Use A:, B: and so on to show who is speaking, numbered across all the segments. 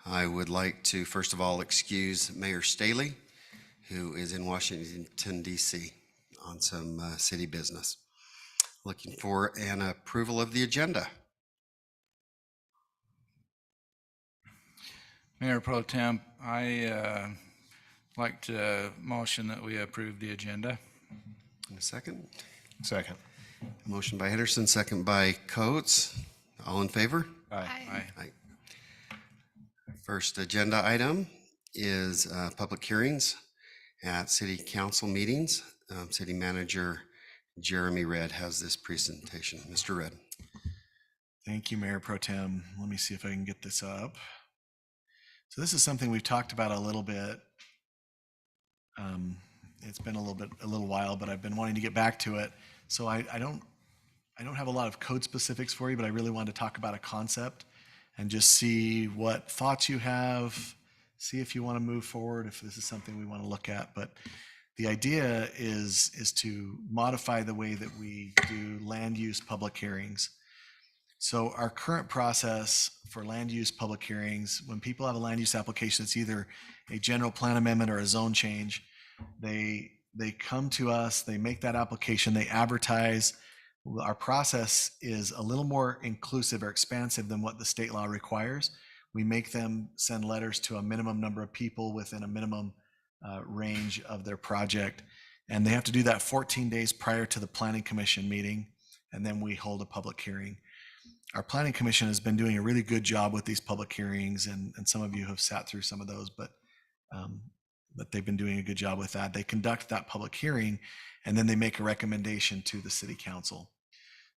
A: I would like to, first of all, excuse Mayor Staley, who is in Washington, D.C. on some city business. Looking for an approval of the agenda.
B: Mayor Pro Tem, I like to motion that we approve the agenda.
A: And a second?
C: Second.
A: Motion by Henderson, second by Coates. All in favor?
B: Aye.
A: Aye. First agenda item is public hearings at city council meetings. City Manager Jeremy Redd has this presentation. Mr. Redd.
C: Thank you, Mayor Pro Tem. Let me see if I can get this up. So this is something we've talked about a little bit. It's been a little while, but I've been wanting to get back to it. So I don't have a lot of code specifics for you, but I really wanted to talk about a concept and just see what thoughts you have, see if you want to move forward, if this is something we want to look at. But the idea is to modify the way that we do land use public hearings. So our current process for land use public hearings, when people have a land use application, it's either a general plan amendment or a zone change. They come to us, they make that application, they advertise. Our process is a little more inclusive or expansive than what the state law requires. We make them send letters to a minimum number of people within a minimum range of their project. And they have to do that 14 days prior to the Planning Commission meeting. And then we hold a public hearing. Our Planning Commission has been doing a really good job with these public hearings, and some of you have sat through some of those, but they've been doing a good job with that. They conduct that public hearing, and then they make a recommendation to the City Council.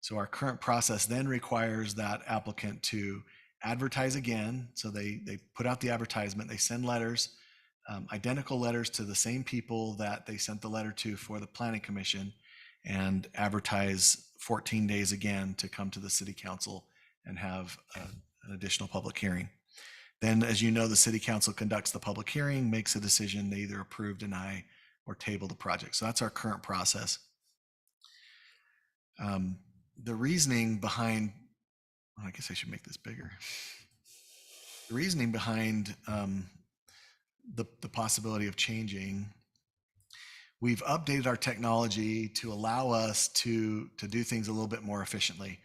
C: So our current process then requires that applicant to advertise again. So they put out the advertisement, they send letters, identical letters to the same people that they sent the letter to for the Planning Commission, and advertise 14 days again to come to the City Council and have an additional public hearing. Then, as you know, the City Council conducts the public hearing, makes a decision, they either approve, deny, or table the project. So that's our current process. The reasoning behind, I guess I should make this bigger. The reasoning behind the possibility of changing, we've updated our technology to allow us to do things a little bit more efficiently.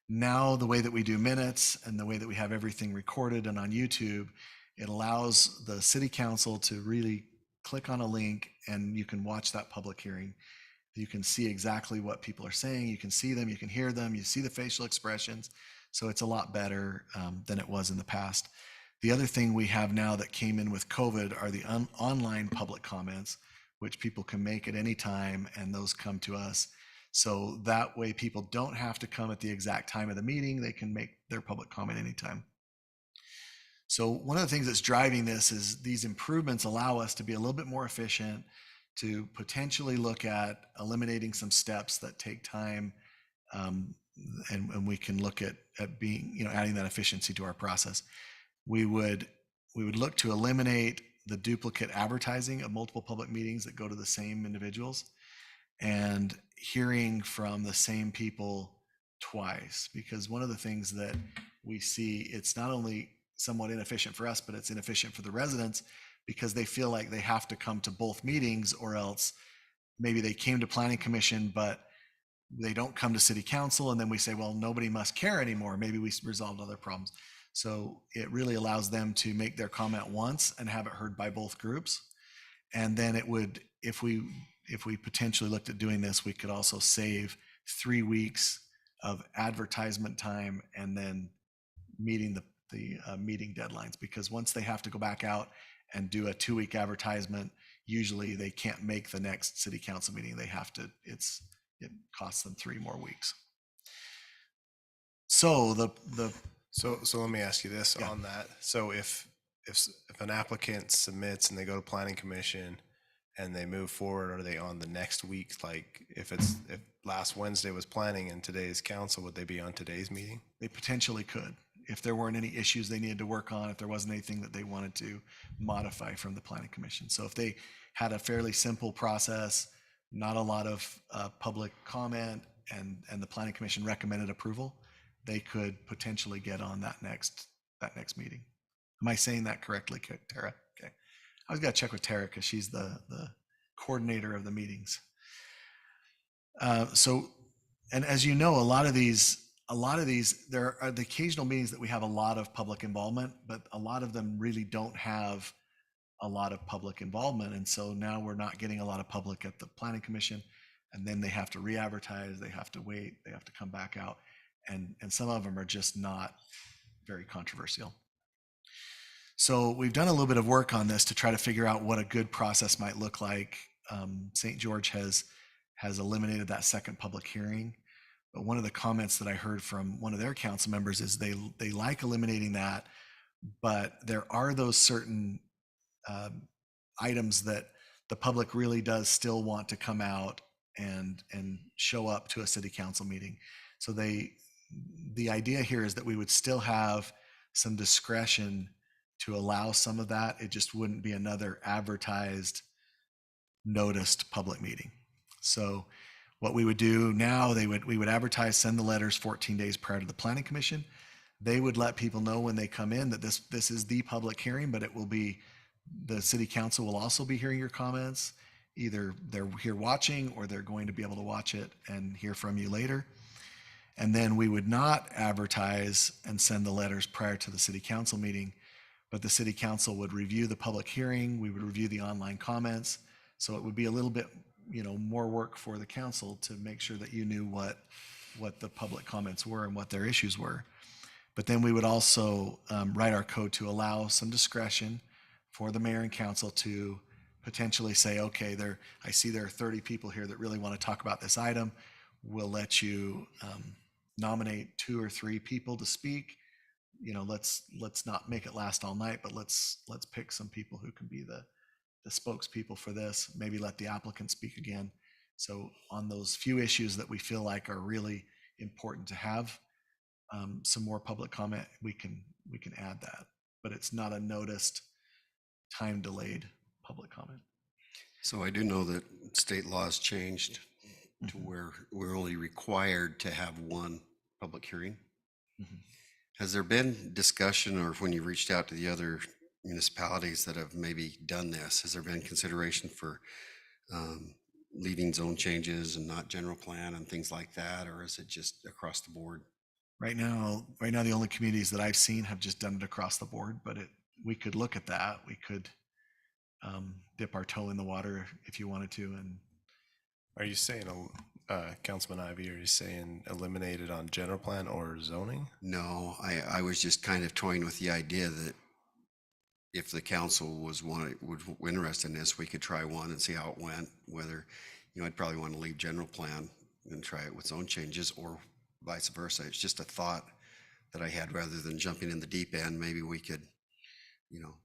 C: Now, the way that we do minutes and the way that we have everything recorded and on YouTube, it allows the City Council to really click on a link and you can watch that public hearing. You can see exactly what people are saying. You can see them, you can hear them, you see the facial expressions. So it's a lot better than it was in the past. The other thing we have now that came in with COVID are the online public comments, which people can make at any time, and those come to us. So that way people don't have to come at the exact time of the meeting. They can make their public comment anytime. So one of the things that's driving this is these improvements allow us to be a little bit more efficient, to potentially look at eliminating some steps that take time, and we can look at being, adding that efficiency to our process. We would look to eliminate the duplicate advertising of multiple public meetings that go to the same individuals, and hearing from the same people twice. Because one of the things that we see, it's not only somewhat inefficient for us, but it's inefficient for the residents, because they feel like they have to come to both meetings, or else maybe they came to Planning Commission, but they don't come to City Council, and then we say, well, nobody must care anymore. Maybe we resolved other problems. So it really allows them to make their comment once and have it heard by both groups. And then it would, if we potentially looked at doing this, we could also save 3 weeks of advertisement time and then meeting the meeting deadlines. Because once they have to go back out and do a 2-week advertisement, usually they can't make the next City Council meeting. They have to, it costs them 3 more weeks. So
D: So let me ask you this on that. So if an applicant submits and they go to Planning Commission and they move forward, are they on the next week? Like if last Wednesday was planning and today's council, would they be on today's meeting?
C: They potentially could, if there weren't any issues they needed to work on, if there wasn't anything that they wanted to modify from the Planning Commission. So if they had a fairly simple process, not a lot of public comment, and the Planning Commission recommended approval, they could potentially get on that next meeting. Am I saying that correctly, Tara? Okay. I was got to check with Tara because she's the coordinator of the meetings. And as you know, a lot of these, there are the occasional meetings that we have a lot of public involvement, but a lot of them really don't have a lot of public involvement. And so now we're not getting a lot of public at the planning commission, and then they have to re-advertise, they have to wait, they have to come back out. And some of them are just not very controversial. So we've done a little bit of work on this to try to figure out what a good process might look like. St. George has eliminated that second public hearing. But one of the comments that I heard from one of their council members is they like eliminating that, but there are those certain items that the public really does still want to come out and show up to a city council meeting. So the idea here is that we would still have some discretion to allow some of that. It just wouldn't be another advertised, noticed public meeting. So what we would do now, we would advertise, send the letters 14 days prior to the planning commission. They would let people know when they come in that this is the public hearing, but it will be, the city council will also be hearing your comments. Either they're here watching or they're going to be able to watch it and hear from you later. And then we would not advertise and send the letters prior to the city council meeting, but the city council would review the public hearing. We would review the online comments. So it would be a little bit, more work for the council to make sure that you knew what the public comments were and what their issues were. But then we would also write our code to allow some discretion for the mayor and council to potentially say, okay, I see there are 30 people here that really want to talk about this item. We'll let you nominate 2 or 3 people to speak. Let's not make it last all night, but let's pick some people who can be the spokespeople for this. Maybe let the applicant speak again. So on those few issues that we feel like are really important to have some more public comment, we can add that, but it's not a noticed, time delayed public comment.
A: So I do know that state law has changed to where we're only required to have one public hearing. Has there been discussion, or when you reached out to the other municipalities that have maybe done this, has there been consideration for leaving zone changes and not general plan and things like that, or is it just across the board?
C: Right now, the only communities that I've seen have just done it across the board, but we could look at that. We could dip our toe in the water if you wanted to. And
D: Are you saying, Councilman Ivy, are you saying eliminate it on general plan or zoning?
A: No, I was just kind of toying with the idea that if the council was interested in this, we could try one and see how it went. Whether, I'd probably want to leave general plan and try it with zone changes, or vice versa. It's just a thought that I had, rather than jumping in the deep end. Maybe we could,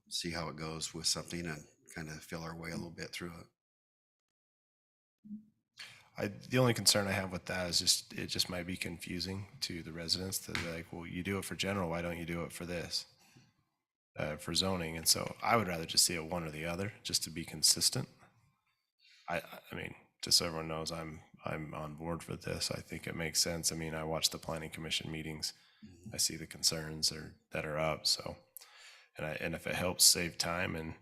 A: see how it goes with something and kind of feel our way a little bit through it.
D: The only concern I have with that is it just might be confusing to the residents to be like, well, you do it for general, why don't you do it for this, for zoning? And so I would rather just see it one or the other, just to be consistent. I mean, just so everyone knows, I'm on board for this. I think it makes sense. I mean, I watch the planning commission meetings. I see the concerns that are up. So, and if it helps save time and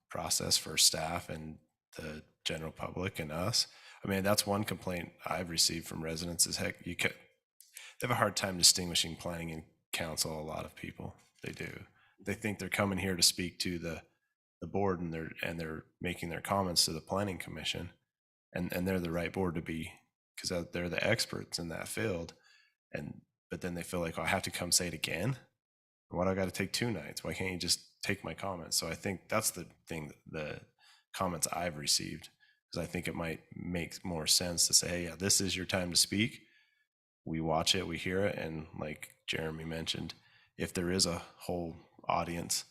D: process for staff and the general public and us, I mean, that's one complaint I've received from residents is, heck, they have a hard time distinguishing planning and council. A lot of people, they do. They think they're coming here to speak to the board, and they're making their comments to the planning commission, and they're the right board to be, because they're the experts in that field. But then they feel like, oh, I have to come say it again. Why do I got to take 2 nights? Why can't you just take my comments? So I think that's the thing, the comments I've received. I think it might make more sense to say, hey, yeah, this is your time to speak. We watch it, we hear it, and like Jeremy mentioned, if there is a whole audience,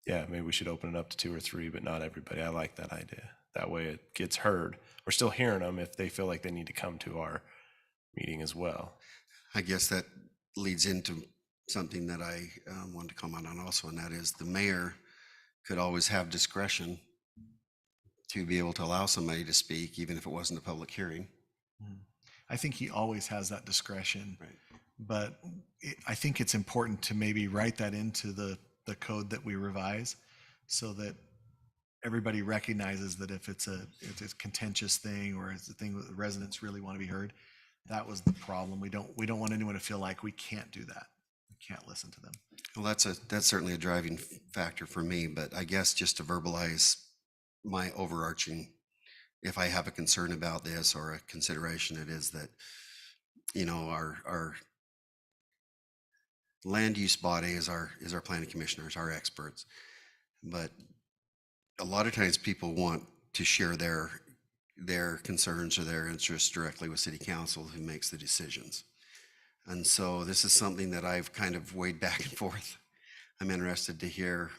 D: yeah, maybe we should open it up to 2 or 3, but not everybody. I like that idea. That way it gets heard. We're still hearing them if they feel like they need to come to our meeting as well.
A: I guess that leads into something that I wanted to comment on also, and that is the mayor could always have discretion to be able to allow somebody to speak, even if it wasn't a public hearing.
C: I think he always has that discretion,
A: right?
C: But I think it's important to maybe write that into the the code that we revise, so that everybody recognizes that if it's a contentious thing, or it's a thing that the residents really want to be heard. That was the problem. We don't want anyone to feel like we can't do that. We can't listen to them.
A: Well, that's certainly a driving factor for me, but I guess just to verbalize my overarching, if I have a concern about this or a consideration, it is that, our land use body is our planning commissioners, our experts. But a lot of times people want to share their concerns or their interests directly with city council, who makes the decisions. And so this is something that I've kind of weighed back and forth. I'm interested to hear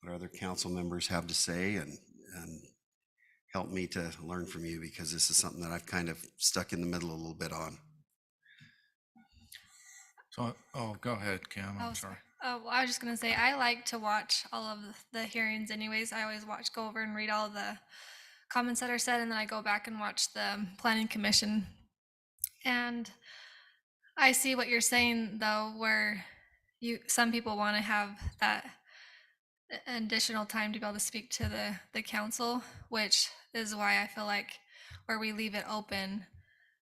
A: what other council members have to say, and help me to learn from you, because this is something that I've kind of stuck in the middle a little bit on.
B: So, go ahead, Kim, I'm
E: Oh,
B: sorry.
E: Oh, well, I was just gonna say, I like to watch all of the hearings anyways. I always go over and read all the comments that are said, and then I go back and watch the planning commission. And I see what you're saying though, where some people want to have that additional time to be able to speak to the council, which is why I feel like where we leave it open,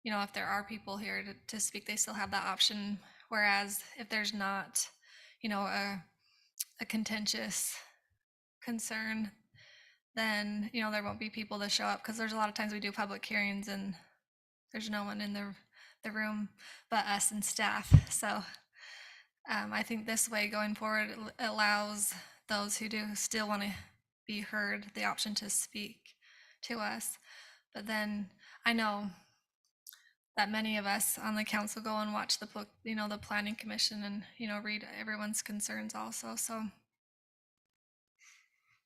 E: if there are people here to speak, they still have that option. Whereas if there's not, a contentious concern, then, there won't be people to show up, because there's a lot of times we do public hearings and there's no one in the room but us and staff. So I think this way going forward, it allows those who do still want to be heard the option to speak to us. But then I know that many of us on the council go and watch the planning commission, and read everyone's concerns also.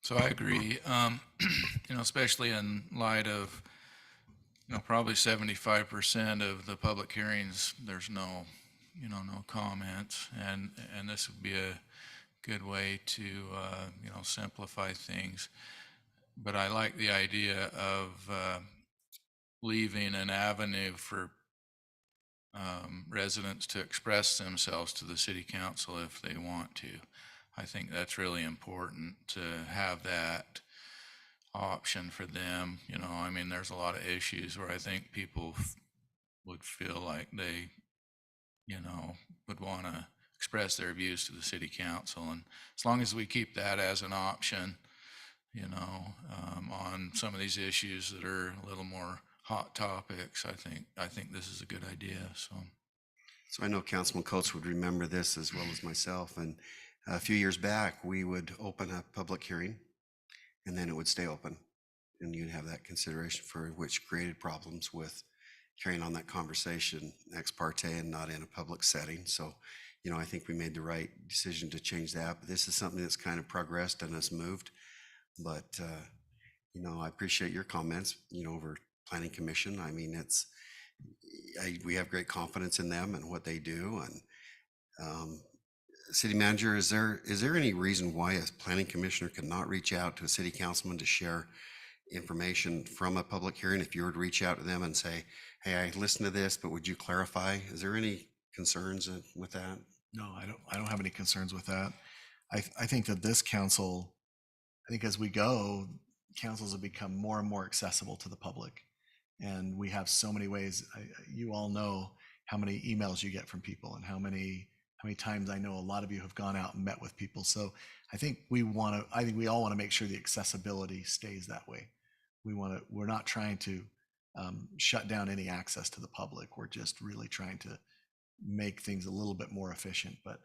B: So I agree, especially in light of, probably 75% of the public hearings, there's no comments, and this would be a good way to, simplify things. But I like the idea of leaving an avenue for residents to express themselves to the city council if they want to. I think that's really important to have that option for them. There's a lot of issues where I think people would feel like they, would want to express their views to the city council. And as long as we keep that as an option, on some of these issues that are a little more hot topics, I think this is a good idea.
A: So I know Councilman Coates would remember this as well as myself. And a few years back, we would open a public hearing, and then it would stay open. And you'd have that consideration, for which created problems with carrying on that conversation ex parte and not in a public setting. So, I think we made the right decision to change that. But this is something that's kind of progressed and has moved. But, I appreciate your comments, over Planning Commission. We have great confidence in them and what they do. And City Manager, is there any reason why a planning commissioner could not reach out to a city councilman to share information from a public hearing? If you were to reach out to them and say, hey, I listened to this, but would you clarify? Is there any concerns with that?
C: No, I don't have any concerns with that. I think that this council, as we go, councils have become more and more accessible to the public. And we have so many ways. You all know how many emails you get from people, and how many times I know a lot of you have gone out and met with people. So I think we all want to make sure the accessibility stays that way. We're not trying to shut down any access to the public. We're just really trying to make things a little bit more efficient. But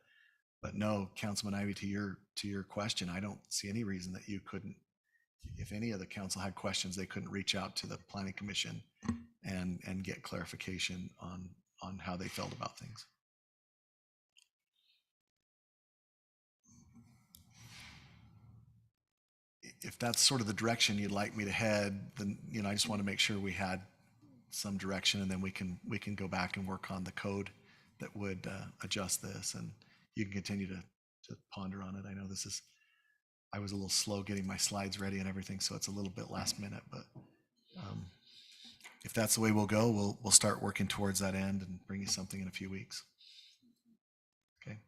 C: no, Councilman Ivy, to your question, I don't see any reason that you couldn't. If any of the council had questions, they couldn't reach out to the Planning Commission and get clarification on how they felt about things. If that's sort of the direction you'd like me to head, then I just want to make sure we had some direction, and then we can go back and work on the code that would adjust this, and you can continue to ponder on it. I know I was a little slow getting my slides ready and everything, so it's a little bit last minute, but if that's the way we'll go, we'll start working towards that end and bring you something in a few weeks. Okay.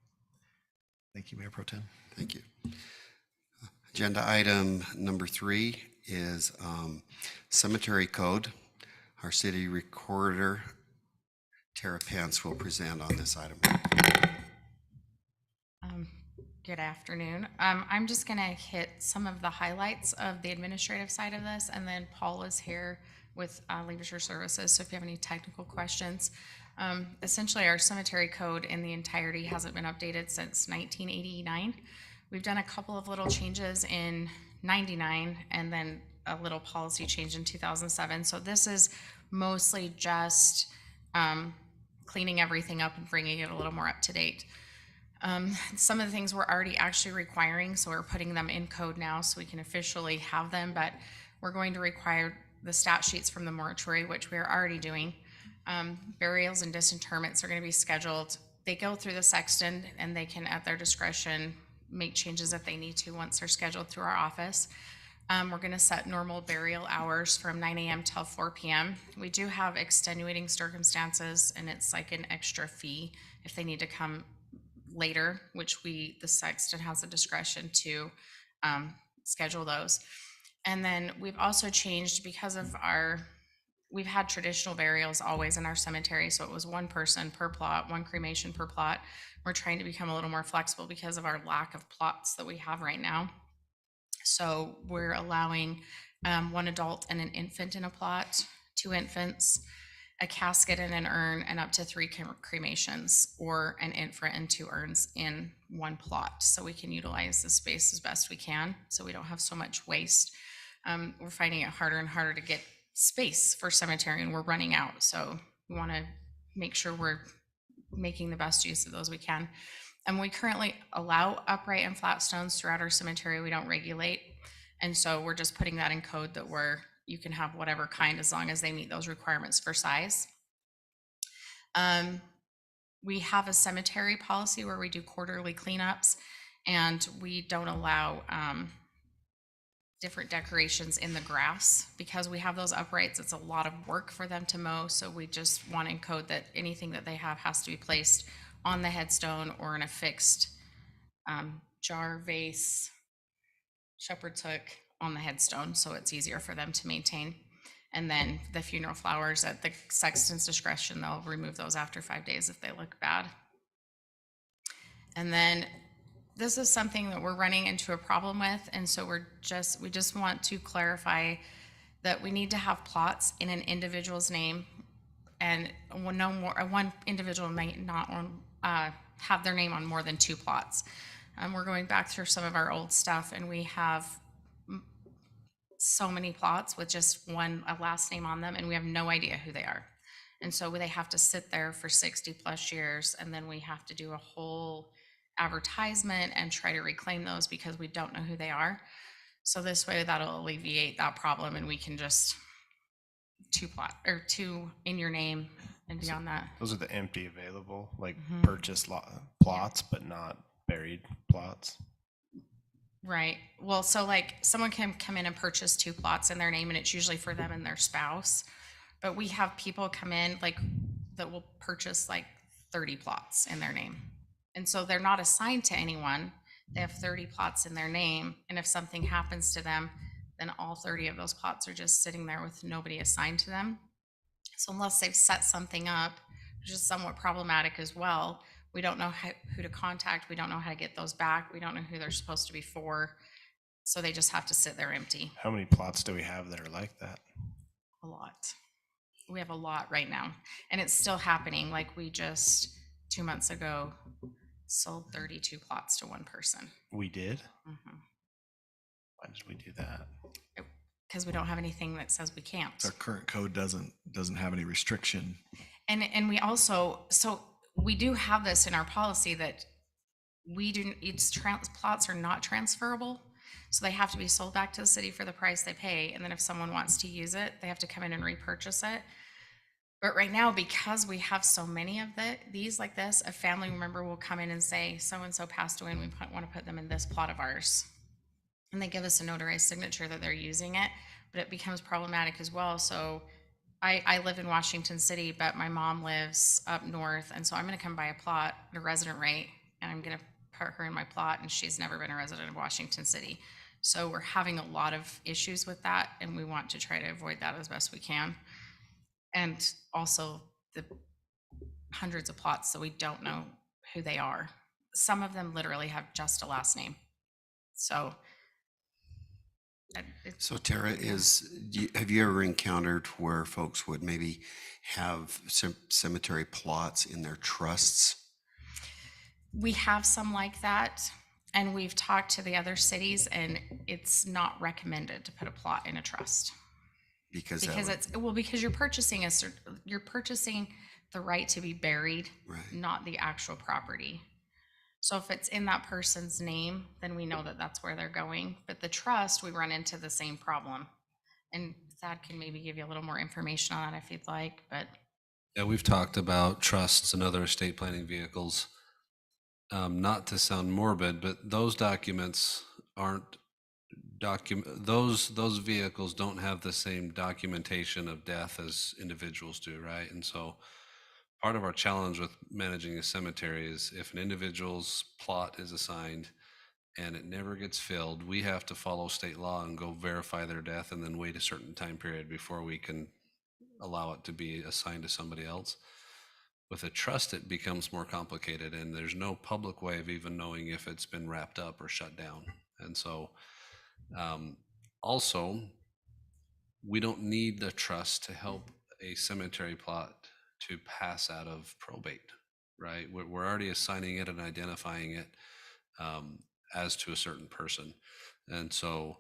C: Thank you, Mayor Pro Tem.
A: Thank you. Agenda item number 3 is cemetery code. Our city recorder, Tara Pence, will present on this item.
F: Good afternoon. I'm just going to hit some of the highlights of the administrative side of this, and then Paul is here with Leadership Services, so if you have any technical questions. Essentially, our cemetery code in the entirety hasn't been updated since 1989. We've done a couple of little changes in 99, and then a little policy change in 2007. So this is mostly just cleaning everything up and bringing it a little more up to date. Some of the things we're already actually requiring, so we're putting them in code now so we can officially have them, but we're going to require the stat sheets from the mortuary, which we are already doing. Burials and disinterments are going to be scheduled. They go through the sexton, and they can, at their discretion, make changes if they need to once they're scheduled through our office. We're going to set normal burial hours from 9 a.m. till 4 p.m. We do have extenuating circumstances, and it's like an extra fee if they need to come later, which the sexton has the discretion to schedule those. And then we've also changed because of we've had traditional burials always in our cemetery, so it was one person per plot, one cremation per plot. We're trying to become a little more flexible because of our lack of plots that we have right now. So we're allowing one adult and an infant in a plot, 2 infants, a casket and an urn, and up to 3 cremations, or an infant and 2 urns in one plot. So we can utilize the space as best we can, so we don't have so much waste. We're finding it harder and harder to get space for cemetery, and we're running out. So we want to make sure we're making the best use of those we can. And we currently allow upright and flat stones throughout our cemetery. We don't regulate. And so we're just putting that in code that you can have whatever kind as long as they meet those requirements for size. We have a cemetery policy where we do quarterly cleanups, and we don't allow different decorations in the grass because we have those uprights. It's a lot of work for them to mow, so we just want in code that anything that they have has to be placed on the headstone or in a fixed jar, vase, shepherd's hook on the headstone, so it's easier for them to maintain. And then the funeral flowers, at the sexton's discretion, they'll remove those after 5 days if they look bad. And then this is something that we're running into a problem with, and so we just want to clarify that we need to have plots in an individual's name, and one individual may not have their name on more than 2 plots. We're going back through some of our old stuff, and we have so many plots with just a last name on them, and we have no idea who they are. And so they have to sit there for 60 plus years, and then we have to do a whole advertisement and try to reclaim those because we don't know who they are. So this way that'll alleviate that problem, and we can just 2 in your name and beyond that.
D: Those are the empty available, like purchase plots, but not buried plots.
F: Right. Well, so like someone can come in and purchase 2 plots in their name, and it's usually for them and their spouse. But we have people come in that will purchase like 30 plots in their name. And so they're not assigned to anyone. They have 30 plots in their name. And if something happens to them, then all 30 of those plots are just sitting there with nobody assigned to them. So unless they've set something up, which is somewhat problematic as well, we don't know who to contact. We don't know how to get those back. We don't know who they're supposed to be for. So they just have to sit there empty.
D: How many plots do we have that are like that?
F: A lot. We have a lot right now. And it's still happening. Like we just 2 months ago sold 32 plots to one person.
D: We did?
F: Mm-hmm.
D: Why did we do that?
F: Because we don't have anything that says we can't.
C: Our current code doesn't have any restriction.
F: And we also, so we do have this in our policy that plots are not transferable. So they have to be sold back to the city for the price they pay. And then if someone wants to use it, they have to come in and repurchase it. But right now, because we have so many of these like this, a family member will come in and say, so-and-so passed away and we want to put them in this plot of ours. And they give us a notarized signature that they're using it, but it becomes problematic as well. So I live in Washington City, but my mom lives up north. And so I'm going to come buy a plot at a resident rate, and I'm going to put her in my plot and she's never been a resident of Washington City. So we're having a lot of issues with that, and we want to try to avoid that as best we can. And also the hundreds of plots, so we don't know who they are. Some of them literally have just a last name. So
A: So Tara, have you ever encountered where folks would maybe have cemetery plots in their trusts?
F: we have some like that, and we've talked to the other cities, and it's not recommended to put a plot in a trust.
A: Because
F: Because you're purchasing you're purchasing the right to be buried,
A: Right.
F: not the actual property. So if it's in that person's name, then we know that that's where they're going. But the trust, we run into the same problem. And Thad can maybe give you a little more information on that if you'd like, but
G: Yeah, we've talked about trusts and other estate planning vehicles. Not to sound morbid, but those documents aren't those vehicles don't have the same documentation of death as individuals do, right? And so part of our challenge with managing a cemetery is if an individual's plot is assigned and it never gets filled, we have to follow state law and go verify their death and then wait a certain time period before we can allow it to be assigned to somebody else. With a trust, it becomes more complicated, and there's no public way of even knowing if it's been wrapped up or shut down. And so also, we don't need the trust to help a cemetery plot to pass out of probate, right? We're already assigning it and identifying it as to a certain person. And so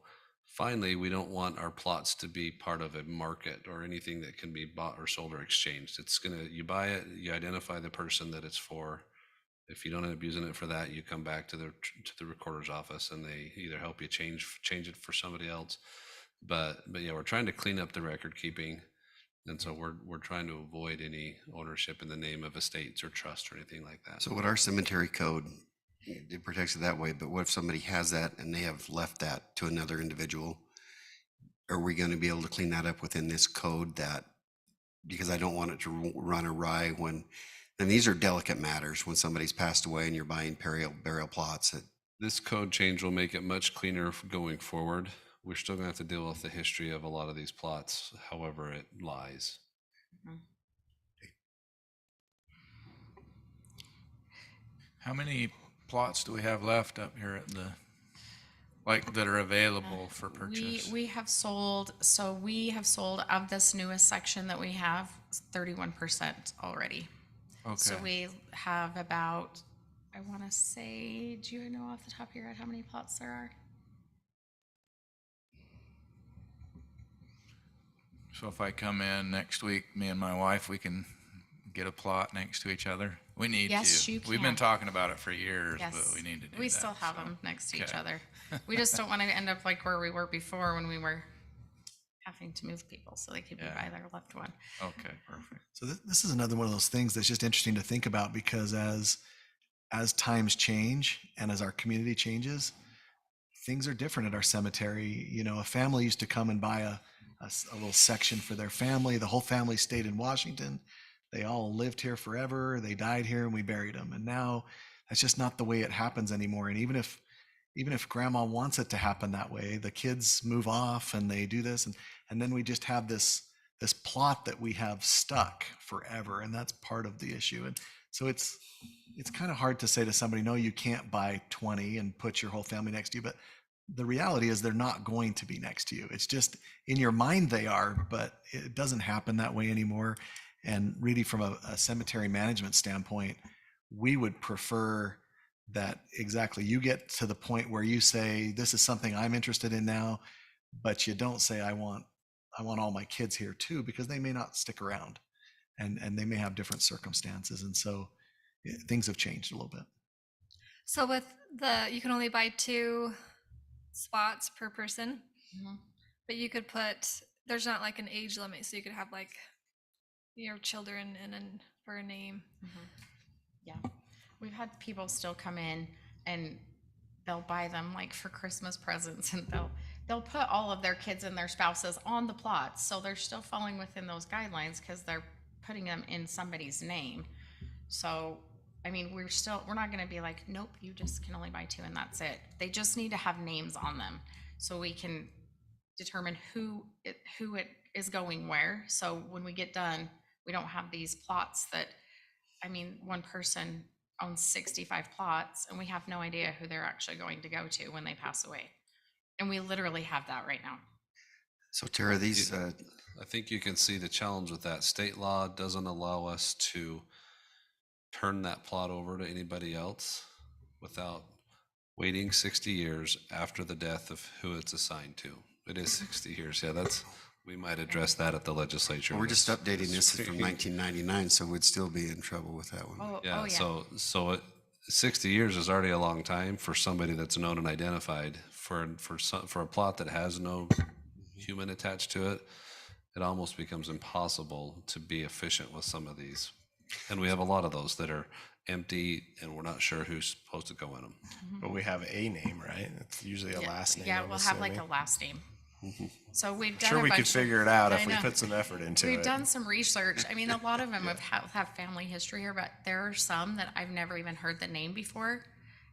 G: finally, we don't want our plots to be part of a market or anything that can be bought or sold or exchanged. You buy it, you identify the person that it's for. If you don't end up using it for that, you come back to the recorder's office and they either help you change it for somebody else. But yeah, we're trying to clean up the record keeping. And so we're trying to avoid any ownership in the name of estates or trust or anything like that.
A: So what our cemetery code, it protects it that way, but what if somebody has that and they have left that to another individual? Are we going to be able to clean that up within this code because I don't want it to run awry and these are delicate matters when somebody's passed away and you're buying burial plots.
G: This code change will make it much cleaner going forward. We're still going to have to deal with the history of a lot of these plots, however it lies.
B: How many plots do we have left up here at that are available for purchase?
F: we have sold of this newest section that we have 31% already.
B: Okay.
F: So we have about, I want to say, do you know off the top of your head how many plots there are?
B: So if I come in next week, me and my wife, we can get a plot next to each other? We need
F: Yes,
B: to.
F: you
B: We've been
F: can.
B: talking about it for years,
F: Yes.
B: but we need to do that.
F: We still have
B: so.
F: them next to each
B: Okay.
F: other. We just don't want to end up like where we were before when we were having to move people so they could be
B: Yeah.
F: by their loved one.
B: Okay, perfect.
C: So this is another one of those things that's just interesting to think about, because as times change and as our community changes, things are different at our cemetery. You know, a family used to come and buy a little section for their family. The whole family stayed in Washington. They all lived here forever. They died here and we buried them. And now that's just not the way it happens anymore. And even if grandma wants it to happen that way, the kids move off and they do this. And then we just have this plot that we have stuck forever. And that's part of the issue. And so it's kind of hard to say to somebody, no, you can't buy 20 and put your whole family next to you. But the reality is they're not going to be next to you. It's just in your mind they are, but it doesn't happen that way anymore. And really from a cemetery management standpoint, we would prefer that exactly you get to the point where you say, this is something I'm interested in now, but you don't say, I want all my kids here too, because they may not stick around and they may have different circumstances. And so things have changed a little bit.
E: So with you can only buy 2 spots per person, but you could there's not like an age limit, so you could have like your children and for a name.
F: Yeah. We've had people still come in and they'll buy them like for Christmas presents, and they'll put all of their kids and their spouses on the plots. So they're still falling within those guidelines because they're putting them in somebody's name. So I mean, we're not gonna be like, nope, you just can only buy 2 and that's it. They just need to have names on them so we can determine who it is going where. So when we get done, we don't have these plots that, I mean, one person owns 65 plots and we have no idea who they're actually going to go to when they pass away. And we literally have that right now.
A: So Tara, these,
G: I think you can see the challenge with that. State law doesn't allow us to turn that plot over to anybody else without waiting 60 years after the death of who it's assigned to. It is 60 years. Yeah, we might address that at the legislature.
A: we're just updating this from 1999, so we'd still be in trouble with that one.
G: Yeah, so 60 years is already a long time for somebody that's known and identified. For a plot that has no human attached to it, it almost becomes impossible to be efficient with some of these. And we have a lot of those that are empty and we're not sure who's supposed to go in them.
D: But we have a name, right? It's usually a last name.
F: Yeah,
D: I'm
F: we'll have like a
D: assuming.
F: last name. So we've done
D: Sure,
F: a
D: we
F: bunch
D: could
F: of-
D: figure it out
F: I
D: if we
F: know.
D: put some effort into
F: We've
D: it.
F: done some research. I mean, a lot of them have family history here, but there are some that I've never even heard the name before.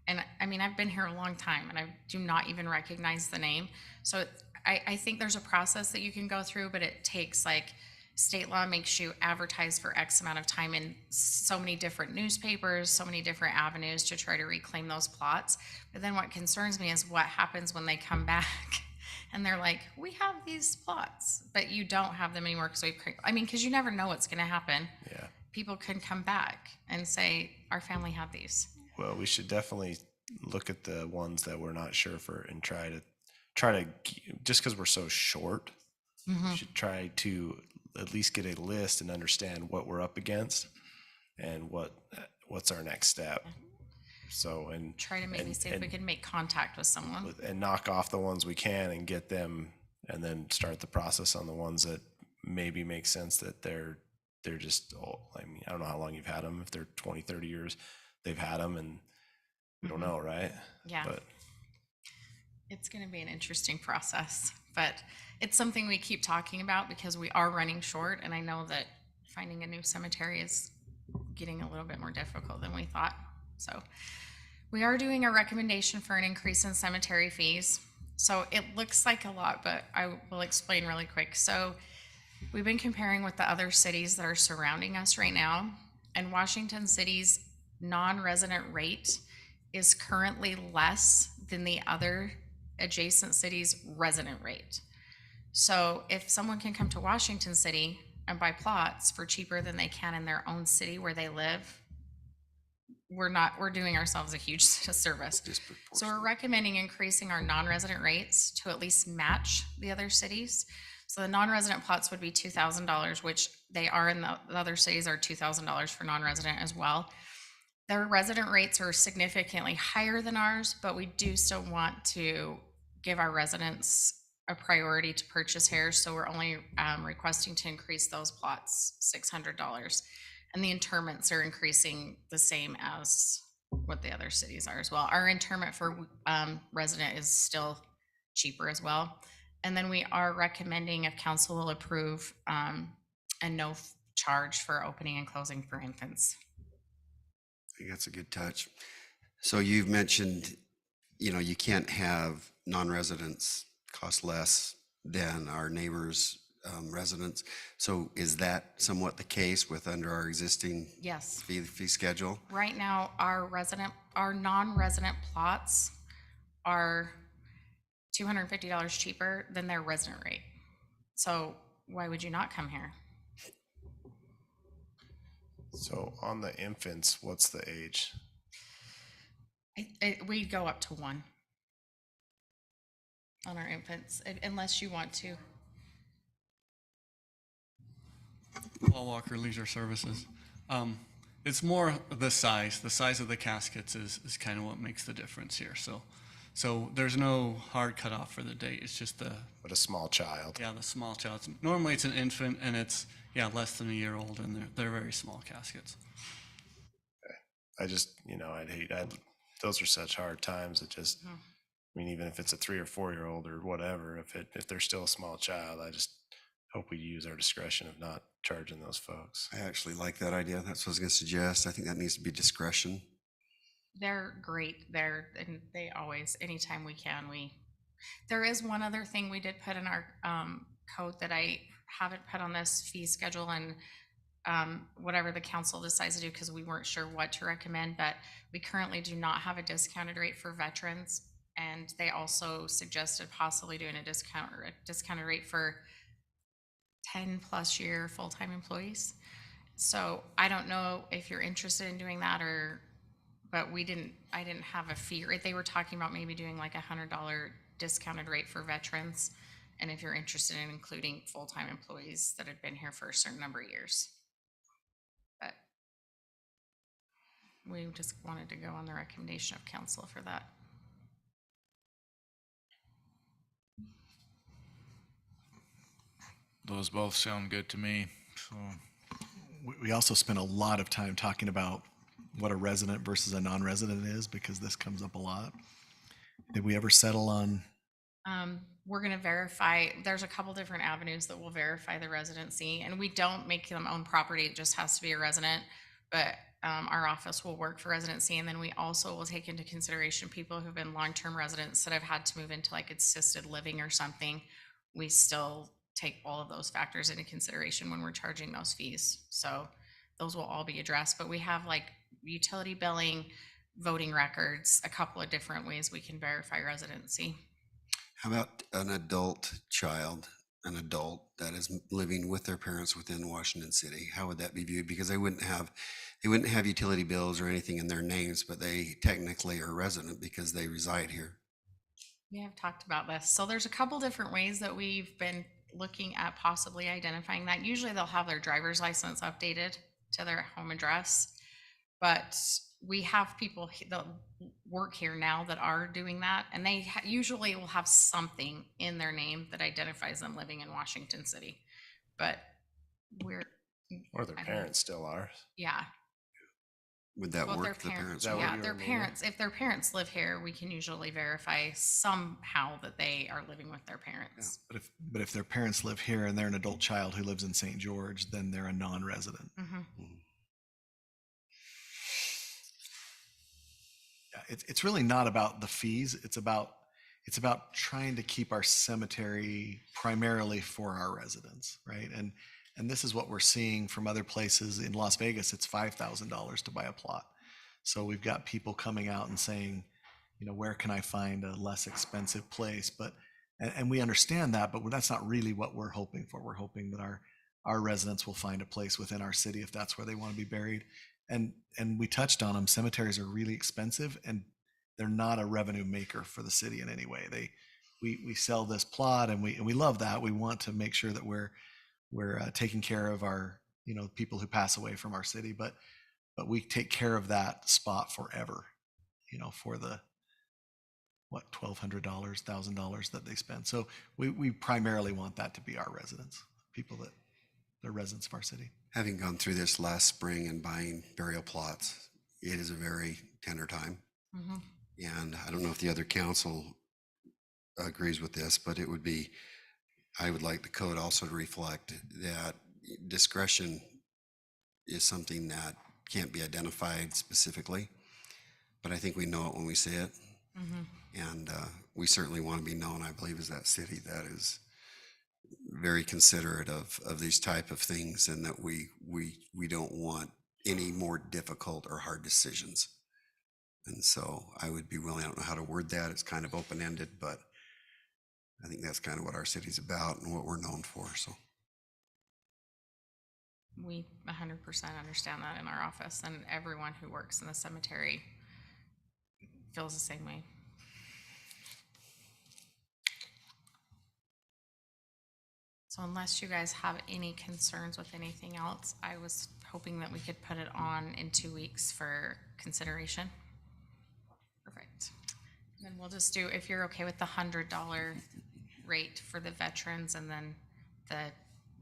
F: And I mean, I've been here a long time and I do not even recognize the name. So I think there's a process that you can go through, but it takes like, state law makes you advertise for X amount of time in so many different newspapers, so many different avenues to try to reclaim those plots. But then what concerns me is what happens when they come back and they're like, we have these plots, but you don't have them anymore because you never know what's going to happen.
D: Yeah.
F: People can come back and say, our family had these.
D: Well, we should definitely look at the ones that we're not sure for and try to just because we're so short, we should try to at least get a list and understand what we're up against and what's our next step. So, and
F: Try to maybe see if we can make contact with someone.
D: and knock off the ones we can and get them, and then start the process on the ones that maybe make sense that they're just, I mean, I don't know how long you've had them. If they're 20, 30 years, they've had them and we don't know, right?
F: Yeah.
D: But
F: It's going to be an interesting process, but it's something we keep talking about because we are running short. And I know that finding a new cemetery is getting a little bit more difficult than we thought. So we are doing a recommendation for an increase in cemetery fees. So it looks like a lot, but I will explain really quick. So we've been comparing with the other cities that are surrounding us right now, and Washington City's non-resident rate is currently less than the other adjacent cities' resident rate. So if someone can come to Washington City and buy plots for cheaper than they can in their own city where they live, we're doing ourselves a huge service. So we're recommending increasing our non-resident rates to at least match the other cities. So the non-resident plots would be $2,000, which they are in the other cities are $2,000 for non-resident as well. Their resident rates are significantly higher than ours, but we do still want to give our residents a priority to purchase here. So we're only requesting to increase those plots $600. And the interments are increasing the same as what the other cities are as well. Our interment for resident is still cheaper as well. And then we are recommending, if council will approve, a no charge for opening and closing for infants.
A: I think that's a good touch. So you've mentioned, you can't have non-residents cost less than our neighbors' residents. So is that somewhat the case under our existing
F: Yes.
A: fee schedule?
F: Right now, our non-resident plots are $250 cheaper than their resident rate. So why would you not come here?
D: so on the infants, what's the age?
F: We go up to 1 on our infants, unless you want to.
H: Paul Walker, Leisure Services. It's more the size of the caskets is kind of what makes the difference here. So there's no hard cutoff for the date. It's just
D: But a small child.
H: the small child. Normally it's an infant and it's less than a year old, and they're very small caskets.
D: I just, I'd hate, those are such hard times. It just, I mean, even if it's a 3 or 4 year old or whatever, if they're still a small child, I hope we use our discretion of not charging those folks.
A: I actually like that idea. That's what I was going to suggest. I think that needs to be discretion.
F: They're great. And they always, anytime we can, there is one other thing we did put in our code that I haven't put on this fee schedule, and whatever the council decides to do, because we weren't sure what to recommend, but we currently do not have a discounted rate for veterans. And they also suggested possibly doing a discounted rate for 10+ year full-time employees. So I don't know if you're interested in doing that, but I didn't have a fee rate. They were talking about maybe doing like $100 discounted rate for veterans. And if you're interested in including full-time employees that had been here for a certain number of years. But we just wanted to go on the recommendation of council for that.
B: Those both sound good to me, so.
C: We also spent a lot of time talking about what a resident versus a non-resident is, because this comes up a lot. Did we ever settle on?
F: We're going to verify, there's a couple different avenues that will verify the residency, and we don't make them own property. It just has to be a resident, but our office will work for residency. And then we also will take into consideration people who've been long-term residents that have had to move into like assisted living or something. We still take all of those factors into consideration when we're charging those fees. So those will all be addressed, but we have like utility billing, voting records, a couple of different ways we can verify residency.
A: How about an adult child, an adult that is living with their parents within Washington City? How would that be viewed? Because they wouldn't have utility bills or anything in their names, but they technically are resident because they reside here.
F: We have talked about this. So there's a couple different ways that we've been looking at possibly identifying that. Usually they'll have their driver's license updated to their home address, but we have people that work here now that are doing that, and they usually will have something in their name that identifies them living in Washington City. But
D: Or their parents still are.
F: Yeah.
A: Would that
F: Well,
A: work? The parents.
D: that
A: would?
D: what
F: Yeah,
D: you
F: their
D: were meaning?
F: parents, if their parents live here, we can usually verify somehow that they are living with their parents.
C: But if their parents live here and they're an adult child who lives in St. George, then they're a non-resident.
F: Mhm.
C: Yeah, it's really not about the fees. It's about trying to keep our cemetery primarily for our residents, right? And this is what we're seeing from other places. In Las Vegas, it's $5,000 to buy a plot. So we've got people coming out and saying, where can I find a less expensive place? And we understand that, but that's not really what we're hoping for. We're hoping that our residents will find a place within our city if that's where they want to be buried. And we touched on them. Cemeteries are really expensive, and they're not a revenue maker for the city in any way. We sell this plot, and we love that. We want to make sure that we're taking care of our people who pass away from our city, but we take care of that spot forever, for the $1,200, $1,000 that they spend. So we primarily want that to be our residents, people that they're residents of our city.
A: Having gone through this last spring and buying burial plots, it is a very tender time.
F: Mhm.
A: And I don't know if the other council agrees with this, but I would like the code also to reflect that discretion is something that can't be identified specifically, but I think we know it when we see it.
F: Mhm.
A: And we certainly want to be known, I believe, as that city that is very considerate of these type of things, and that we don't want any more difficult or hard decisions. And so I would be willing, I don't know how to word that, it's kind of open-ended, but I think that's kind of what our city's about and what we're known for, so.
F: We 100% understand that in our office, and everyone who works in the cemetery feels the same way. So unless you guys have any concerns with anything else, I was hoping that we could put it on in 2 weeks for consideration. Perfect. And then we'll just do, if you're okay with the $100 rate for the veterans, and then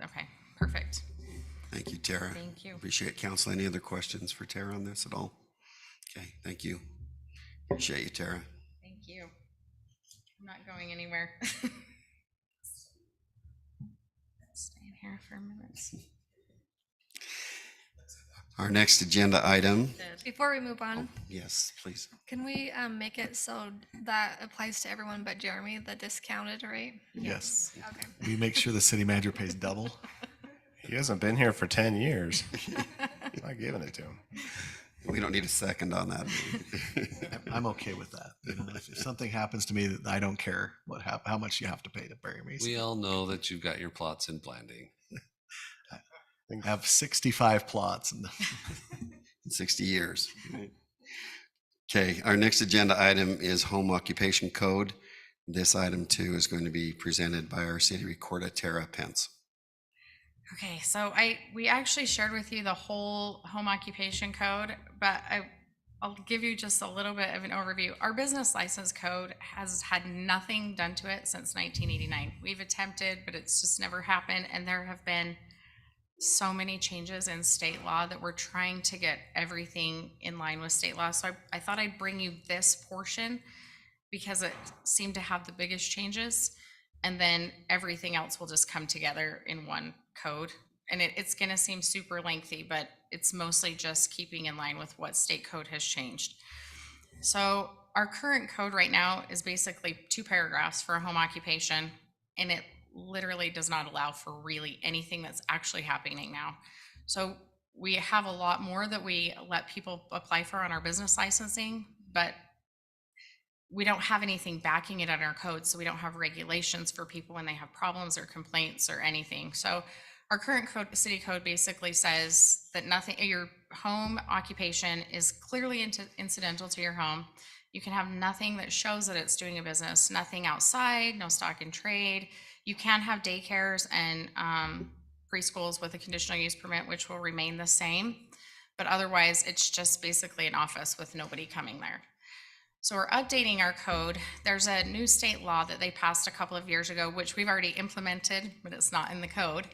F: okay, perfect.
A: Thank you, Tara.
F: Thank you.
A: Appreciate it. Council, any other questions for Tara on this at all? Okay, thank you. Appreciate you, Tara.
F: Thank you. I'm not going anywhere. Staying. here for minutes.
A: Our next agenda item,
E: Before we move on,
A: yes, please.
E: can we make it so that applies to everyone but Jeremy, the discounted rate?
C: Yes.
E: Okay.
C: We make sure the city manager pays double.
D: He hasn't been here for 10 years. I'm not giving it to him.
A: We don't need a second on that.
C: I'm okay with that. You know, if something happens to me, that I don't care how much you have to pay to bury me.
G: We all know that you've got your plots in Blanding.
C: I have 65 plots. And
A: 60 years. Okay, our next agenda item is home occupation code. This item too is going to be presented by our city recorder, Tara Pence.
F: Okay, so we actually shared with you the whole home occupation code, but I'll give you just a little bit of an overview. Our business license code has had nothing done to it since 1989. We've attempted, but it's just never happened, and there have been so many changes in state law that we're trying to get everything in line with state law. So I thought I'd bring you this portion because it seemed to have the biggest changes, and then everything else will just come together in one code. And it's going to seem super lengthy, but it's mostly just keeping in line with what state code has changed. So our current code right now is basically 2 paragraphs for a home occupation, and it literally does not allow for really anything that's actually happening now. So we have a lot more that we let people apply for on our business licensing, but we don't have anything backing it on our code. So we don't have regulations for people when they have problems or complaints or anything. So our current code, city code, basically says that nothing, your home occupation is clearly incidental to your home. You can have nothing that shows that it's doing a business, nothing outside, no stock and trade. You can have daycares and preschools with a conditional use permit, which will remain the same. But otherwise, it's just basically an office with nobody coming there. So we're updating our code. There's a new state law that they passed a couple of years ago, which we've already implemented, but it's not in the code,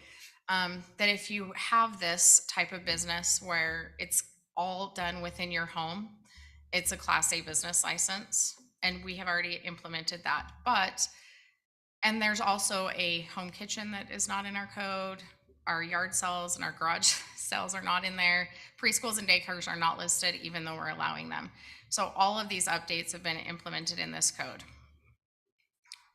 F: that if you have this type of business where it's all done within your home, it's a Class A business license, and we have already implemented that. And there's also a home kitchen that is not in our code. Our yard sales and our garage sales are not in there. Preschools and daycares are not listed, even though we're allowing them. So all of these updates have been implemented in this code.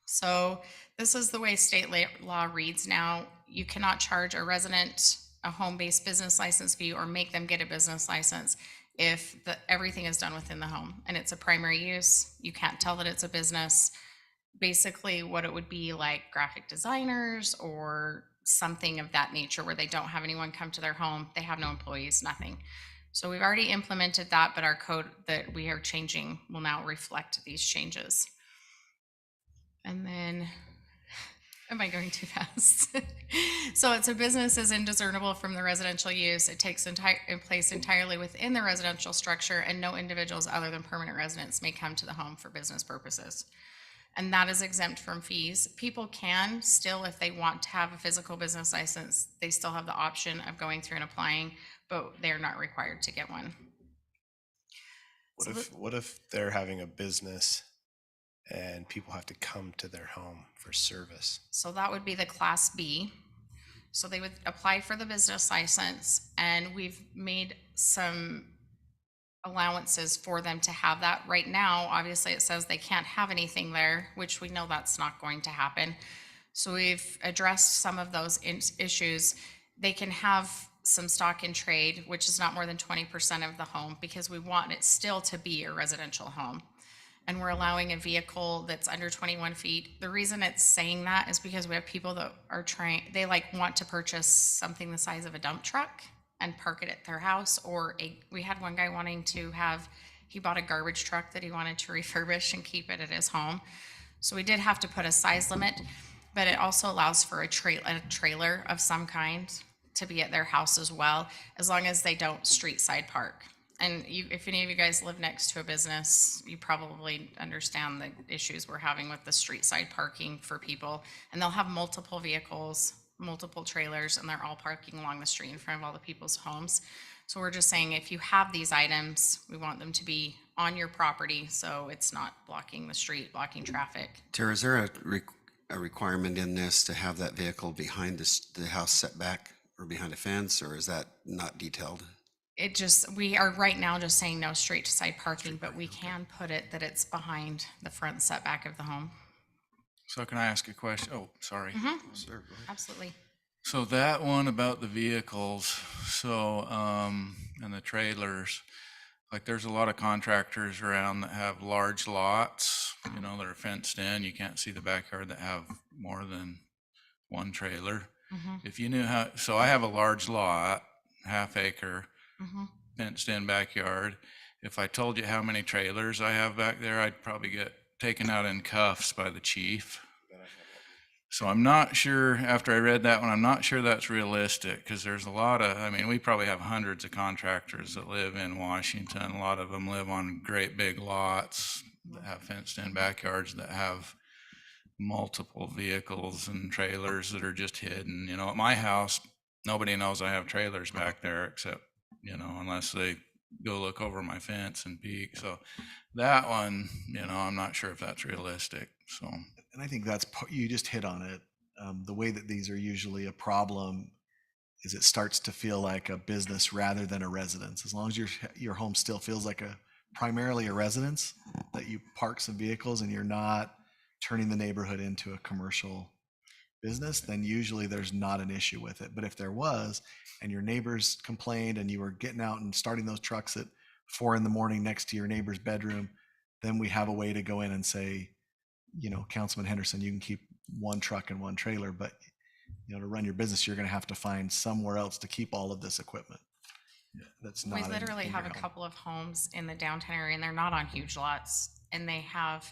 F: So this is the way state law reads now. You cannot charge a resident a home-based business license fee or make them get a business license if everything is done within the home and it's a primary use. You can't tell that it's a business. Basically what it would be like graphic designers or something of that nature where they don't have anyone come to their home, they have no employees, nothing. So we've already implemented that, but our code that we are changing will now reflect these changes. And then, am I going too fast? So it's a business is indiscernible from the residential use. It takes place entirely within the residential structure, and no individuals other than permanent residents may come to the home for business purposes. And that is exempt from fees. People can still, if they want to have a physical business license, they still have the option of going through and applying, but they're not required to get one.
D: What if they're having a business and people have to come to their home for service?
F: So that would be the Class B. So they would apply for the business license, and we've made some allowances for them to have that. Right now, obviously it says they can't have anything there, which we know that's not going to happen. So we've addressed some of those issues. They can have some stock and trade, which is not more than 20% of the home, because we want it still to be a residential home. And we're allowing a vehicle that's under 21 feet. The reason it's saying that is because we have people that are they want to purchase something the size of a dump truck and park it at their house, or we had one guy wanting to he bought a garbage truck that he wanted to refurbish and keep it at his home. So we did have to put a size limit, but it also allows for a trailer of some kind to be at their house as well, as long as they don't street side park. And if any of you guys live next to a business, you probably understand the issues we're having with the street side parking for people. And they'll have multiple vehicles, multiple trailers, and they're all parking along the street in front of all the people's homes. So we're just saying, if you have these items, we want them to be on your property so it's not blocking the street, blocking traffic.
A: Tara, is there a requirement in this to have that vehicle behind the house setback or behind a fence, or is that not detailed?
F: It just, we are right now just saying no straight to side parking, but we can put it that it's behind the front setback of the home.
B: So can I ask a question? Oh, sorry.
A: Sir, go ahead.
F: Absolutely.
B: So that one about the vehicles, so, and the trailers, like there's a lot of contractors around that have large lots, you know, that are fenced in. You can't see the backyard, that have more than one trailer. If you knew how, so I have a large lot, half acre, fenced in backyard. If I told you how many trailers I have back there, I'd probably get taken out in cuffs by the chief. So I'm not sure, after I read that one, I'm not sure that's realistic, because there's a lot of, I mean, we probably have hundreds of contractors that live in Washington. A lot of them live on great big lots that have fenced in backyards that have multiple vehicles and trailers that are just hidden. You know, at my house, nobody knows I have trailers back there except, you know, unless they go look over my fence and peek. So that one, you know, I'm not sure if that's realistic, so.
C: And I think that's, you just hit on it. The way that these are usually a problem is it starts to feel like a business rather than a residence. As long as your home still feels like primarily a residence, that you park some vehicles and you're not turning the neighborhood into a commercial business, then usually there's not an issue with it. But if there was, and your neighbors complained and you were getting out and starting those trucks at 4 a.m. next to your neighbor's bedroom, then we have a way to go in and say, you know, Councilman Henderson, you can keep one truck and one trailer, but you know, to run your business, you're going to have to find somewhere else to keep all of this equipment. That's not.
F: We literally have a couple of homes in the downtown area, and they're not on huge lots, and they have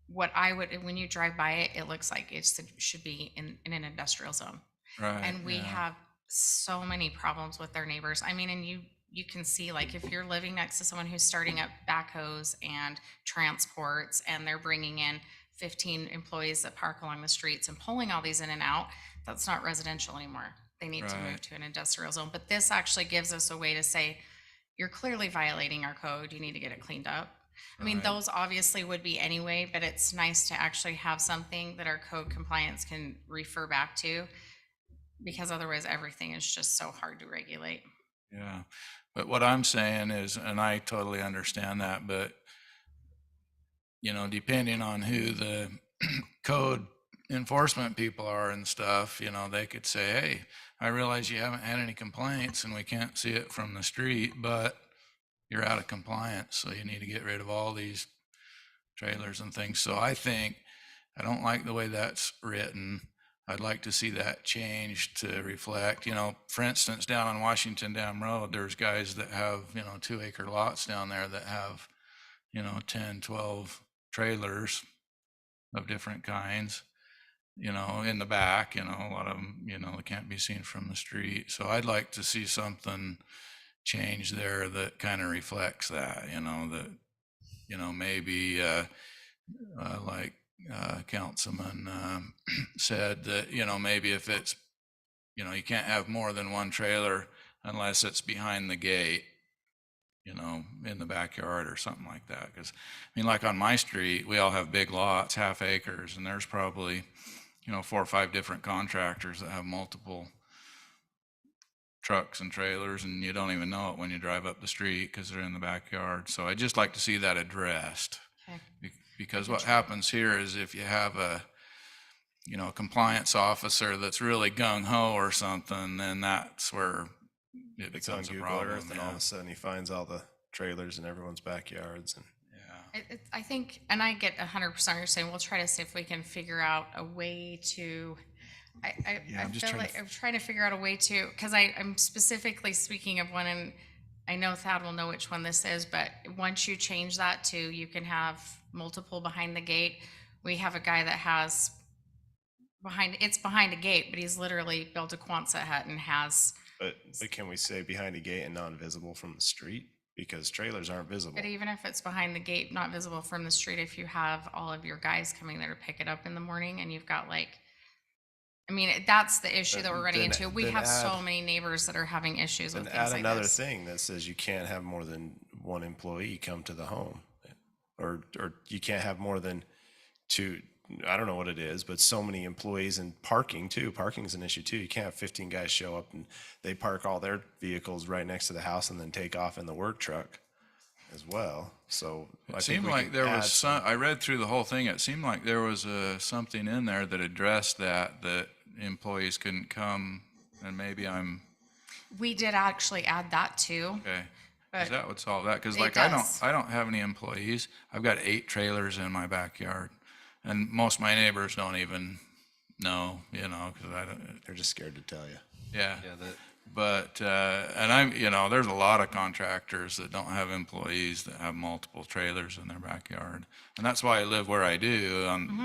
F: what I would, when you drive by it, it looks like it should be in an industrial zone.
B: Right.
F: And we have so many problems with their neighbors. I mean, and you can see, like, if you're living next to someone who's starting up backhoes and transports, and they're bringing in 15 employees that park along the streets and pulling all these in and out, that's not residential anymore. They need to move to an industrial zone. But this actually gives us a way to say, you're clearly violating our code. You need to get it cleaned up. I mean, those obviously would be anyway, but it's nice to actually have something that our code compliance can refer back to, because otherwise everything is just so hard to regulate.
B: Yeah, but what I'm saying is, and I totally understand that, but you know, depending on who the code enforcement people are and stuff, you know, they could say, hey, I realize you haven't had any complaints and we can't see it from the street, but you're out of compliance, so you need to get rid of all these trailers and things. So I think, I don't like the way that's written. I'd like to see that changed to reflect, you know, for instance, down on Washington Dam Road, there's guys that have, you know, 2-acre lots down there that have, you know, 10, 12 trailers of different kinds, you know, in the back, you know, a lot of them, you know, they can't be seen from the street. So I'd like to see something change there that kind of reflects that, you know, that, you know, maybe like Councilman said that, you know, maybe if it's, you know, you can't have more than one trailer unless it's behind the gate, you know, in the backyard or something like that. Because, I mean, like on my street, we all have big lots, half acres, and there's probably, you know, 4 or 5 different contractors that have multiple trucks and trailers, and you don't even know it when you drive up the street because they're in the backyard. So I'd just like to see that addressed.
F: Okay.
B: Because what happens here is if you have a, you know, a compliance officer that's really gung-ho or something, then that's where it
D: It's on
B: becomes a
D: Google
B: problem.
D: Earth, and all of a sudden he finds all the trailers in everyone's backyards. And
B: Yeah.
F: I think, and I get 100% what you're saying. We'll try to see if we can figure out a way to,
C: I'm just
F: feel
C: trying
F: like
C: to
F: I'm trying to figure out a way to, because I'm specifically speaking of one, and I know Thad will know which one this is, but once you change that to, you can have multiple behind the gate. We have a guy that has it's behind a gate, but he's literally built a Quonset hut and has.
D: But can we say behind a gate and not visible from the street? Because trailers aren't visible.
F: But even if it's behind the gate, not visible from the street, if you have all of your guys coming there to pick it up in the morning, and you've got like, I mean, that's the issue that we're running into. We have so many neighbors that are having issues with
D: And
F: things
D: add
F: like
D: another
F: this.
D: thing that says you can't have more than one employee come to the home, or you can't have more than two I don't know what it is, but so many employees and parking too. Parking is an issue too. You can't have 15 guys show up and they park all their vehicles right next to the house and then take off in the work truck as well. So I
B: It
D: think
B: seemed
D: we
B: like
D: could
B: there
D: add
B: was some, I read through the whole thing, it seemed like there was something in there that addressed that employees couldn't come, and maybe I'm,
F: We did actually add that too.
B: okay. 'Cause
F: But
B: that would solve that, cause
F: it
B: like
F: does.
B: I don't have any employees. I've got 8 trailers in my backyard, and most of my neighbors don't even know, you know, cause I don't,
D: They're just scared to tell you.
B: yeah.
G: Yeah, that,
B: But, and I'm, you know, there's a lot of contractors that don't have employees that have multiple trailers in their backyard. And that's why I live where I do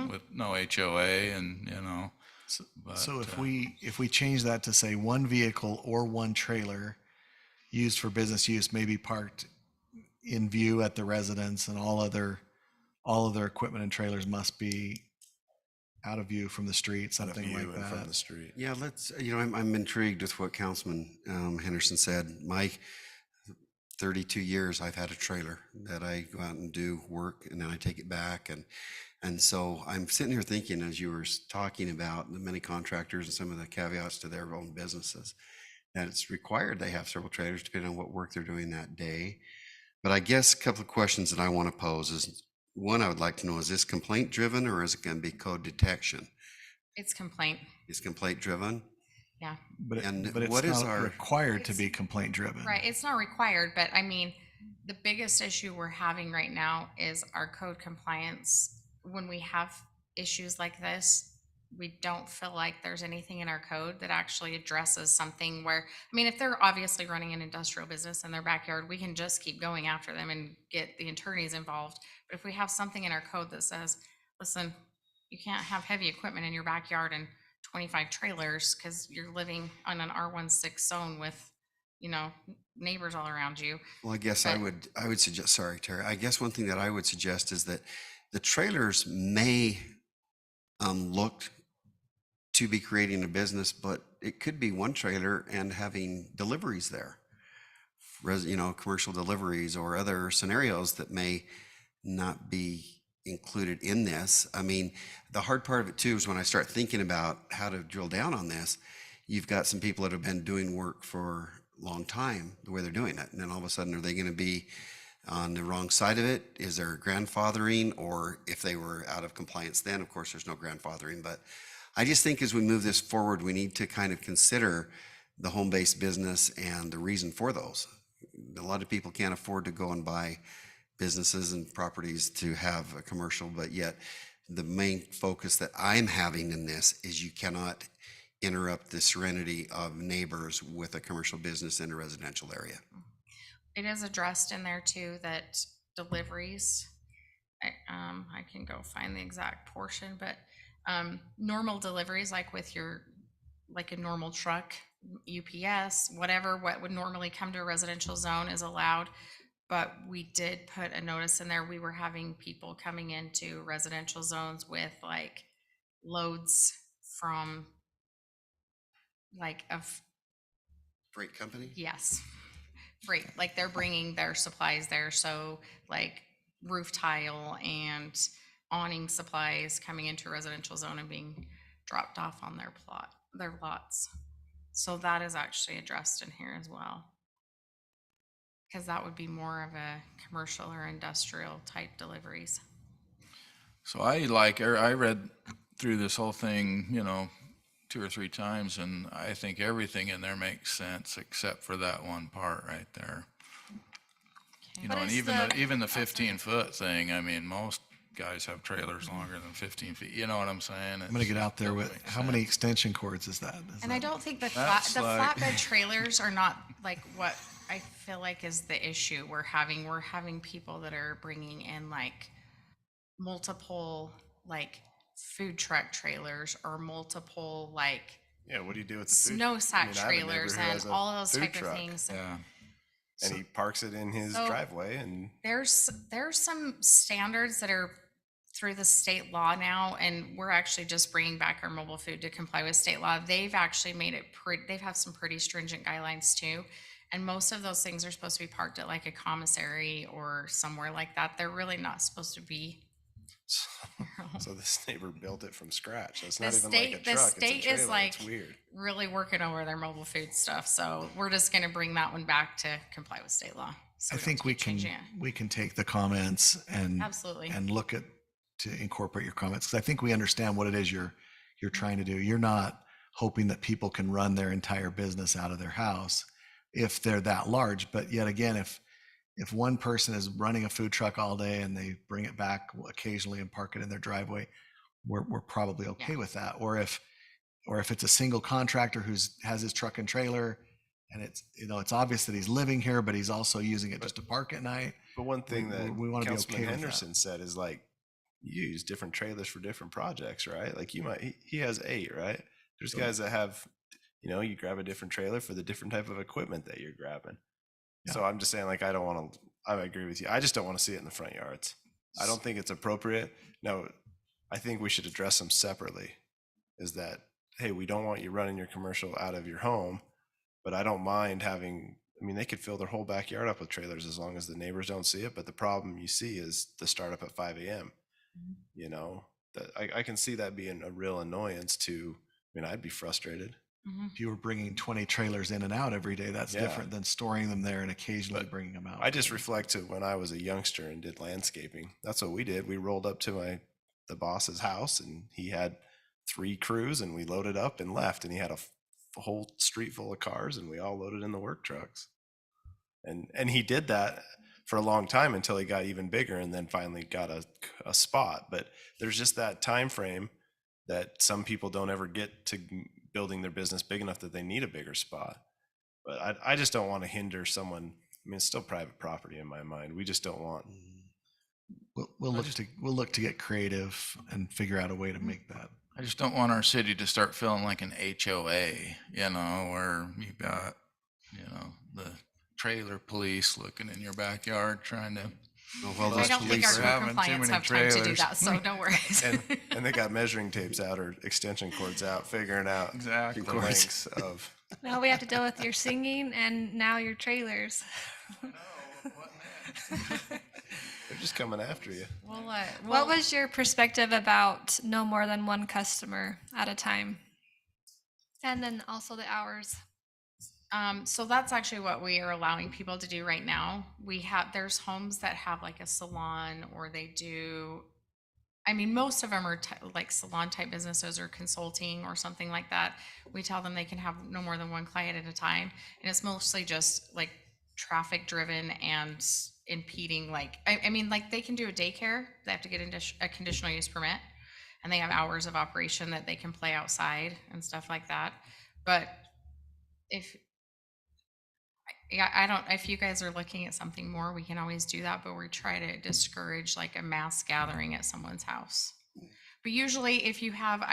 B: with no HOA and, you know. But,
C: So if we change that to say one vehicle or one trailer used for business use may be parked in view at the residence, and all other equipment and trailers must be out of view from the street,
D: Out of
C: something
D: view
C: like
D: and from the
C: that.
D: street.
A: Yeah, let's, I'm intrigued with what Councilman Henderson said. My 32 years, I've had a trailer that I go out and do work and then I take it back. And so I'm sitting here thinking, as you were talking about the many contractors and some of the caveats to their own businesses, that it's required they have several trailers depending on what work they're doing that day. But I guess a couple of questions that I want to pose is, one, I would like to know, is this complaint driven or is it going to be code detection?
F: It's complaint.
A: Is complaint driven?
F: Yeah.
C: But
A: And
C: it's
A: what is
C: not
A: our-
C: required to be complaint driven.
F: Right. It's not required, but I mean, the biggest issue we're having right now is our code compliance. When we have issues like this, we don't feel like there's anything in our code that actually addresses something where, I mean, if they're obviously running an industrial business in their backyard, we can just keep going after them and get the attorneys involved. But if we have something in our code that says, listen, you can't have heavy equipment in your backyard and 25 trailers because you're living on an R16 zone with, you know, neighbors all around you.
A: Well, I guess I would suggest, sorry, Terry, I guess one thing that I would suggest is that the trailers may look to be creating a business, but it could be one trailer and having deliveries there. Commercial deliveries or other scenarios that may not be included in this. I mean, the hard part of it too is when I start thinking about how to drill down on this, you've got some people that have been doing work for a long time, the way they're doing it. And then all of a sudden, are they going to be on the wrong side of it? Is there grandfathering? Or if they were out of compliance then, of course, there's no grandfathering. But I just think as we move this forward, we need to kind of consider the home-based business and the reason for those. A lot of people can't afford to go and buy businesses and properties to have a commercial, but yet the main focus that I'm having in this is you cannot interrupt the serenity of neighbors with a commercial business in a residential area.
F: It is addressed in there too that deliveries, I can go find the exact portion, but normal deliveries, like with like a normal truck, UPS, whatever, what would normally come to a residential zone is allowed. But we did put a notice in there. We were having people coming into residential zones with like loads from like
A: Freight company?
F: yes, freight, like they're bringing their supplies there. So like roof tile and awning supplies coming into a residential zone and being dropped off on their lots. So that is actually addressed in here as well. Because that would be more of a commercial or industrial type deliveries.
B: So I read through this whole thing, 2 or 3 times, and I think everything in there makes sense except for that one part right there.
E: What
B: And
E: is
B: even the 15-foot thing, I mean, most guys have trailers longer than 15 feet, you know what I'm saying?
C: I'm gonna get out there with, how many extension cords is that?
F: And I don't think the
B: That's like-
F: flatbed trailers are not like what I feel like is the issue we're having. We're having people that are bringing in like multiple like food truck trailers or multiple like
D: Yeah, what do you do with the food?
F: snow sack
D: I mean, I have a neighbor
F: trailers
D: who
F: and
D: has a
F: all of those
D: food
F: type
D: truck,
F: of things.
B: Yeah.
D: And he parks it in his
F: So-
D: driveway and
F: There's some standards that are through the state law now, and we're actually just bringing back our mobile food to comply with state law. They've actually made it they've have some pretty stringent guidelines too. And most of those things are supposed to be parked at like a commissary or somewhere like that. They're really not supposed to be.
D: So this neighbor built it from scratch. So it's
F: The
D: not even
F: state,
D: like a
F: the
D: truck.
F: state
D: it's a trailer.
F: is like
D: It's weird.
F: really working over their mobile food stuff. So we're just going to bring that one back to comply with state law. So
C: I
F: don't
C: think we
F: keep
C: can
F: changing it.
C: we can take the comments and
F: Absolutely.
C: and look at to incorporate your comments, because I think we understand what it is you're trying to do. You're not hoping that people can run their entire business out of their house if they're that large. But yet again, if one person is running a food truck all day and they bring it back occasionally and park it in their driveway, we're probably okay with that. Or if it's a single contractor has his truck and trailer, and it's obvious that he's living here, but he's also using it just to park at night.
D: But one thing that
C: we want to be
D: Councilman
C: okay with
D: Henderson said is like, you use different trailers for different projects, right? Like he has 8, right? There's guys that have, you grab a different trailer for the different type of equipment that you're grabbing.
C: Yeah.
D: So I'm just saying, like, I agree with you. I just don't want to see it in the front yards. I don't think it's appropriate. No, I think we should address them separately. Is that, hey, we don't want you running your commercial out of your home, but I don't mind having, they could fill their whole backyard up with trailers as long as the neighbors don't see it. But the problem you see is the startup at 5 a.m. That I can see that being a real annoyance to, I'd be frustrated.
C: if you were bringing 20 trailers in and out every day, that's
D: Yeah.
C: different than storing them there and occasionally
D: But
C: bringing them out.
D: I just reflect to when I was a youngster and did landscaping. That's what we did. We rolled up to the boss's house, and he had 3 crews, and we loaded up and left, and he had a whole street full of cars, and we all loaded in the work trucks. And he did that for a long time until he got even bigger, and then finally got a spot. But there's just that time frame that some people don't ever get to building their business big enough that they need a bigger spot. But I just don't want to hinder someone. It's still private property in my mind. We just don't want.
C: We'll look to get creative and figure out a way to make that.
B: I just don't want our city to start feeling like an HOA, where you've got, the trailer police looking in your backyard trying to.
A: Well,
F: I
A: those
F: don't think
A: police
F: our
B: are
F: code
B: having too
F: compliance
B: many
F: have time to do
B: trailers.
F: that, so don't worry.
D: And they got measuring tapes out or extension cords out, figuring out
B: Exactly.
D: the lengths of.
E: Now we have to deal with your singing and now your trailers.
D: They're just coming after you.
E: What was your perspective about no more than one customer at a time? And then also the hours.
F: So that's actually what we are allowing people to do right now. There's homes that have like a salon, or they do, most of them are like salon type businesses or consulting or something like that. We tell them they can have no more than one client at a time. And it's mostly just like traffic driven and impeding, like they can do a daycare. They have to get a conditional use permit, and they have hours of operation that they can play outside and stuff like that. But if you guys are looking at something more, we can always do that, but we try to discourage like a mass gathering at someone's house. But usually if you have,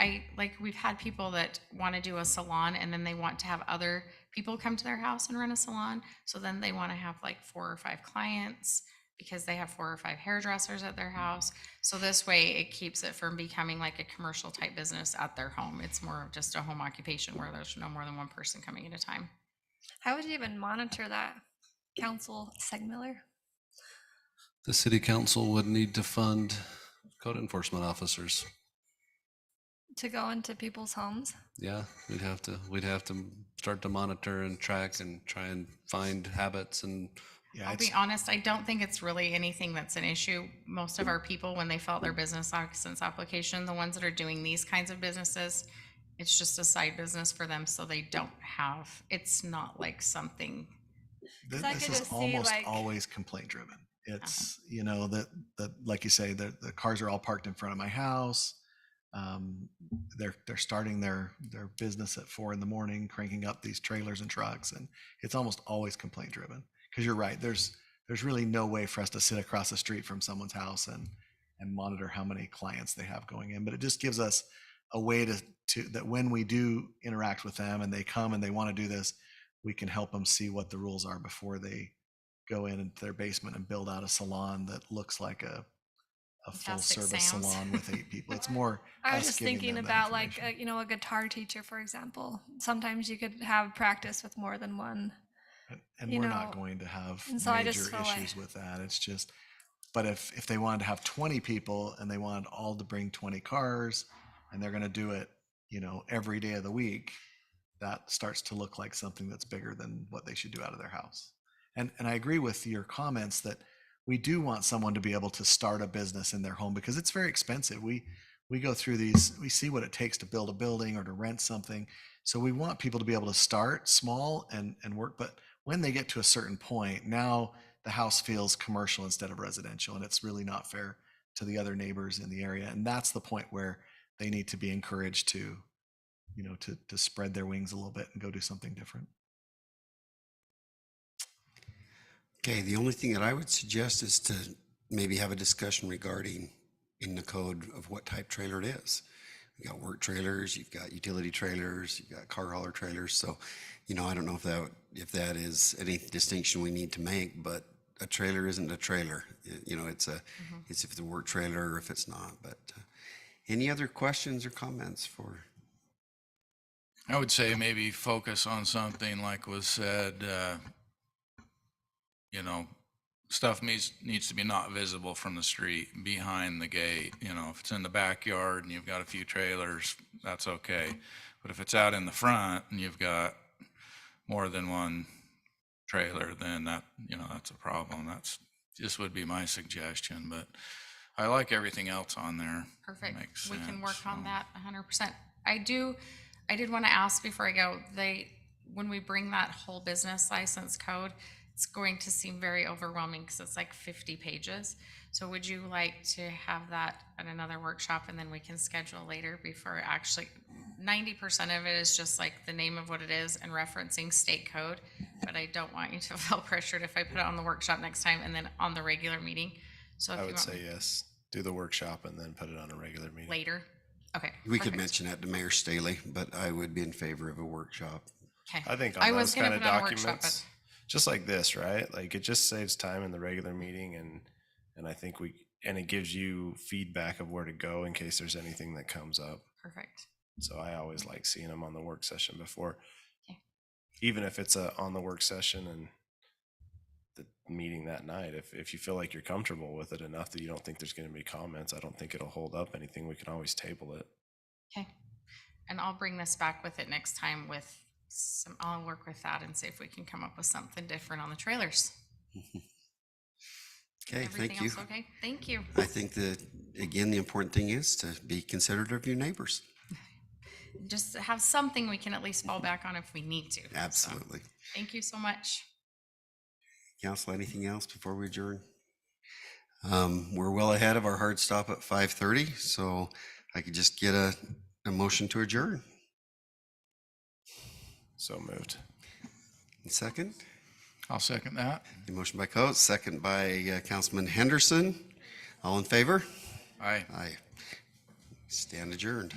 F: we've had people that want to do a salon, and then they want to have other people come to their house and run a salon. So then they want to have like 4 or 5 clients because they have 4 or 5 hairdressers at their house. So this way it keeps it from becoming like a commercial type business at their home. It's more of just a home occupation where there's no more than one person coming at a time.
E: How would you even monitor that, Council Segmiller?
G: The city council would need to fund code enforcement officers.
E: To go into people's homes?
G: Yeah, we'd have to start to monitor and track and try and find habits. And
F: I'll be honest, I don't think it's really anything that's an issue. Most of our people, when they fill out their business license application, the ones that are doing these kinds of businesses, it's just a side business for them, so they don't have, it's not like something.
E: I could
C: This is
E: just see,
C: almost
E: like-
C: always complaint driven. It's, that like you say, the cars are all parked in front of my house. They're starting their business at 4 a.m, cranking up these trailers and trucks, and it's almost always complaint driven. Because you're right, there's really no way for us to sit across the street from someone's house and monitor how many clients they have going in. But it just gives us a way to that when we do interact with them and they come and they want to do this, we can help them see what the rules are before they go into their basement and build out a salon that looks like a full
F: Fantastic
C: service
F: sounds.
C: salon with 8 people. It's more
E: I was
C: us
E: just
C: giving
E: thinking
C: them that
E: about like,
C: information.
E: a guitar teacher, for example. Sometimes you could have practice with more than one.
C: And
E: you
C: we're not
E: know,
C: going to have
E: and so I
C: major
E: just feel like-
C: issues with that. It's just But if they wanted to have 20 people and they wanted all to bring 20 cars and they're going to do it, every day of the week, that starts to look like something that's bigger than what they should do out of their house. And I agree with your comments that we do want someone to be able to start a business in their home because it's very expensive. We go through these, we see what it takes to build a building or to rent something. So we want people to be able to start small and work. But when they get to a certain point, now the house feels commercial instead of residential, and it's really not fair to the other neighbors in the area. And that's the point where they need to be encouraged to, to spread their wings a little bit and go do something different.
A: Okay, the only thing that I would suggest is to maybe have a discussion regarding in the code of what type trailer it is. You got work trailers, you've got utility trailers, you've got car hauler trailers. So, I don't know if that is any distinction we need to make, but a trailer isn't a trailer. It's it's if it's a work trailer or if it's not. But any other questions or comments for?
B: I would say maybe focus on something like was said, stuff needs to be not visible from the street, behind the gate. If it's in the backyard and you've got a few trailers, that's okay. But if it's out in the front and you've got more than one trailer, then that's a problem. That's just would be my suggestion, but I like everything else on there.
F: Perfect.
B: Makes
F: We can
B: sense,
F: work on
B: so.
F: that 100%. I did want to ask before I go, when we bring that whole business license code, it's going to seem very overwhelming because it's like 50 pages. So would you like to have that at another workshop and then we can schedule later before actually 90% of it is just like the name of what it is and referencing state code. But I don't want you to feel pressured if I put it on the workshop next time and then on the regular meeting. So if
D: I
F: you
D: would
F: want
D: say yes. Do the workshop and then put it on a regular meeting.
F: later. Okay.
A: We could
F: perfect.
A: mention that to Mayor Staley, but I would be in favor of a workshop.
F: Okay.
D: I think on
F: I was
D: those
F: gonna
D: kind of
F: put on a workshop,
D: documents, just like this, right? Like it just saves time in the regular meeting, and I think it gives you feedback of where to go in case there's anything that comes up.
F: Perfect.
D: So I always like seeing them on the work session before,
F: Okay.
D: even if it's on the work session and the meeting that night. If you feel like you're comfortable with it enough that you don't think there's going to be comments, I don't think it'll hold up anything. We can always table it.
F: Okay. And I'll bring this back with it next time I'll work with that and see if we can come up with something different on the trailers.
A: Okay,
F: Everything
A: thank you.
F: else okay? Thank you.
A: I think that, again, the important thing is to be considerate of your neighbors.
F: Just have something we can at least fall back on if we need to. So,
A: Absolutely.
F: thank you so much.
A: Council, anything else before we adjourn? We're well ahead of our hard stop at 5:30, so I could just get a motion to adjourn.
D: So moved.
A: Second?
B: I'll second that.
A: The motion by Coates, second by Councilman Henderson. All in favor?
B: Aye.
A: Aye. Stand adjourned.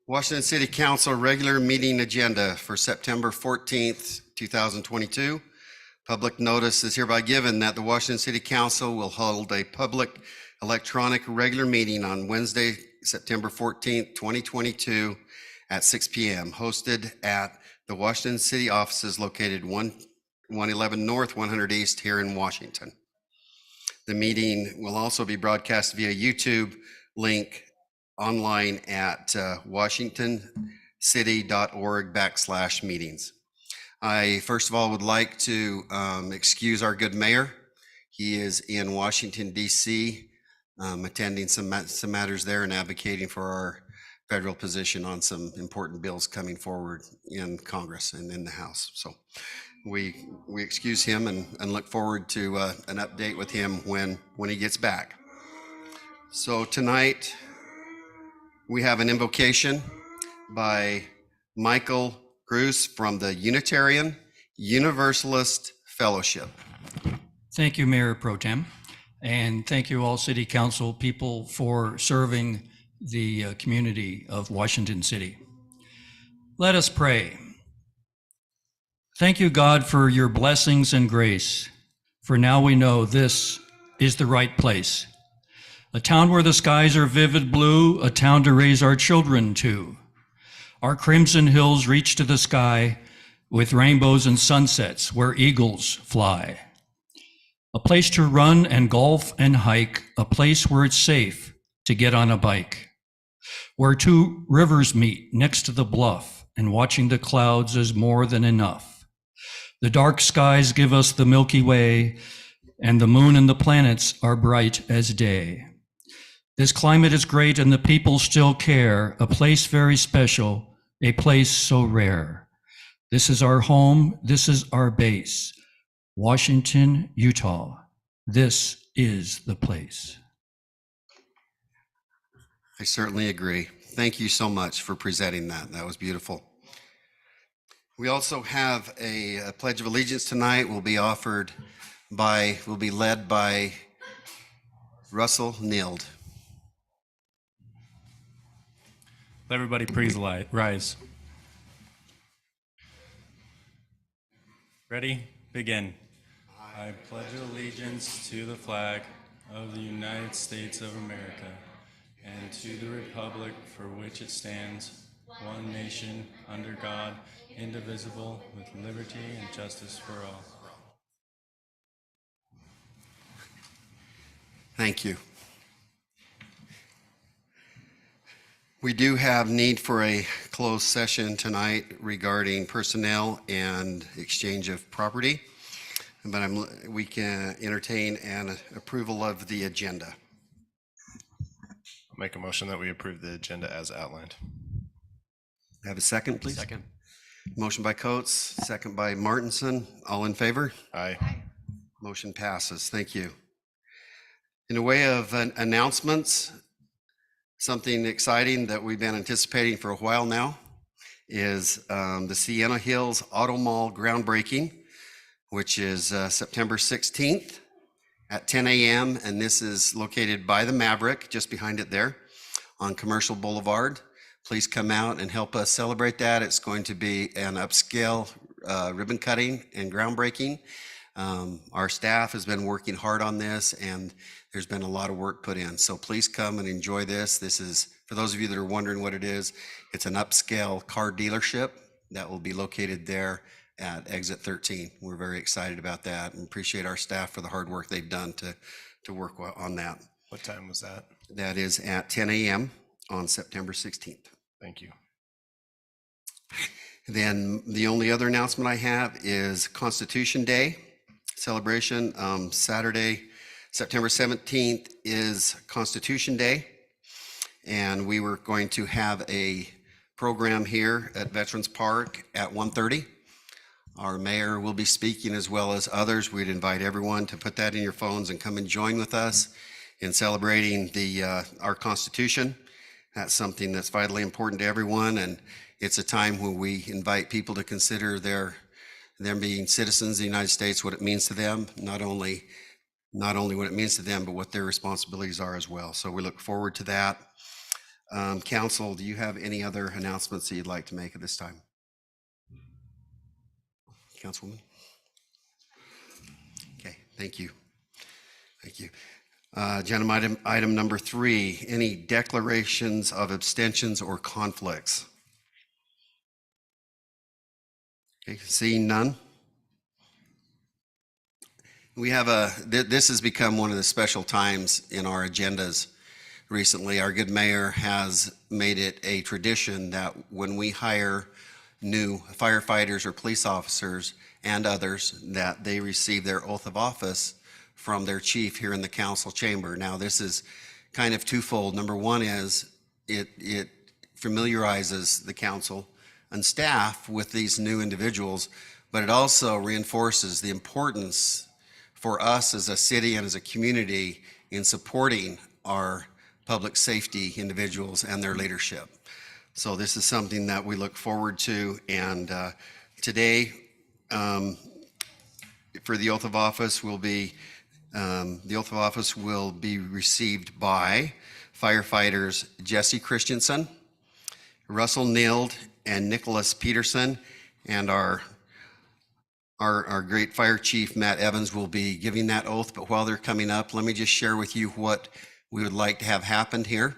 A: Washington City Council regular meeting agenda for September 14th, 2022. Public notice is hereby given that the Washington City Council will hold a public electronic regular meeting on Wednesday, September 14th, 2022 at 6 p.m. hosted at the Washington City offices located 111 North, 100 East here in Washington. The meeting will also be broadcast via YouTube link online at washingtoncity.org/meetings. I first of all would like to excuse our good mayor. He is in Washington, D.C., attending some matters there and advocating for our federal position on some important bills coming forward in Congress and in the House. So we excuse him and look forward to an update with him when he gets back. So tonight we have an invocation by Michael Cruz from the Unitarian Universalist Fellowship.
I: Thank you, Mayor Pro Tem, and thank you all City Council people for serving the community of Washington City. Let us pray. Thank you, God, for your blessings and grace, for now we know this is the right place. A town where the skies are vivid blue, a town to raise our children to. Our crimson hills reach to the sky with rainbows and sunsets where eagles fly. A place to run and golf and hike, a place where it's safe to get on a bike. Where two rivers meet next to the bluff and watching the clouds is more than enough. The dark skies give us the Milky Way and the moon and the planets are bright as day. This climate is great and the people still care, a place very special, a place so rare. This is our home, this is our base. Washington, Utah, this is the place.
A: I certainly agree. Thank you so much for presenting that. That was beautiful. We also have a Pledge of Allegiance tonight will be led by Russell Nield.
J: Everybody please rise. Ready? Begin. I pledge allegiance to the flag of the United States of America and to the republic for which it stands, one nation, under God, indivisible, with liberty and justice for all.
A: Thank you. We do have need for a closed session tonight regarding personnel and exchange of property, but we can entertain an approval of the agenda.
D: I'll make a motion that we approve the agenda as outlined.
A: Have a second, please?
K: Second.
A: Motion by Coates, second by Martinson. All in favor?
D: Aye.
A: Motion passes. Thank you. In the way of announcements, something exciting that we've been anticipating for a while now is the Sienna Hills Auto Mall groundbreaking, which is September 16th at 10 a.m. And this is located by the Maverick, just behind it there on Commercial Boulevard. Please come out and help us celebrate that. It's going to be an upscale ribbon cutting and groundbreaking. Our staff has been working hard on this and there's been a lot of work put in. So please come and enjoy this. This is, for those of you that are wondering what it is, it's an upscale car dealership that will be located there at exit 13. We're very excited about that and appreciate our staff for the hard work they've done to work on that.
D: What time was that?
A: That is at 10 a.m. on September 16th.
D: Thank you.
A: Then the only other announcement I have is Constitution Day celebration. Saturday, September 17th is Constitution Day. And we were going to have a program here at Veterans Park at 1:30. Our mayor will be speaking as well as others. We'd invite everyone to put that in your phones and come and join with us in celebrating our Constitution. That's something that's vitally important to everyone, and it's a time when we invite people to consider them being citizens of the United States, what it means to them, not only what it means to them, but what their responsibilities are as well. So we look forward to that. Council, do you have any other announcements that you'd like to make at this time? Councilwoman? Okay, thank you. Thank you. Agenda item number 3, any declarations of abstentions or conflicts? Okay, seeing none. We have this has become one of the special times in our agendas recently. Our good mayor has made it a tradition that when we hire new firefighters or police officers and others, that they receive their oath of office from their chief here in the council chamber. Now, this is kind of twofold. Number one is it familiarizes the council and staff with these new individuals, but it also reinforces the importance for us as a city and as a community in supporting our public safety individuals and their leadership. So this is something that we look forward to, and today for the oath of office will be received by firefighters Jesse Christensen, Russell Nield, and Nicholas Peterson, and our great fire chief Matt Evans will be giving that oath. But while they're coming up, let me just share with you what we would like to have happen here.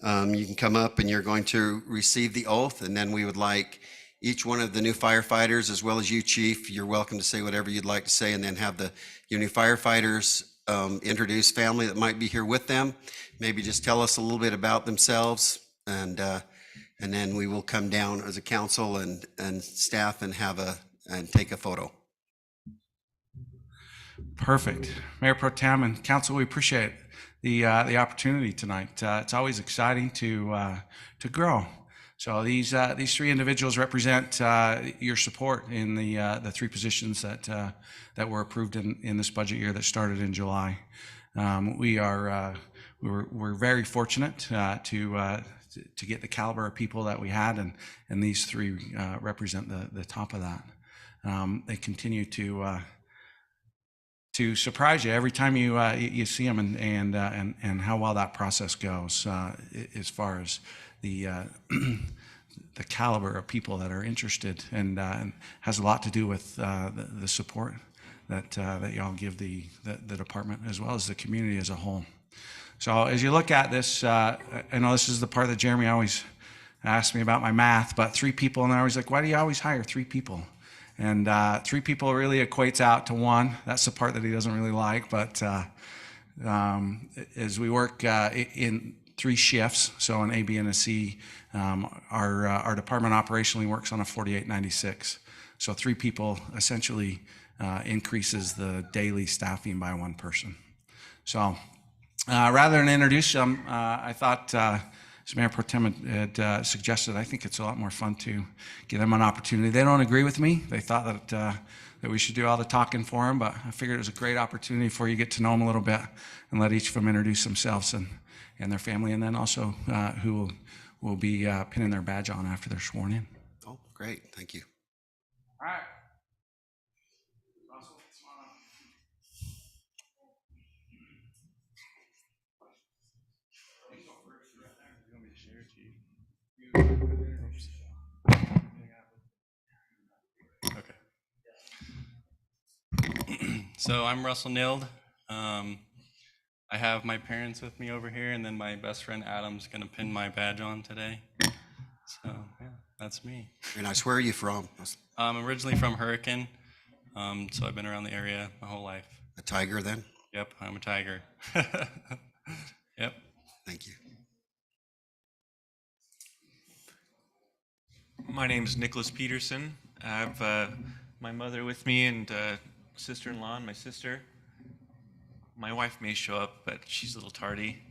A: You can come up and you're going to receive the oath, and then we would like each one of the new firefighters, as well as you, chief, you're welcome to say whatever you'd like to say, and then have the new firefighters introduce family that might be here with them. Maybe just tell us a little bit about themselves, and then we will come down as a council and staff and take a photo.
K: Perfect. Mayor Pro Tem and council, we appreciate the opportunity tonight. It's always exciting to grow. So these 3 individuals represent your support in the 3 positions that were approved in this budget year that started in July. We're very fortunate to get the caliber of people that we had, and these 3 represent the top of that. They continue to surprise you every time you see them, and how well that process goes as far as the caliber of people that are interested, and has a lot to do with the support that y'all give the department as well as the community as a whole. So as you look at this, I know this is the part that Jeremy always asks me about my math, but 3 people, and I was like, why do you always hire 3 people? And 3 people really equates out to 1. That's the part that he doesn't really like, but as we work in 3 shifts, so an A, B, and a C, our department operationally works on a 48-96. So 3 people essentially increases the daily staffing by 1 person. So rather than introduce them, I thought, as Mayor Pro Tem had suggested, I think it's a lot more fun to give them an opportunity. They don't agree with me. They thought that we should do all the talking for them, but I figured it was a great opportunity for you to get to know them a little bit and let each of them introduce themselves and their family, and then also who will be pinning their badge on after they're sworn in.
A: Oh, great. Thank you.
K: All right.
J: Okay. So I'm Russell Nield. I have my parents with me over here, and then my best friend Adam's gonna pin my badge on today. So yeah, that's me.
A: Very nice. Where are you from?
J: I'm originally from Hurricane, so I've been around the area my whole life.
A: A tiger then?
J: Yep, I'm a tiger. Yep.
A: Thank you.
L: My name's Nicholas Peterson. I have my mother with me and sister-in-law and my sister. My wife may show up, but she's a little tardy.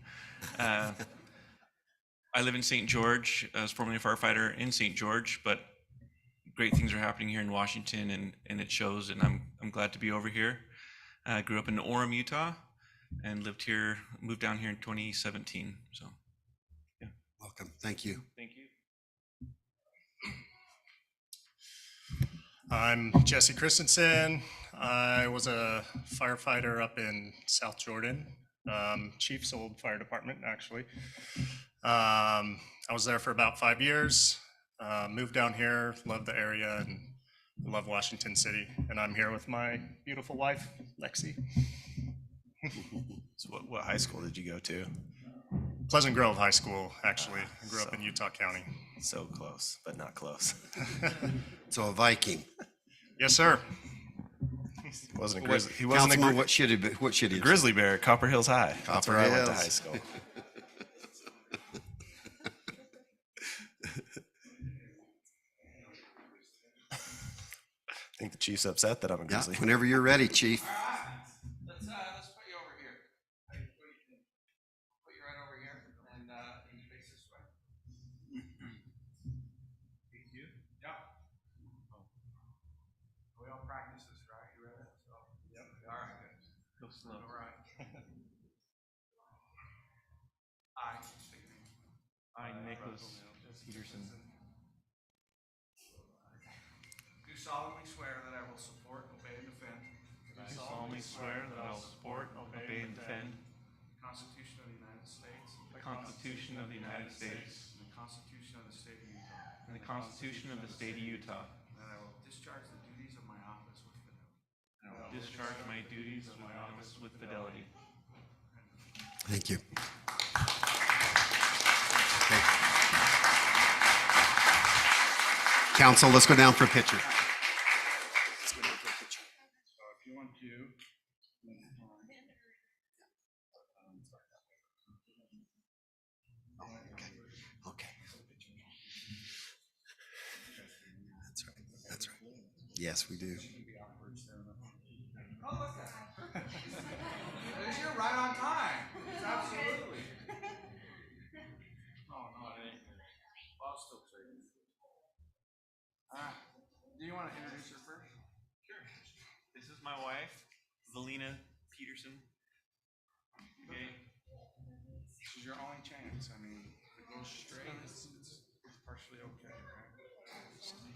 L: I live in St. George. I was formerly a firefighter in St. George, but great things are happening here in Washington, and it shows, and I'm glad to be over here. I grew up in Orem, Utah, and moved down here in 2017. So, yeah.
A: Welcome. Thank you.
L: Thank you.
M: I'm Jesse Christensen. I was a firefighter up in South Jordan, Chief's old fire department, actually. I was there for about 5 years, moved down here, love the area, and love Washington City. And I'm here with my beautiful wife, Lexi.
D: So what high school did you go to?
M: Pleasant Grove High School, actually. I grew up in Utah County.
D: So close, but not close.
A: So a Viking.
M: Yes, sir.
D: He wasn't a grizzly. He wasn't
A: Councilman, what should he be? What should he?
D: grizzly bear at Copper Hills High. That's
A: Copper
D: where I went to
A: Hills.
D: high school. I think the chief's upset that I'm a
A: Yeah,
D: grizzly.
A: whenever you're ready, Chief.
K: Let's put you over here. Put you right over here, and you face this way. You? Yeah. We all practice this, right? You ready? Yep. All right, good.
L: Go slow.
K: All right.
L: I, Nicholas Peterson,
K: Do solemnly swear that I will support, obey, and defend
L: do solemnly swear that I will support, obey, and defend
K: the Constitution of the United States
L: the Constitution of the United States
K: and the Constitution of the State of Utah,
L: and the Constitution of the State of Utah.
K: and that I will discharge the duties of my office with fidelity.
L: And I will discharge my duties of my office with fidelity.
A: Thank you. Council, let's go down for a picture.
K: So if you want to.
A: Okay. That's right. That's right. Yes, we do.
K: Oh, look at it. You're right on time. Absolutely. Oh, no, it ain't. I'll still say it. Do you want to introduce her first?
L: Sure. This is my wife, Valina Peterson. Okay.
K: This is your only chance. I mean, if it goes straight, it's partially okay, right? Super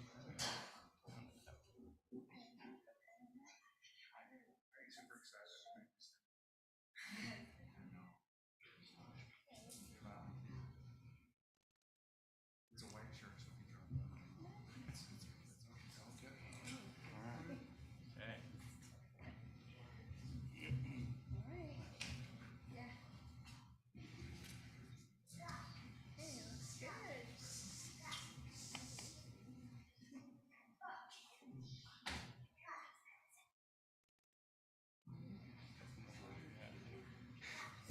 K: excited to make this thing. It's a white shirt, so we drop it. It's okay. All right.
L: Okay.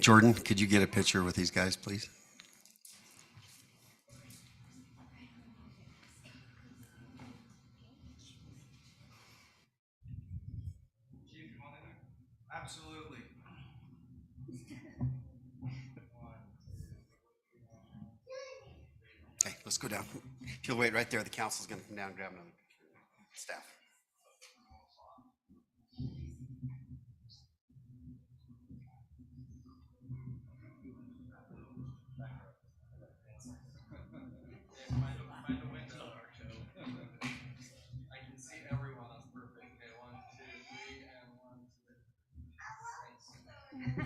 A: Jordan, could you get a picture with these guys, please?
K: Absolutely.
A: Okay, let's go down. If you'll wait right there, the council's going to come down and grab another picture. Staff.
K: I can see everyone. That's perfect. Okay, 1, 2, 3, and 1, 2.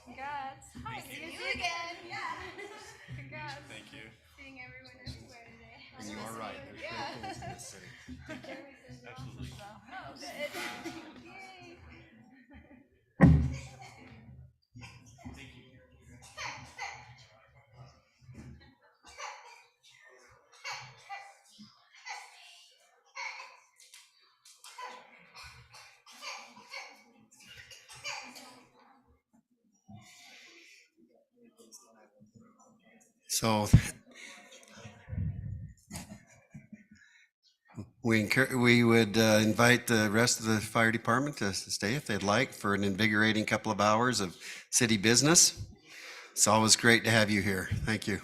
E: Congrats. Hi, see you again. Congrats.
D: Thank you.
E: Seeing everyone everywhere today.
A: And you are right. There's great things in this city.
L: Absolutely.
E: Oh, good. Yay.
A: So we would invite the rest of the fire department to stay if they'd like for an invigorating couple of hours of city business. It's always great to have you here. Thank you.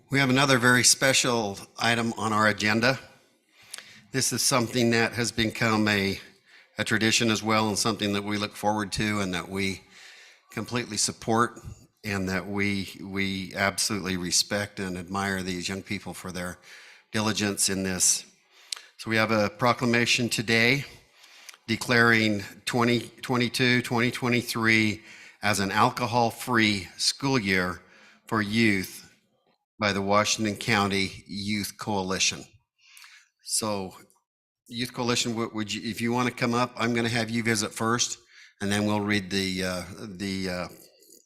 A: We have another very special item on our agenda. This is something that has become a a tradition as well, and something that we look forward to and that we completely support, and that we absolutely respect and admire these young people for their diligence in this. So we have a proclamation today declaring 2022-2023 as an alcohol-free school year for youth by the Washington County Youth Coalition. So Youth Coalition, would you, if you want to come up, I'm going to have you visit first, and then we'll read the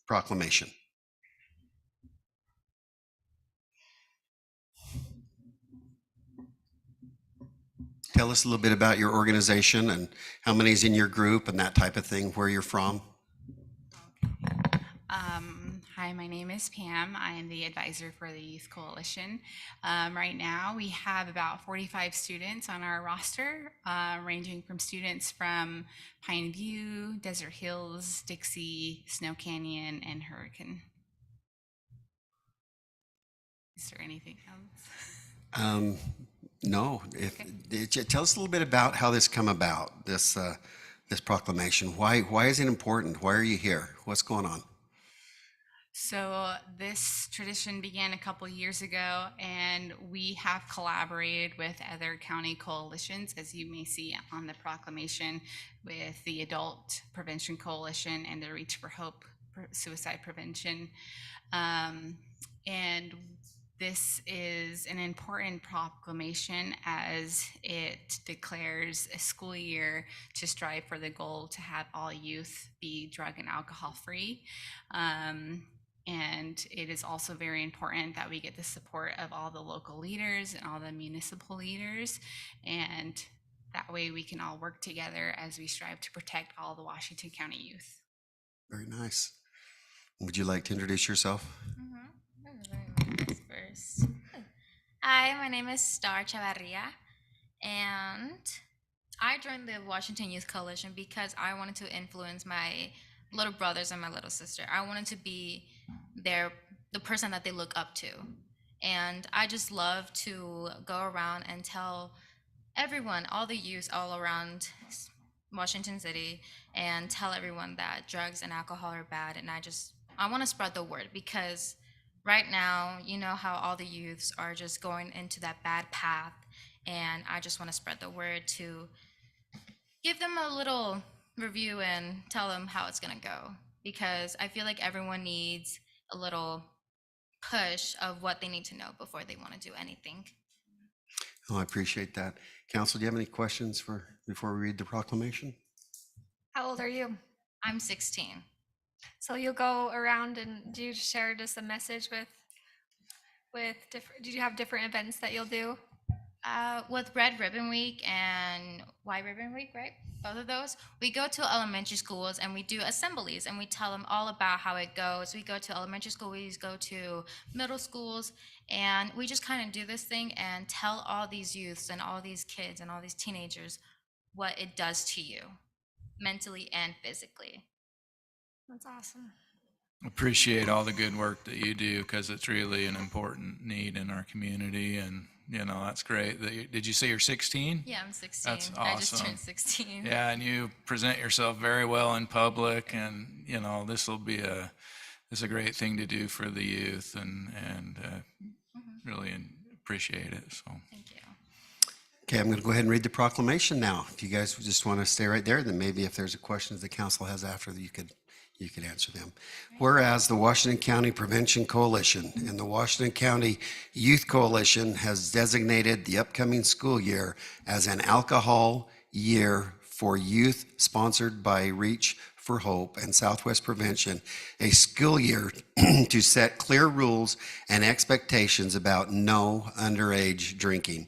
A: proclamation. Tell us a little bit about your organization and how many's in your group and that type of thing, where you're from.
N: Hi, my name is Pam. I am the advisor for the Youth Coalition. Right now, we have about 45 students on our roster, ranging from students from Pine View, Desert Hills, Dixie, Snow Canyon, and Hurricane. Is there anything else?
A: No. Tell us a little bit about how this come about, this proclamation. Why is it important? Why are you here? What's going on?
N: So this tradition began a couple years ago, and we have collaborated with other county coalitions, as you may see on the proclamation, with the Adult Prevention Coalition and the Reach for Hope Suicide Prevention. And this is an important proclamation as it declares a school year to strive for the goal to have all youth be drug and alcohol free. And it is also very important that we get the support of all the local leaders and all the municipal leaders. And that way we can all work together as we strive to protect all the Washington County youth.
A: Very nice. Would you like to introduce yourself?
O: First. Hi, my name is Star Chavarria, and I joined the Washington Youth Coalition because I wanted to influence my little brothers and my little sister. I wanted to be the person that they look up to. And I just love to go around and tell everyone, all the youth all around Washington City, and tell everyone that drugs and alcohol are bad. And I want to spread the word, because right now, you know how all the youths are just going into that bad path. And I just want to spread the word to give them a little review and tell them how it's going to go, because I feel like everyone needs a little push of what they need to know before they want to do anything.
A: Oh, I appreciate that. Council, do you have any questions before we read the proclamation?
E: How old are you?
O: I'm 16.
E: So you'll go around and do you share just a message with different, do you have different events that you'll do?
O: With Red Ribbon Week and White Ribbon Week, right? Both of those, we go to elementary schools and we do assemblies and we tell them all about how it goes. We go to elementary school, we go to middle schools, and we just kind of do this thing and tell all these youths and all these kids and all these teenagers what it does to you, mentally and physically.
E: That's awesome.
B: Appreciate all the good work that you do, because it's really an important need in our community. And you know, that's great. Did you say you're 16?
O: Yeah, I'm 16.
B: That's awesome.
O: I just turned 16.
B: Yeah, and you present yourself very well in public, and you know, this will be a great thing to do for the youth, and really appreciate it. So
O: thank you.
A: Okay, I'm going to go ahead and read the proclamation now. If you guys just want to stay right there, then maybe if there's a question that the council has after, you could answer them. Whereas the Washington County Prevention Coalition and the Washington County Youth Coalition has designated the upcoming school year as an alcohol year for youth, sponsored by Reach for Hope and Southwest Prevention, a school year to set clear rules and expectations about no underage drinking.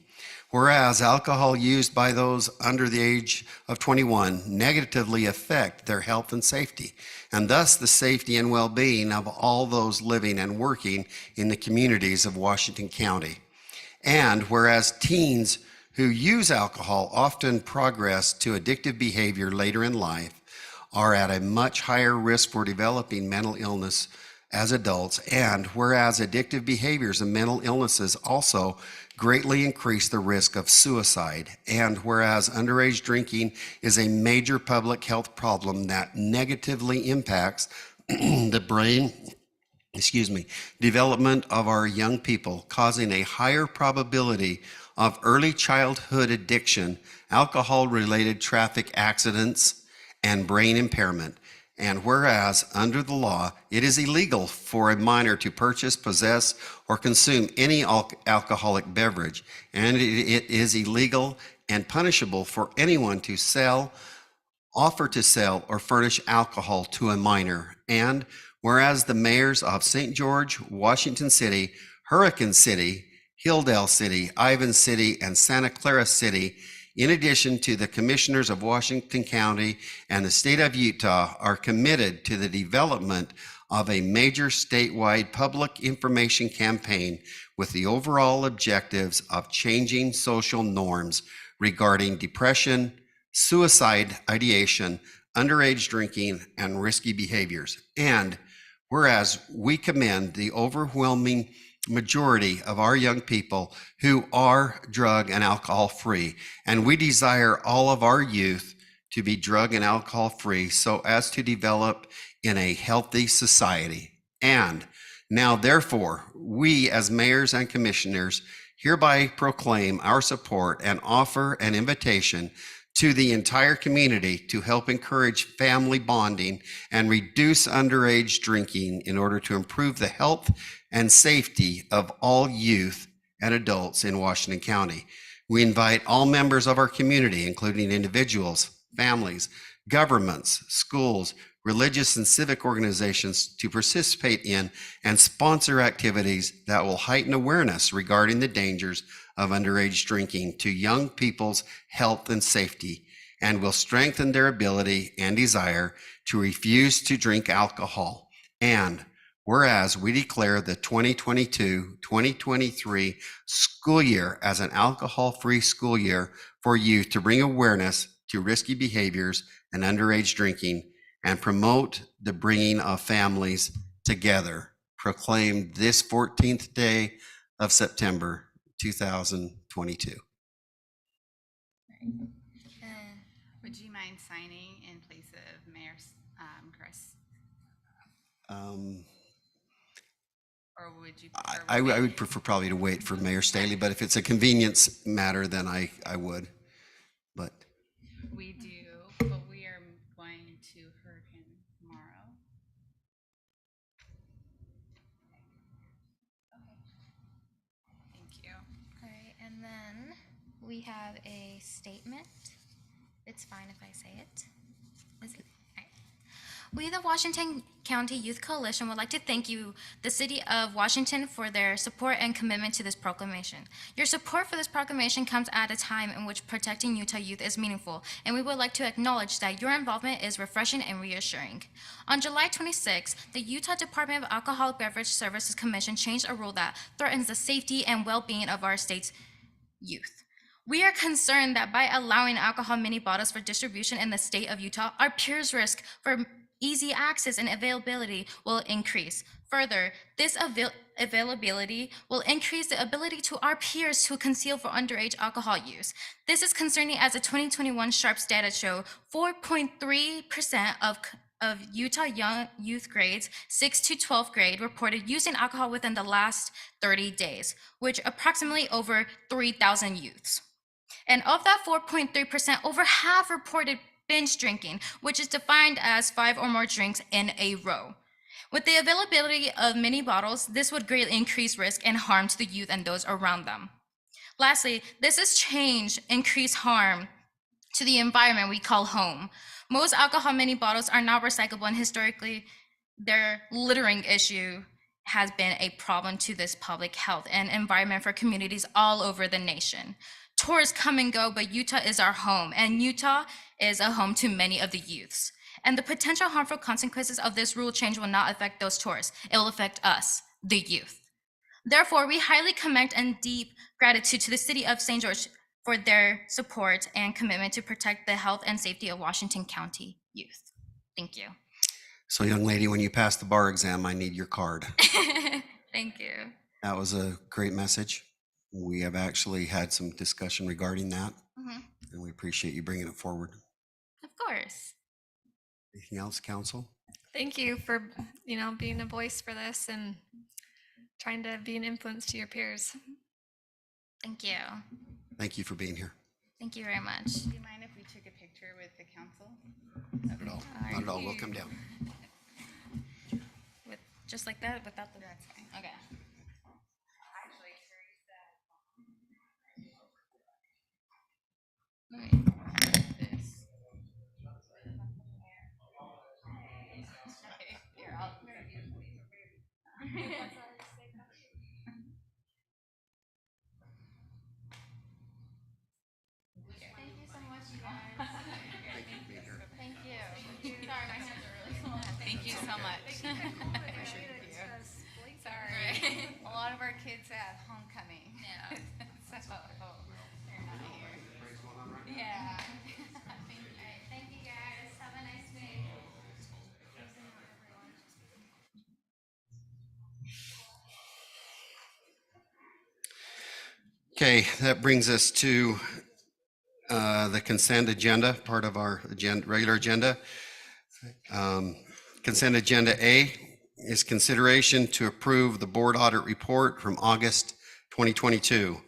A: Whereas alcohol used by those under the age of 21 negatively affect their health and safety, and thus the safety and well-being of all those living and working in the communities of Washington County. And whereas teens who use alcohol often progress to addictive behavior later in life, are at a much higher risk for developing mental illness as adults, and whereas addictive behaviors and mental illnesses also greatly increase the risk of suicide. And whereas underage drinking is a major public health problem that negatively impacts the brain, development of our young people, causing a higher probability of early childhood addiction, alcohol-related traffic accidents, and brain impairment. And whereas, under the law, it is illegal for a minor to purchase, possess, or consume any alcoholic beverage, and it is illegal and punishable for anyone to sell, offer to sell, or furnish alcohol to a minor. And whereas the mayors of St. George, Washington City, Hurricane City, Hilldale City, Ivan City, and Santa Clara City, in addition to the commissioners of Washington County and the state of Utah, are committed to the development of a major statewide public information campaign with the overall objectives of changing social norms regarding depression, suicide ideation, underage drinking, and risky behaviors. And whereas we commend the overwhelming majority of our young people who are drug and alcohol free, and we desire all of our youth to be drug and alcohol free so as to develop in a healthy society. And now, therefore, we as mayors and commissioners hereby proclaim our support and offer an invitation to the entire community to help encourage family bonding and reduce underage drinking in order to improve the health and safety of all youth and adults in Washington County. We invite all members of our community, including individuals, families, governments, schools, religious and civic organizations, to participate in and sponsor activities that will heighten awareness regarding the dangers of underage drinking to young people's health and safety, and will strengthen their ability and desire to refuse to drink alcohol. And whereas we declare the 2022-2023 school year as an alcohol-free school year for youth to bring awareness to risky behaviors and underage drinking and promote the bringing of families together, proclaimed this 14th day of September 2022.
N: Would you mind signing in place of Mayor Chris? Or would you prefer
A: I would prefer probably to wait for Mayor Staley, but if it's a convenience matter, then I would. But
N: we do, but we are going to Hurricane tomorrow. Thank you.
O: All right, and then we have a statement. It's fine if I say it. Is it? All right. We, the Washington County Youth Coalition, would like to thank you, the City of Washington, for their support and commitment to this proclamation. Your support for this proclamation comes at a time in which protecting Utah youth is meaningful, and we would like to acknowledge that your involvement is refreshing and reassuring. On July 26, the Utah Department of Alcoholic Beverage Services Commission changed a rule that threatens the safety and well-being of our state's youth. We are concerned that by allowing alcohol mini bottles for distribution in the state of Utah, our peers' risk for easy access and availability will increase. Further, this availability will increase the ability to our peers to conceal for underage alcohol use. This is concerning as the 2021 Sharps data show 4.3% of Utah young youth grades 6 to 12th grade reported using alcohol within the last 30 days, which approximately over 3,000 youths. And of that 4.3%, over half reported binge drinking, which is defined as 5 or more drinks in a row. With the availability of mini bottles, this would greatly increase risk and harm to the youth and those around them. Lastly, this has increased harm to the environment we call home. Most alcohol mini bottles are not recyclable, and historically, their littering issue has been a problem to this public health and environment for communities all over the nation. Tourists come and go, but Utah is our home, and Utah is a home to many of the youths. And the potential harmful consequences of this rule change will not affect those tourists. It will affect us, the youth. Therefore, we highly commend and deep gratitude to the City of St. George for their support and commitment to protect the health and safety of Washington County youth. Thank you.
A: so, young lady, when you pass the bar exam, I need your card.
O: Thank you.
A: That was a great message. We have actually had some discussion regarding that,
O: Mhm.
A: and we appreciate you bringing it forward.
O: Of course.
A: Anything else, council?
E: Thank you for, being a voice for this and trying to be an influence to your peers.
O: Thank you.
A: Thank you for being here.
O: Thank you very much.
N: Do you mind if we took a picture with the council?
A: Not at all. Not at all. We'll come down.
O: With just like that, without the.
N: That's fine.
O: Okay.
N: Actually,
O: This.
N: okay, here, I'll.
O: Thank you so much, you guys. Thank you. Sorry, my hands are really small.
N: Thank you so much. Sorry. A lot of our kids have homecoming.
O: Yeah.
N: So, they're not here. Yeah.
O: Thank you guys. Have a nice day.
A: Okay, that brings us to the consent agenda, part of our regular agenda. Consent agenda A is consideration to approve the board audit report from August 2022.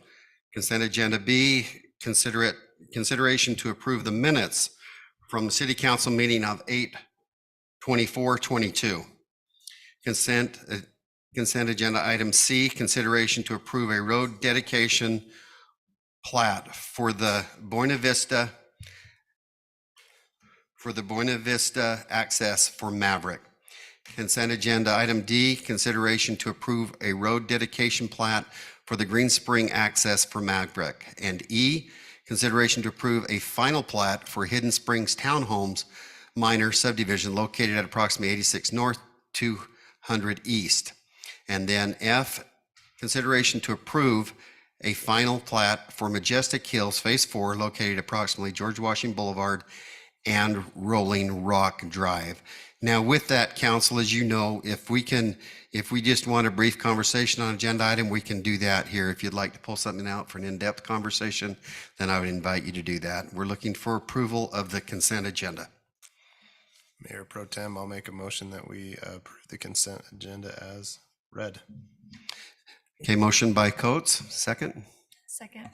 A: Consent agenda B, consideration to approve the minutes from the city council meeting of 8/24/22. Consent agenda item C, consideration to approve a road dedication plat for the Buena Vista access for Maverick. Consent agenda item D, consideration to approve a road dedication plat for the Green Spring access for Maverick. And E, consideration to approve a final plat for Hidden Springs Townhomes minor subdivision located at approximately 86 North, 200 East. And then F, consideration to approve a final plat for Majestic Hills Phase 4 located approximately George Washington Boulevard and Rolling Rock Drive. Now with that, council, as you know, if we just want a brief conversation on agenda item, we can do that here. If you'd like to pull something out for an in-depth conversation, then I would invite you to do that. We're looking for approval of the consent agenda.
D: Mayor Pro Tem, I'll make a motion that we approve the consent agenda as read.
A: Okay, motion by Coates, second.
E: Second.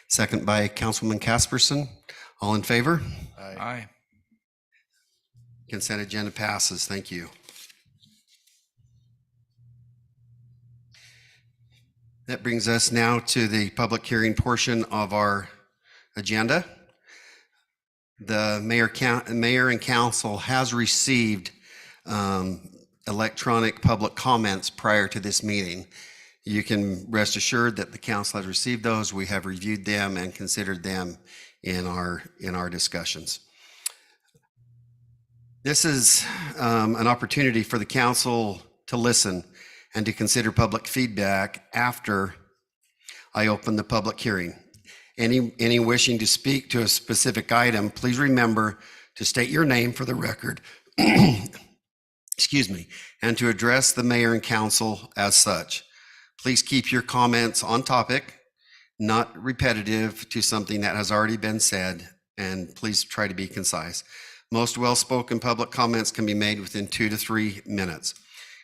A: Second by Councilman Casperson. All in favor?
B: Aye.
A: Consent agenda passes. Thank you. That brings us now to the public hearing portion of our agenda. The mayor and council has received electronic public comments prior to this meeting. You can rest assured that the council has received those. We have reviewed them and considered them in our discussions. This is an opportunity for the council to listen and to consider public feedback after I open the public hearing. Any wishing to speak to a specific item, please remember to state your name for the record, excuse me, and to address the mayor and council as such. Please keep your comments on topic, not repetitive to something that has already been said, and please try to be concise. Most well-spoken public comments can be made within 2 to 3 minutes.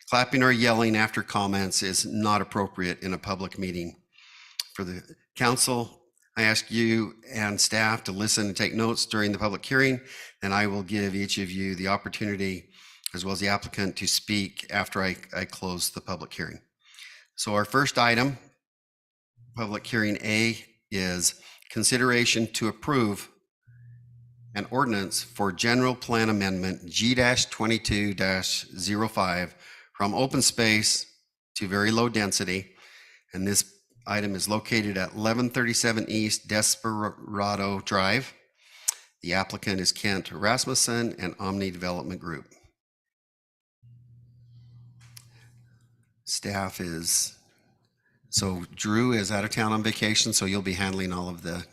A: Clapping or yelling after comments is not appropriate in a public meeting. For the council, I ask you and staff to listen and take notes during the public hearing, and I will give each of you the opportunity, as well as the applicant, to speak after I close the public hearing. So our first item, public hearing A, is consideration to approve an ordinance for general plan amendment G-22-05 from open space to very low density. And this item is located at 1137 East Desperado Drive. The applicant is Kent Rasmussen and Omni Development Group. Staff is, so Drew is out of town on vacation, so you'll be handling all of the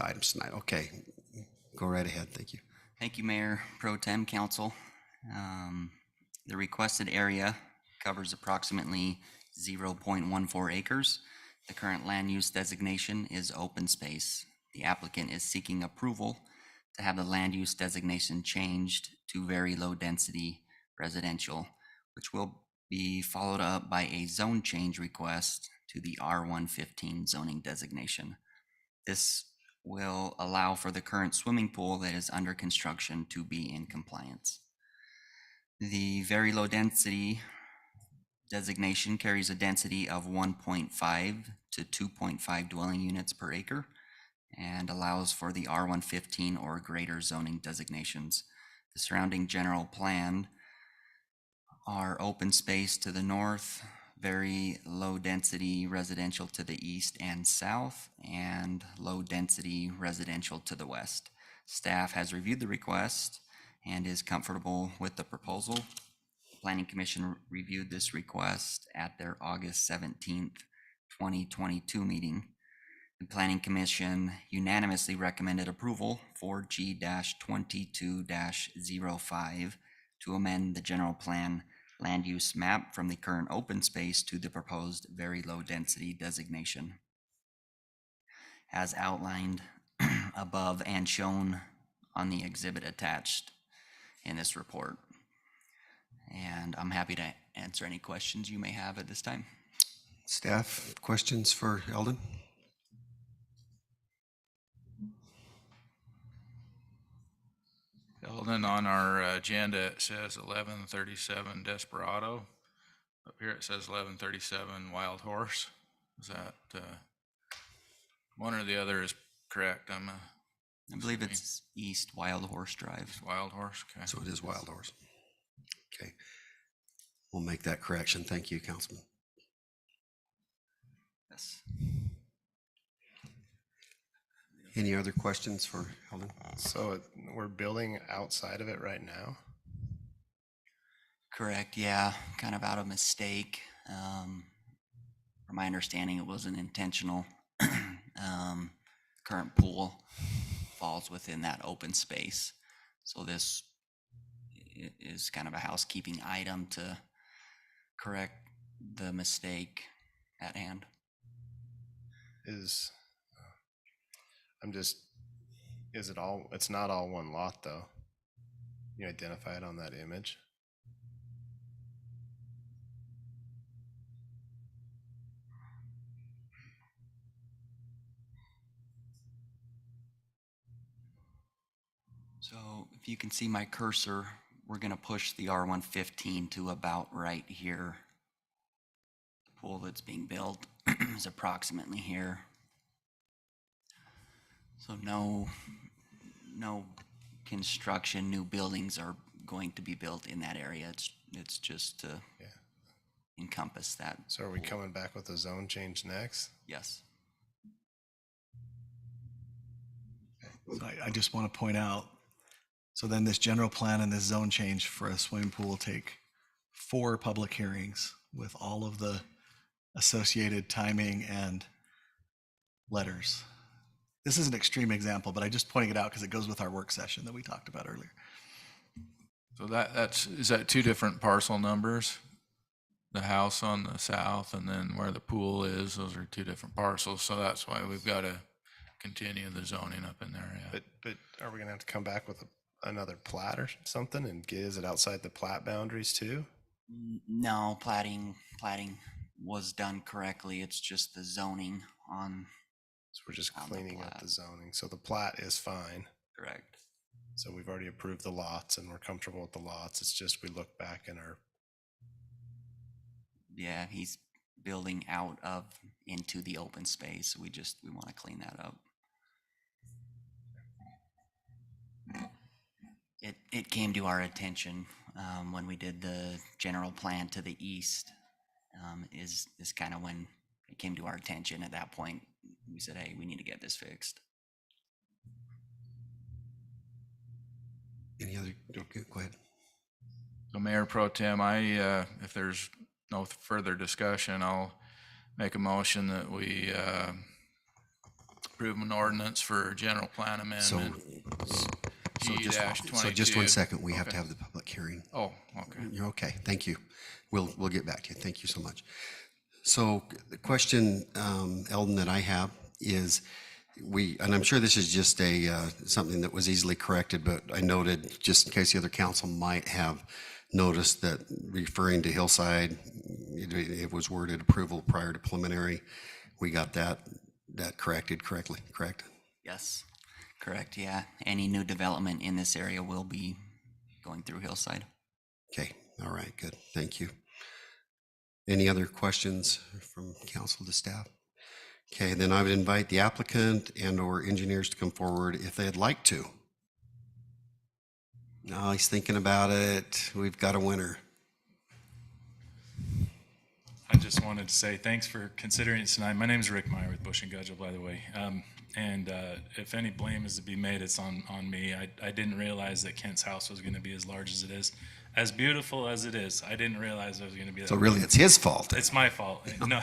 A: items tonight. Okay, go right ahead. Thank you.
P: Thank you, Mayor Pro Tem, Council. The requested area covers approximately 0.14 acres. The current land use designation is open space. The applicant is seeking approval to have the land use designation changed to very low density residential, which will be followed up by a zone change request to the R115 zoning designation. This will allow for the current swimming pool that is under construction to be in compliance. The very low density designation carries a density of 1.5 to 2.5 dwelling units per acre and allows for the R115 or greater zoning designations. The surrounding general plan are open space to the north, very low density residential to the east and south, and low density residential to the west. Staff has reviewed the request and is comfortable with the proposal. The Planning Commission reviewed this request at their August 17th, 2022 meeting. The Planning Commission unanimously recommended approval for G-22-05 to amend the general plan land use map from the current open space to the proposed very low density designation, as outlined above and shown on the exhibit attached in this report. And I'm happy to answer any questions you may have at this time.
A: Staff, questions for Eldon?
B: Eldon, on our agenda, it says 1137 Desperado. Up here it says 1137 Wild Horse. Is that one or the other is correct?
P: I believe it's East Wild Horse Drive.
B: Wild Horse, okay.
A: So it is Wild Horse. Okay. We'll make that correction. Thank you, Councilman.
P: Yes.
A: Any other questions for Eldon?
D: So we're building outside of it right now?
P: Correct, yeah, kind of out of mistake. From my understanding, it wasn't intentional. Current pool falls within that open space. So this is kind of a housekeeping item to correct the mistake at hand.
D: Is it all, it's not all one lot though. You identify it on that image.
P: So if you can see my cursor, we're gonna push the R115 to about right here. The pool that's being built is approximately here. So no construction, new buildings are going to be built in that area. It's just to encompass that.
D: So are we coming back with a zone change next?
P: Yes.
C: So I just want to point out, so then this general plan and this zone change for a swimming pool will take 4 public hearings with all of the associated timing and letters. This is an extreme example, but I just pointing it out because it goes with our work session that we talked about earlier.
B: So is that 2 different parcel numbers? The house on the south and then where the pool is, those are 2 different parcels. So that's why we've got to continue the zoning up in there. Yeah.
D: But are we gonna have to come back with another plat or something and is it outside the plat boundaries too?
P: No, plating was done correctly. It's just the zoning on.
D: So we're just cleaning up the zoning. So the plat is fine.
P: Correct.
D: So we've already approved the lots and we're comfortable with the lots. It's just we look back in our.
P: Yeah, he's building out of into the open space. We want to clean that up. It came to our attention when we did the general plan to the east. Is kind of when it came to our attention. At that point, we said, "Hey, we need to get this fixed."
A: Any other? Okay, go ahead.
B: So Mayor Pro Tem, if there's no further discussion, I'll make a motion that we approve an ordinance for general plan amendment.
A: So just 1 second, we have to have the public hearing.
B: Oh, okay.
A: You're okay, thank you. We'll get back to you, thank you so much. So the question, Eldon, that I have is and I'm sure this is just something that was easily corrected, but I noted, just in case the other council might have noticed, that referring to Hillside, it was worded approval prior to preliminary. We got that corrected correctly, correct?
P: Yes, correct, yeah. Any new development in this area will be going through Hillside.
A: Okay, all right, good, thank you. Any other questions from council to staff? Okay, then I would invite the applicant and/or engineers to come forward if they'd like to. No, he's thinking about it. We've got a winner.
J: I just wanted to say thanks for considering it tonight. My name is Rick Meyer with Bush and Gudgel, by the way. And if any blame is to be made, it's on me. I didn't realize that Kent's house was going to be as large as it is. As beautiful as it is, I didn't realize it was going to be that.
A: So really, it's his fault.
J: It's my fault. No.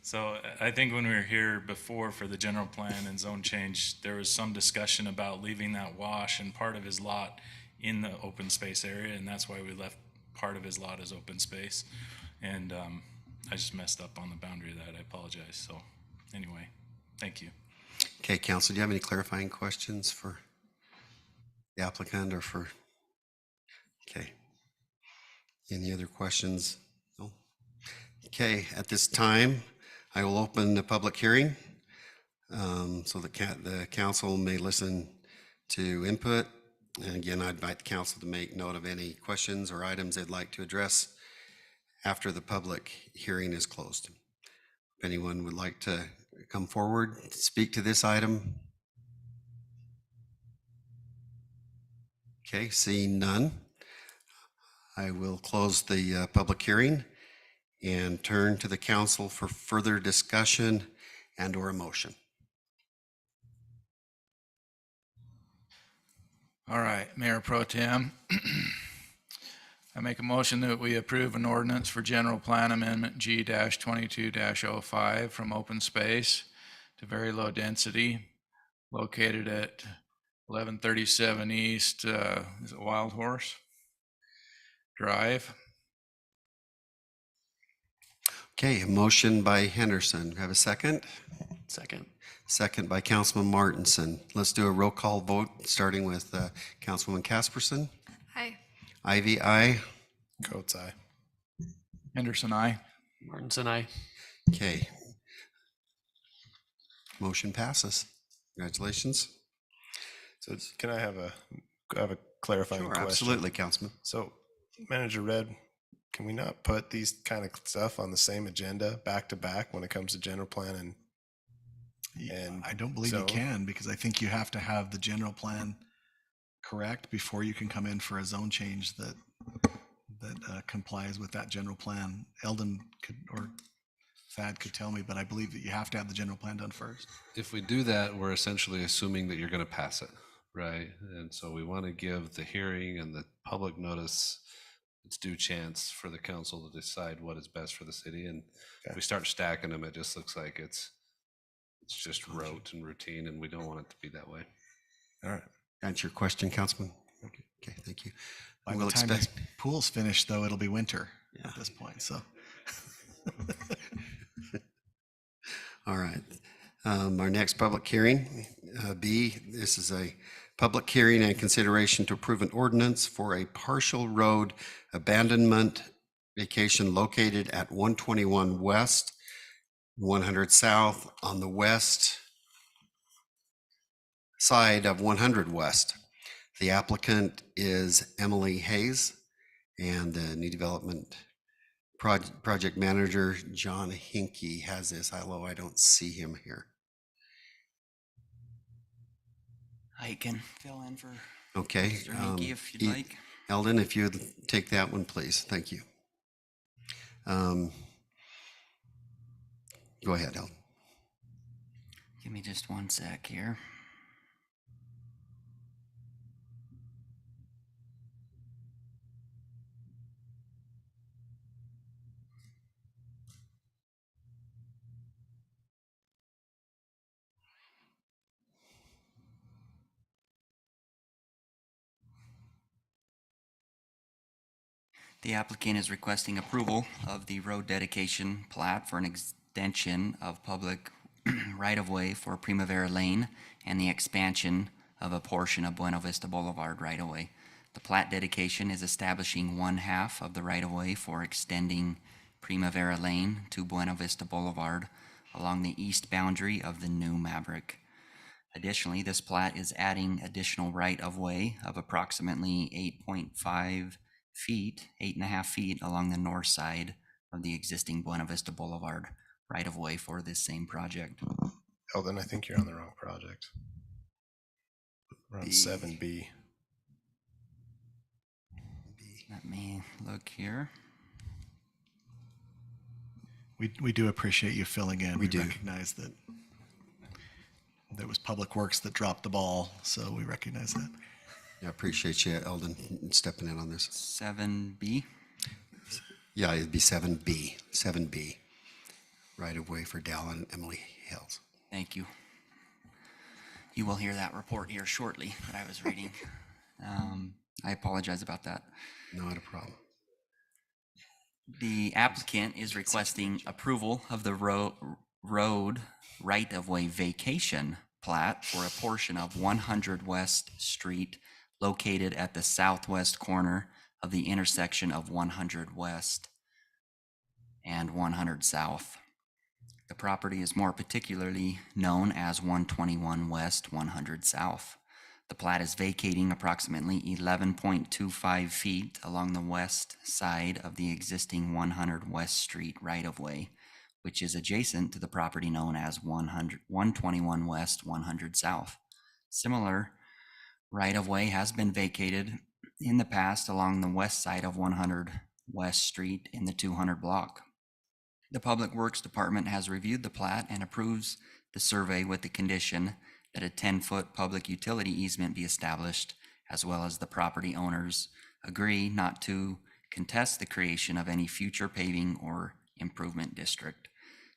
J: So I think when we were here before for the general plan and zone change, there was some discussion about leaving that wash and part of his lot in the open space area, and that's why we left part of his lot as open space. And I just messed up on the boundary of that. I apologize. So anyway, thank you.
A: Okay, council, do you have any clarifying questions for the applicant or for? Okay. Any other questions? No? Okay, at this time, I will open the public hearing so the council may listen to input. And again, I invite the council to make note of any questions or items they'd like to address after the public hearing is closed. If anyone would like to come forward, speak to this item. Okay, seeing none, I will close the public hearing and turn to the council for further discussion and/or a motion.
B: All right, Mayor Pro Tem. I make a motion that we approve an ordinance for general plan amendment G-22-05 from open space to very low density located at 1137 East, is it Wild Horse Drive?
A: Okay, a motion by Henderson. Have a second?
Q: Second.
A: Second by Councilman Martinson. Let's do a roll call vote, starting with Councilwoman Casperson.
E: Aye.
A: Ivy, aye.
D: Coates, aye.
B: Henderson, aye.
Q: Martinson, aye.
A: Okay. Motion passes. Congratulations.
D: So can I have a clarifying question?
A: Absolutely, Councilman.
D: So Manager Red, can we not put these kind of stuff on the same agenda back to back when it comes to general plan and
C: I don't believe you can, because I think you have to have the general plan correct before you can come in for a zone change that complies with that general plan. Eldon could, or Thad could tell me, but I believe that you have to have the general plan done first.
G: If we do that, we're essentially assuming that you're going to pass it, right? And so we want to give the hearing and the public notice its due chance for the council to decide what is best for the city. And if we start stacking them, it just looks like it's just rote and routine, and we don't want it to be that way.
A: All right. That's your question, Councilman? Okay, thank you.
C: By the time this pool's finished, though, it'll be winter at this point, so.
A: All right. Our next public hearing, B, this is a public hearing and consideration to approve an ordinance for a partial road abandonment vacation located at 121 West, 100 South on the west side of 100 West. The applicant is Emily Hayes, and the new development project manager, John Hinkie, has this, although I don't see him here.
P: I can fill in for
A: Okay.
P: Mr. Hinkie if you'd like.
A: Eldon, if you'd take that one, please. Thank you. Go ahead, Eldon.
P: Give me just one sec here. The applicant is requesting approval of the road dedication plat for an extension of public right-of-way for Primavera Lane and the expansion of a portion of Buena Vista Boulevard right-of-way. The plat dedication is establishing one half of the right-of-way for extending Primavera Lane to Buena Vista Boulevard along the east boundary of the new Maverick. Additionally, this plat is adding additional right-of-way of approximately 8.5 feet, 8.5 feet along the north side of the existing Buena Vista Boulevard right-of-way for this same project.
D: Eldon, I think you're on the wrong project. We're on 7B.
P: Let me look here.
C: We do appreciate you filling in.
A: We do.
C: Recognize that there was Public Works that dropped the ball, so we recognize that.
A: I appreciate you, Eldon, stepping in on this.
P: 7B?
A: Yeah, it'd be 7B. 7B. Right of way for Dal and Emily Hills.
P: Thank you. You will hear that report here shortly that I was reading. I apologize about that.
A: Not a problem.
P: The applicant is requesting approval of the road right-of-way vacation plat for a portion of 100 West Street located at the southwest corner of the intersection of 100 West and 100 South. The property is more particularly known as 121 West, 100 South. The plat is vacating approximately 11.25 feet along the west side of the existing 100 West Street right-of-way, which is adjacent to the property known as 121 West, 100 South. Similar right-of-way has been vacated in the past along the west side of 100 West Street in the 200 block. The Public Works Department has reviewed the plat and approves the survey with the condition that a 10-foot public utility easement be established, as well as the property owners agree not to contest the creation of any future paving or improvement district.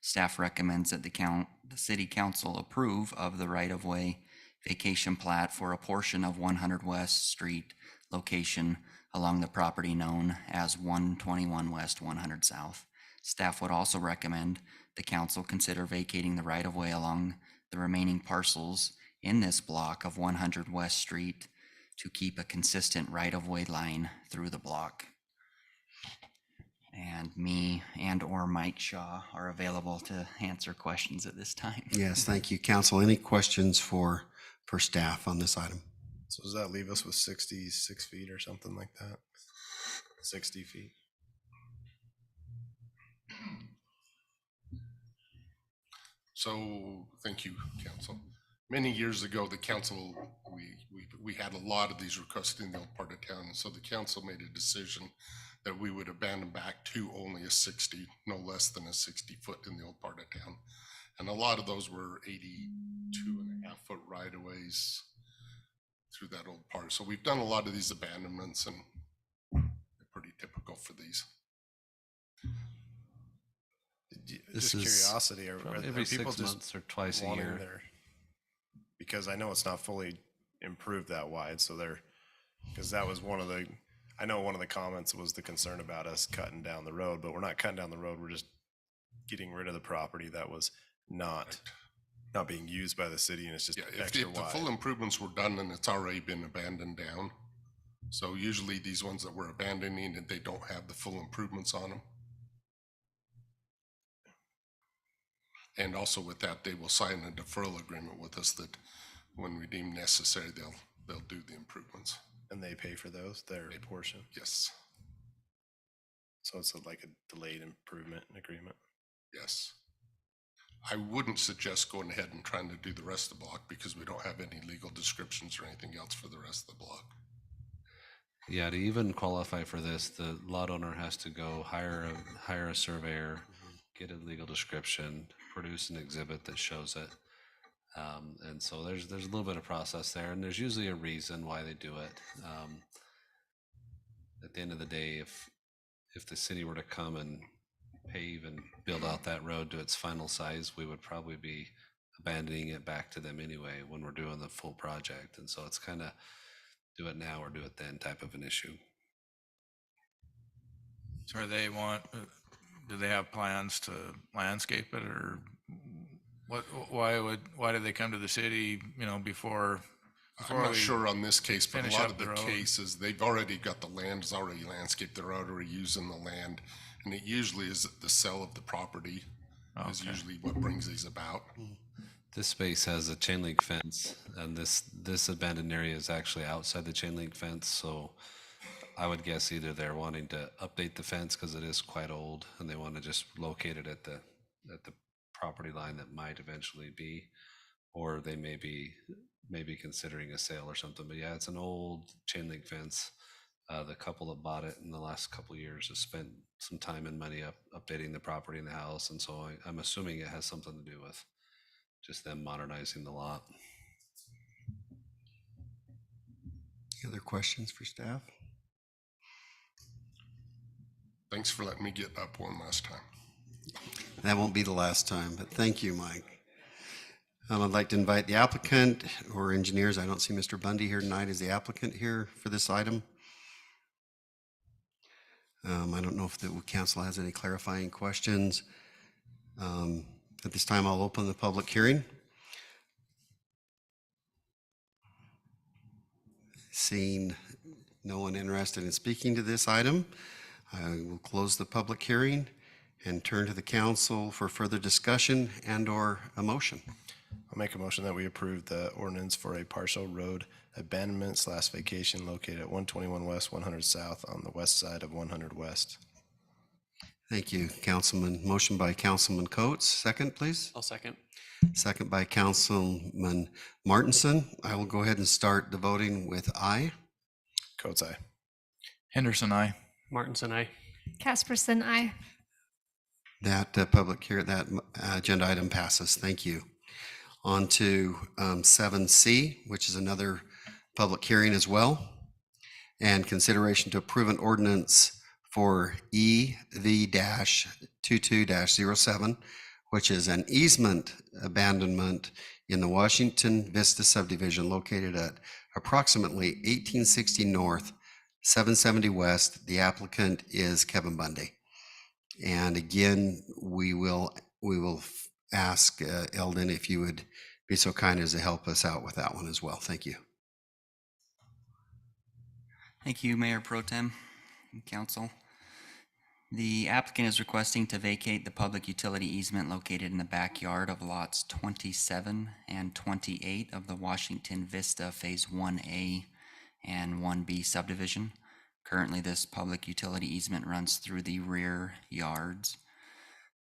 P: Staff recommends that the City Council approve of the right-of-way vacation plat for a portion of 100 West Street location along the property known as 121 West, 100 South. Staff would also recommend the council consider vacating the right-of-way along the remaining parcels in this block of 100 West Street to keep a consistent right-of-way line through the block. And me and or Mike Shaw are available to answer questions at this time.
A: Yes, thank you, council. Any questions for staff on this item?
D: So does that leave us with 66 feet or something like that? 60 feet?
R: So, thank you, council. Many years ago, the council, we had a lot of these requests in the old part of town, and so the council made a decision that we would abandon back to only a 60, no less than a 60-foot in the old part of town. And a lot of those were 82.5-foot right-of-ways through that old part. So we've done a lot of these abandonments, and they're pretty typical for these.
D: Just curiosity, are
G: every
D: people
G: 6
D: just
G: months or twice a
D: wanting
G: year.
D: Because I know it's not fully improved that wide, so because that was I know one of the comments was the concern about us cutting down the road, but we're not cutting down the road, we're just getting rid of the property that was not being used by the city, and it's just extra
R: If the
D: wide.
R: full improvements were done, and it's already been abandoned down. So usually these ones that we're abandoning, and they don't have the full improvements on them. And also with that, they will sign a deferral agreement with us that when we deem necessary, they'll do the improvements.
D: And they pay for those, their portion?
R: Yes.
D: So it's like a delayed improvement agreement?
R: Yes. I wouldn't suggest going ahead and trying to do the rest of the block because we don't have any legal descriptions or anything else for the rest of the block.
G: Yeah, to even qualify for this, the lot owner has to go hire a surveyor, get a legal description, produce an exhibit that shows it. And so there's a little bit of process there, and there's usually a reason why they do it. At the end of the day, if the city were to come and pave and build out that road to its final size, we would probably be abandoning it back to them anyway when we're doing the full project. And so it's kind of do it now or do it then type of an issue.
B: So do they have plans to landscape it, or why did they come to the city, before
R: I'm not
B: we
R: sure on this case, but a
B: finish
R: lot
B: up
R: of
B: the
R: the
B: road?
R: cases, they've already got the land is already landscaped, they're already using the land. And it usually is the sale of the property is
B: Okay.
R: usually what brings these about.
G: This space has a chain link fence, and this abandoned area is actually outside the chain link fence, so I would guess either they're wanting to update the fence because it is quite old, and they want to just locate it at the property line that might eventually be, or they may be considering a sale or something. But yeah, it's an old chain link fence. The couple that bought it in the last couple of years has spent some time and money updating the property and the house, and so I'm assuming it has something to do with just them modernizing the lot.
A: Any other questions for staff?
R: Thanks for letting me get up one last time.
A: That won't be the last time, but thank you, Mike. I'd like to invite the applicant or engineers. I don't see Mr. Bundy here tonight. Is the applicant here for this item? I don't know if the council has any clarifying questions. At this time, I'll open the public hearing. Seeing no one interested in speaking to this item, I will close the public hearing and turn to the council for further discussion and/or a motion.
D: I'll make a motion that we approve the ordinance for a partial road abandonment / vacation located at 121 West, 100 South on the west side of 100 West.
A: Thank you, Councilman. Motion by Councilman Coates. Second, please.
Q: I'll second.
A: Second by Councilman Martinson. I will go ahead and start the voting with aye.
D: Coates, aye.
B: Henderson, aye.
Q: Martinson, aye.
E: Casperson, aye.
A: That agenda item passes. Thank you. On to 7C, which is another public hearing as well, and consideration to approve an ordinance for EV-22-07, which is an easement abandonment in the Washington Vista subdivision located at approximately 1860 North, 770 West. The applicant is Kevin Bundy. And again, we will ask Eldon if you would be so kind as to help us out with that one as well. Thank you.
P: Thank you, Mayor Pro Tem and Council. The applicant is requesting to vacate the public utility easement located in the backyard of lots 27 and 28 of the Washington Vista Phase 1A and 1B subdivision. Currently, this public utility easement runs through the rear yards.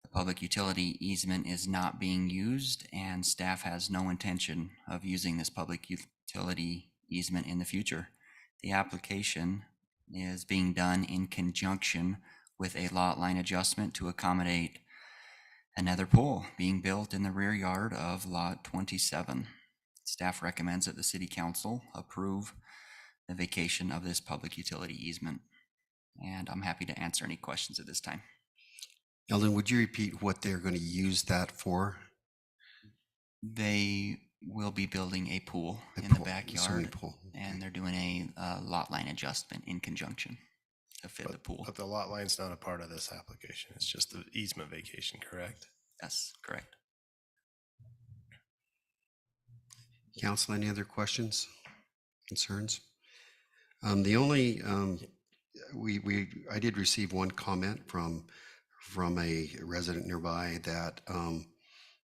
P: The public utility easement is not being used, and staff has no intention of using this public utility easement in the future. The application is being done in conjunction with a lot line adjustment to accommodate another pool being built in the rear yard of lot 27. Staff recommends that the City Council approve the vacation of this public utility easement. And I'm happy to answer any questions at this time.
A: Eldon, would you repeat what they're going to use that for?
P: They will be building a pool in the
A: Swimming
P: backyard,
A: pool.
P: and they're doing a lot line adjustment in conjunction to fit the pool.
D: But the lot line's not a part of this application. It's just the easement vacation, correct?
P: Yes, correct.
A: Council, any other questions, concerns? The only, I did receive one comment from a resident nearby that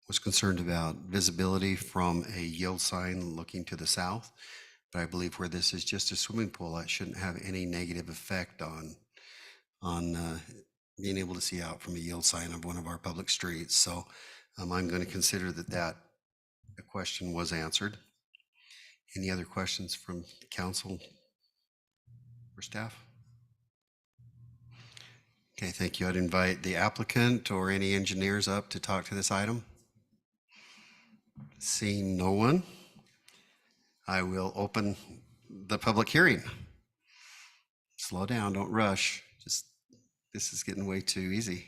A: was concerned about visibility from a yield sign looking to the south. But I believe where this is just a swimming pool, that shouldn't have any negative effect on being able to see out from a yield sign of one of our public streets. So I'm going to consider that the question was answered. Any other questions from council or staff? Okay, thank you. I'd invite the applicant or any engineers up to talk to this item. Seeing no one, I will open the public hearing. Slow down, don't rush. This is getting way too easy.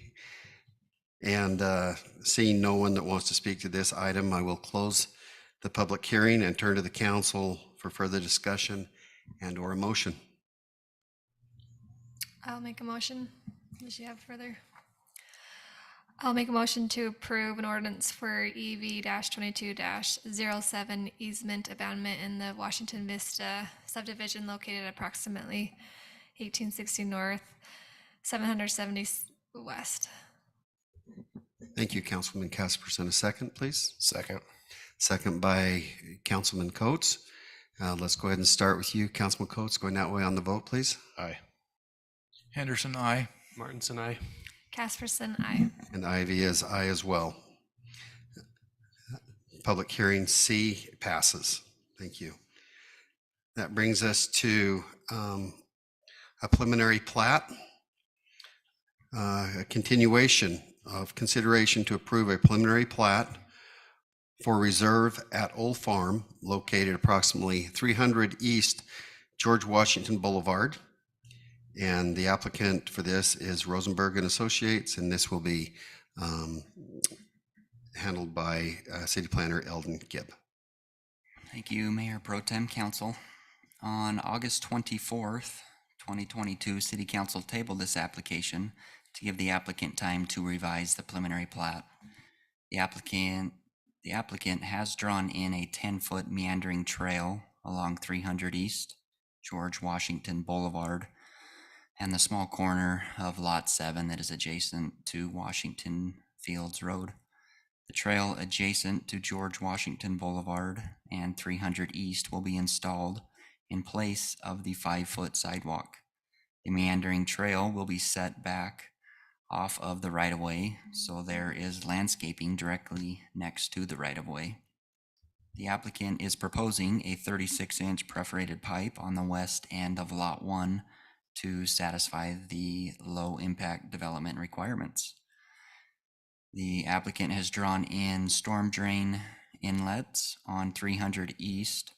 A: And seeing no one that wants to speak to this item, I will close the public hearing and turn to the council for further discussion and or a motion.
E: I'll make a motion. Does she have further? I'll make a motion to approve an ordinance for EV-22-07 easement abandonment in the Washington Vista subdivision located at approximately 1860 North, 770 West.
A: Thank you, Councilman Casperson. A second, please.
D: Second.
A: Second by Councilman Coates. Let's go ahead and start with you, Councilman Coates, going that way on the vote, please.
D: Aye.
B: Henderson, aye.
Q: Martinson, aye.
E: Casperson, aye.
A: And Ivy is aye as well. Public hearing C passes. Thank you. That brings us to a preliminary plat, a continuation of consideration to approve a preliminary plat for reserve at Old Farm located approximately 300 East George Washington Boulevard. And the applicant for this is Rosenberg and Associates, and this will be handled by City Planner Eldon Gibb.
P: Thank you, Mayor Pro Tem Council. On August 24th, 2022, City Council tabled this application to give the applicant time to revise the preliminary plat. The applicant has drawn in a 10-foot meandering trail along 300 East George Washington Boulevard and the small corner of Lot 7 that is adjacent to Washington Fields Road. The trail adjacent to George Washington Boulevard and 300 East will be installed in place of the 5-foot sidewalk. The meandering trail will be set back off of the right-of-way, so there is landscaping directly next to the right-of-way. The applicant is proposing a 36-inch perforated pipe on the west end of Lot 1 to satisfy the low-impact development requirements. The applicant has drawn in storm drain inlets on 300 East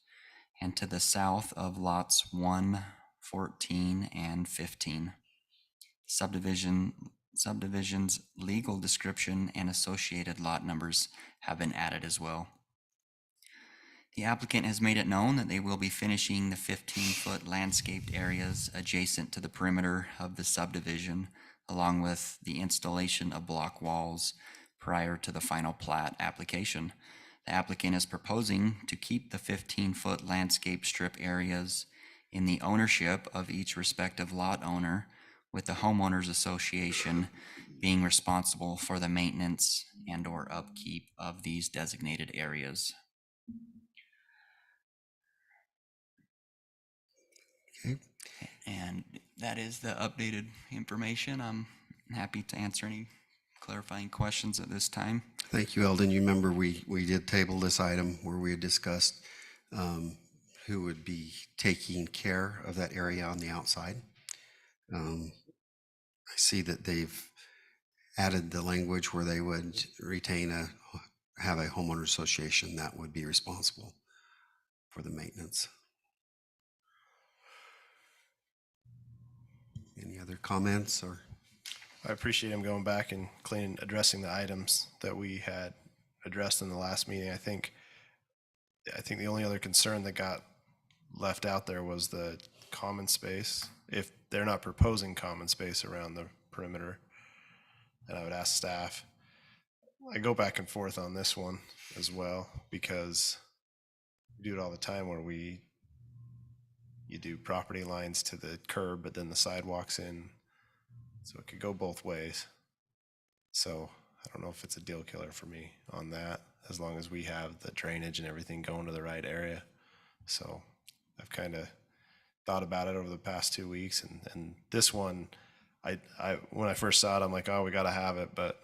P: and to the south of lots 1, 14, and 15. Subdivision's legal description and associated lot numbers have been added as well. The applicant has made it known that they will be finishing the 15-foot landscaped areas adjacent to the perimeter of the subdivision, along with the installation of block walls prior to the final plat application. The applicant is proposing to keep the 15-foot landscape strip areas in the ownership of each respective lot owner, with the homeowners association being responsible for the maintenance and/or upkeep of these designated areas.
A: Okay.
P: And that is the updated information. I'm happy to answer any clarifying questions at this time.
A: Thank you, Eldon. You remember we did table this item where we had discussed who would be taking care of that area on the outside. I see that they've added the language where they would have a homeowner association that would be responsible for the maintenance. Any other comments or?
D: I appreciate him going back and addressing the items that we had addressed in the last meeting. I think the only other concern that got left out there was the common space. If they're not proposing common space around the perimeter, then I would ask staff. I go back and forth on this one as well, because we do it all the time where you do property lines to the curb, but then the sidewalk's in. So it could go both ways. So I don't know if it's a deal killer for me on that, as long as we have the drainage and everything going to the right area. So I've kind of thought about it over the past 2 weeks, and this one, I when I first saw it, I'm like, oh, we got to have it. But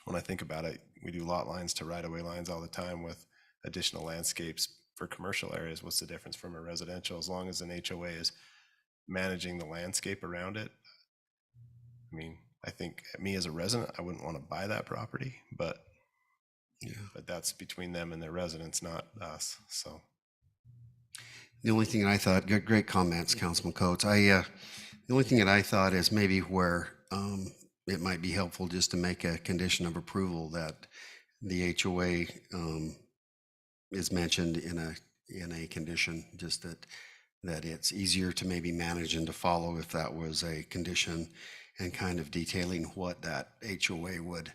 D: when I think about it, we do lot lines to right-of-way lines all the time with additional landscapes for commercial areas. What's the difference from a residential? As long as an HOA is managing the landscape around it. I mean, I think me as a resident, I wouldn't want to buy that property, but that's between them and their residents, not us. So
A: the only thing I thought, great comments, Councilman Coates. The only thing that I thought is maybe where it might be helpful just to make a condition of approval that the HOA is mentioned in a condition, just that it's easier to maybe manage and to follow if that was a condition. and kind of detailing what that HOA would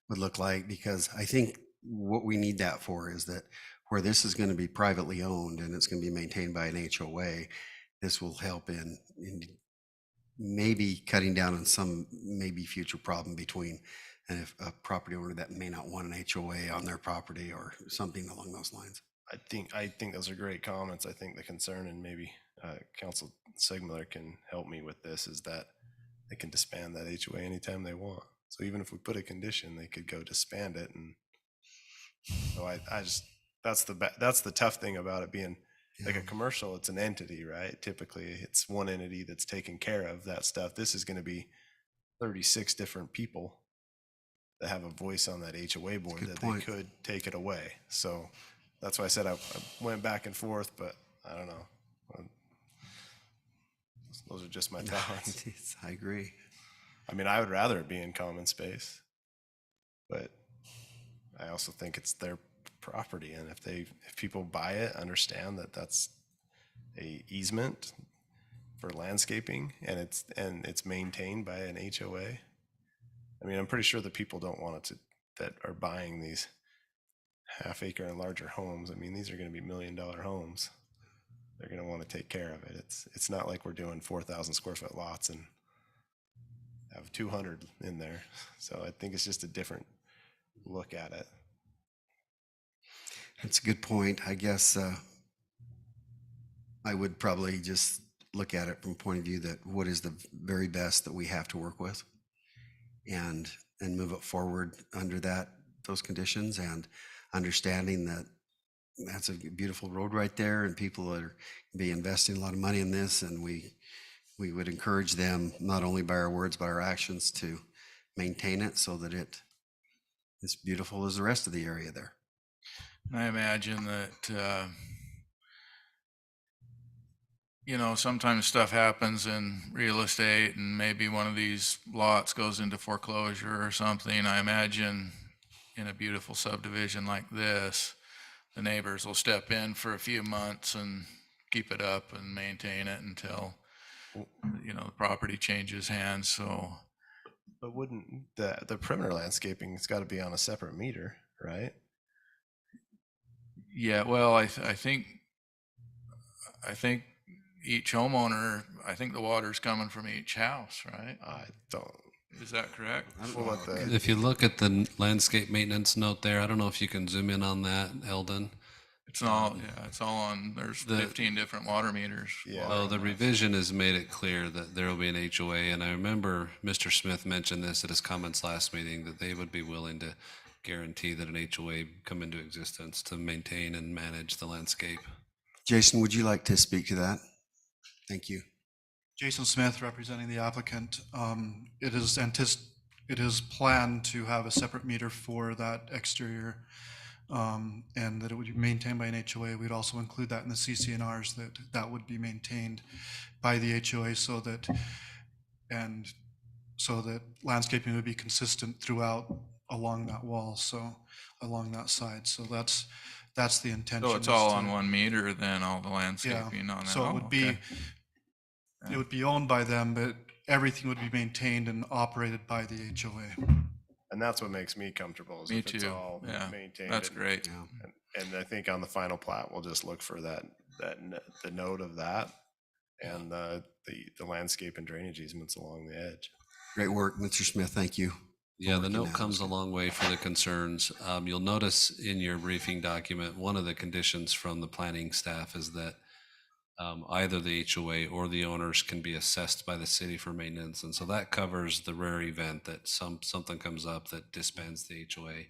A: look like, because I think what we need that for is that where this is going to be privately owned and it's going to be maintained by an HOA, this will help in maybe cutting down on some maybe future problem between a property owner that may not want an HOA on their property or something along those lines.
D: I think those are great comments. I think the concern, and maybe Council Sigmiller can help me with this, is that they can disband that HOA anytime they want. So even if we put a condition, they could go disband it. And so I just, that's the tough thing about it being like a commercial. It's an entity, right? Typically it's one entity that's taking care of that stuff. This is going to be 36 different people that have a voice on that HOA board that they could take it away. So that's why I said I went back and forth, but I don't know. Those are just my thoughts.
A: I agree.
D: I mean, I would rather it be in common space, but I also think it's their property. And if people buy it, understand that that's a easement for landscaping and it's maintained by an HOA. I mean, I'm pretty sure the people don't want it to, that are buying these half-acre and larger homes. I mean, these are going to be $1 million homes. They're going to want to take care of it. It's not like we're doing 4,000 square foot lots and have 200 in there. So I think it's just a different look at it.
A: That's a good point. I guess I would probably just look at it from a point of view that what is the very best that we have to work with, and move it forward under those conditions, and understanding that that's a beautiful road right there, and people are be investing a lot of money in this, and we would encourage them, not only by our words but our actions, to maintain it so that it's beautiful as the rest of the area there.
B: I imagine that sometimes stuff happens in real estate, and maybe one of these lots goes into foreclosure or something. I imagine in a beautiful subdivision like this, the neighbors will step in for a few months and keep it up and maintain it until the property changes hands. So,
D: but wouldn't the perimeter landscaping, it's got to be on a separate meter, right?
B: Yeah, well, I think each homeowner, I think the water's coming from each house, right?
D: I don't.
B: Is that correct?
G: If you look at the landscape maintenance note there, I don't know if you can zoom in on that, Eldon.
B: It's all on, there's 15 different water meters.
D: Yeah.
G: Oh, the revision has made it clear that there will be an HOA, and I remember Mr. Smith mentioned this at his comments last meeting, that they would be willing to guarantee that an HOA come into existence to maintain and manage the landscape.
A: Jason, would you like to speak to that? Thank you.
S: Jason Smith, representing the applicant. It is planned to have a separate meter for that exterior, and that it would be maintained by an HOA. We'd also include that in the CC&Rs, that would be maintained by the HOA, so that landscaping would be consistent throughout along that wall, so along that side. So that's the intention.
B: So it's all on one meter, then, all the landscaping on that?
S: So it would be, it would be owned by them, but everything would be maintained and operated by the HOA.
D: And that's what makes me comfortable, is
B: Me
D: if it's
B: too.
D: all
B: Yeah,
D: maintained.
B: that's great.
D: And I think on the final plat, we'll just look for the note of that and the landscape and drainage easements along the edge.
A: Great work, Mr. Smith. Thank you.
G: Yeah, the note comes a long way for the concerns. You'll notice in your briefing document, one of the conditions from the planning staff is that either the HOA or the owners can be assessed by the city for maintenance. And so that covers the rare event that something comes up that disbands the HOA.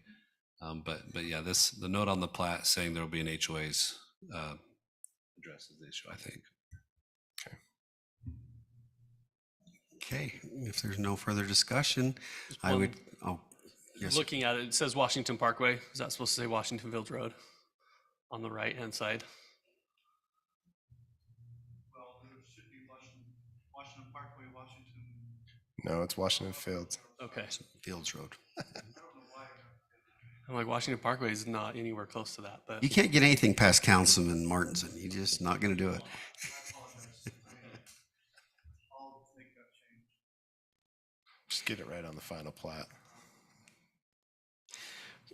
G: But yeah, the note on the plat saying there will be an HOA's addresses the issue, I think.
A: Okay, if there's no further discussion, I would, yes.
Q: Looking at it, it says Washington Parkway. Is that supposed to say Washington Village Road on the right-hand side?
S: Well, there should be Washington Parkway, Washington.
D: No, it's Washington Fields.
Q: Okay.
A: Fields Road.
Q: I'm like, Washington Parkway is not anywhere close to that, but.
A: You can't get anything past Councilman Martinson. You're just not going to do it.
D: Just get it right on the final plat.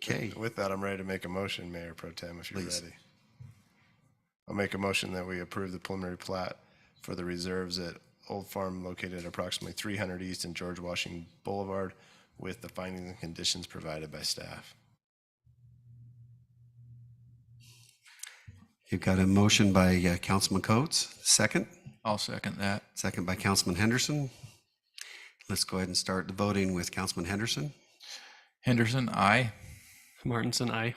A: Okay.
D: With that, I'm ready to make a motion, Mayor Pro Tem, if you're
A: Please.
D: ready. I'll make a motion that we approve the preliminary plat for the reserves at Old Farm located at approximately 300 East and George Washington Boulevard with the findings and conditions provided by staff.
A: You've got a motion by Councilman Coates. Second?
B: I'll second that.
A: Second by Councilman Henderson. Let's go ahead and start the voting with Councilman Henderson.
B: Henderson, aye.
Q: Martinson, aye.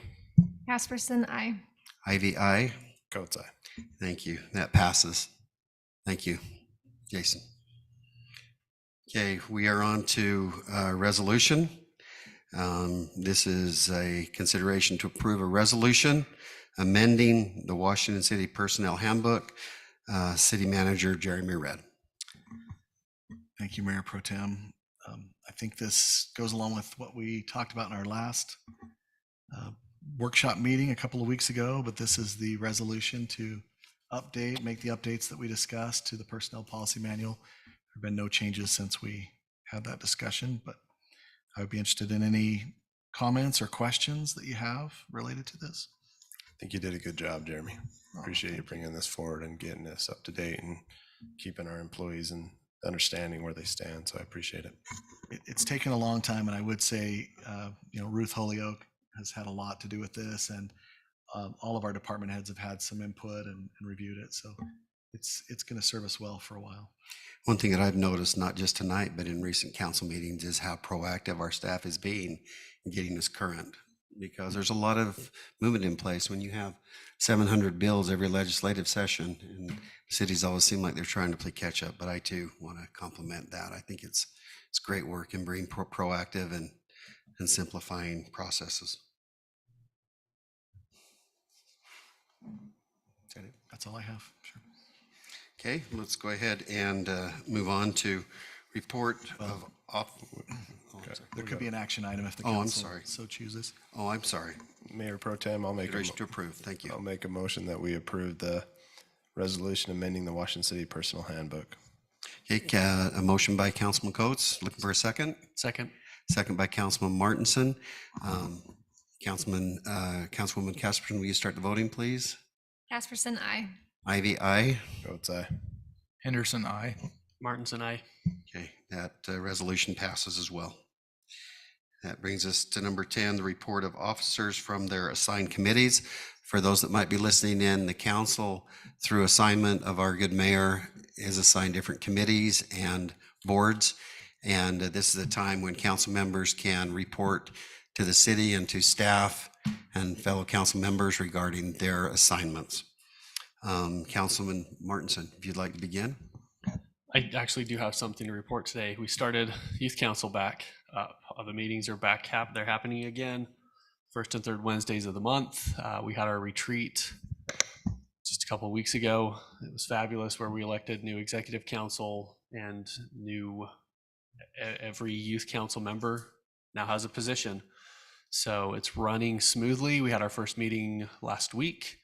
E: Casperson, aye.
A: Ivy, aye.
D: Coates, aye.
A: Thank you. That passes. Thank you, Jason. Okay, we are on to resolution. This is a consideration to approve a resolution amending the Washington City Personnel Handbook. City Manager Jeremy Redd.
C: Thank you, Mayor Pro Tem. I think this goes along with what we talked about in our last workshop meeting a couple of weeks ago, but this is the resolution to make the updates that we discussed to the Personnel Policy Manual. There have been no changes since we had that discussion, but I would be interested in any comments or questions that you have related to this.
D: I think you did a good job, Jeremy. Appreciate you bringing this forward and getting us up to date and keeping our employees and understanding where they stand. So I appreciate it.
C: It's taken a long time, and I would say, Ruth Holyoke has had a lot to do with this, and all of our department heads have had some input and reviewed it. So it's going to serve us well for a while.
A: One thing that I've noticed, not just tonight, but in recent council meetings, is how proactive our staff is being in getting us current. Because there's a lot of movement in place when you have 700 bills every legislative session, and cities always seem like they're trying to play catch up. But I too want to compliment that. I think it's great work in being proactive and simplifying processes.
C: Is that it? That's all I have. Sure.
A: Okay, let's go ahead and move on to report of
C: There could be an action item if the
A: I'm
C: council
A: sorry.
C: so chooses.
A: Oh, I'm sorry.
D: Mayor Pro Tem, I'll make
A: Consideration to approve. Thank you.
D: I'll make a motion that we approve the resolution amending the Washington City Personal Handbook.
A: Okay, a motion by Councilman Coates. Looking for a second.
Q: Second.
A: Second by Councilman Martinson. Councilwoman Casperson, will you start the voting, please?
E: Casperson, aye.
A: Ivy, aye.
D: Coates, aye.
B: Henderson, aye.
Q: Martinson, aye.
A: Okay, that resolution passes as well. That brings us to number 10, the report of officers from their assigned committees. For those that might be listening in, the council, through assignment of our good mayor, is assigned different committees and boards. And this is a time when council members can report to the city and to staff and fellow council members regarding their assignments. Councilman Martinson, if you'd like to begin.
Q: I actually do have something to report today. We started youth council back. The meetings are back. They're happening again. First and third Wednesdays of the month. We had our retreat just a couple of weeks ago. It was fabulous, where we elected new executive council, and every youth council member now has a position. So it's running smoothly. We had our first meeting last week,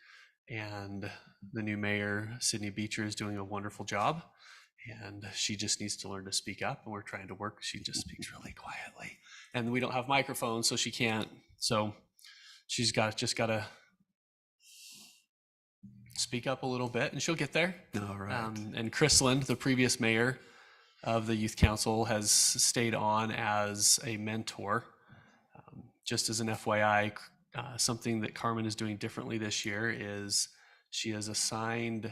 Q: and the new mayor, Sydney Beecher, is doing a wonderful job. And she just needs to learn to speak up, and we're trying to work. She just speaks really quietly, and we don't have microphones, so she can't. So she's just got to speak up a little bit, and she'll get there.
A: All right.
Q: And Christensen, the previous mayor of the youth council, has stayed on as a mentor. Just as an FYI, something that Carmen is doing differently this year is she has assigned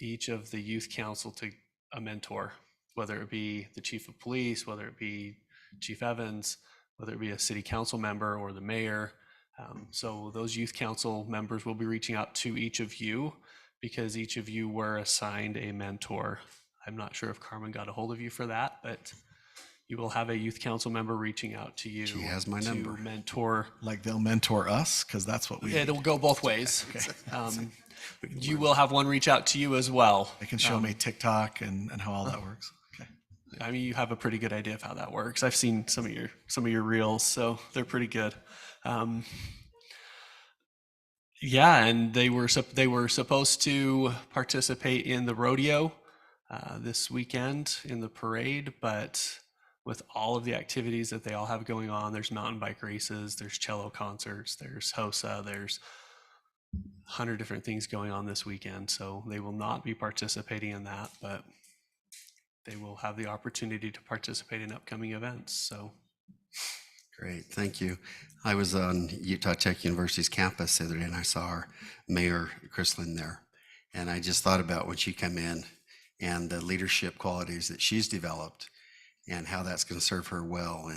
Q: each of the youth council to a mentor, whether it be the chief of police, whether it be Chief Evans, whether it be a city council member or the mayor. So those youth council members will be reaching out to each of you, because each of you were assigned a mentor. I'm not sure if Carmen got a hold of you for that, but you will have a youth council member reaching out to you.
A: She has my number.
Q: Mentor.
C: Like they'll mentor us, because that's what we
Q: It'll
C: need.
Q: go both ways.
C: Okay.
Q: You will have one reach out to you as well.
C: They can show me TikTok and how all that works. Okay.
Q: I mean, you have a pretty good idea of how that works. I've seen some of your reels, so they're pretty good. Yeah, and they were supposed to participate in the rodeo this weekend in the parade, but with all of the activities that they all have going on. There's mountain bike races, there's cello concerts, there's HOSA, there's 100 different things going on this weekend. So they will not be participating in that, but they will have the opportunity to participate in upcoming events. So
A: Great, thank you. I was on Utah Tech University's campus the other day, and I saw our Mayor Christensen there. And I just thought about when she came in and the leadership qualities that she's developed and how that's going to serve her well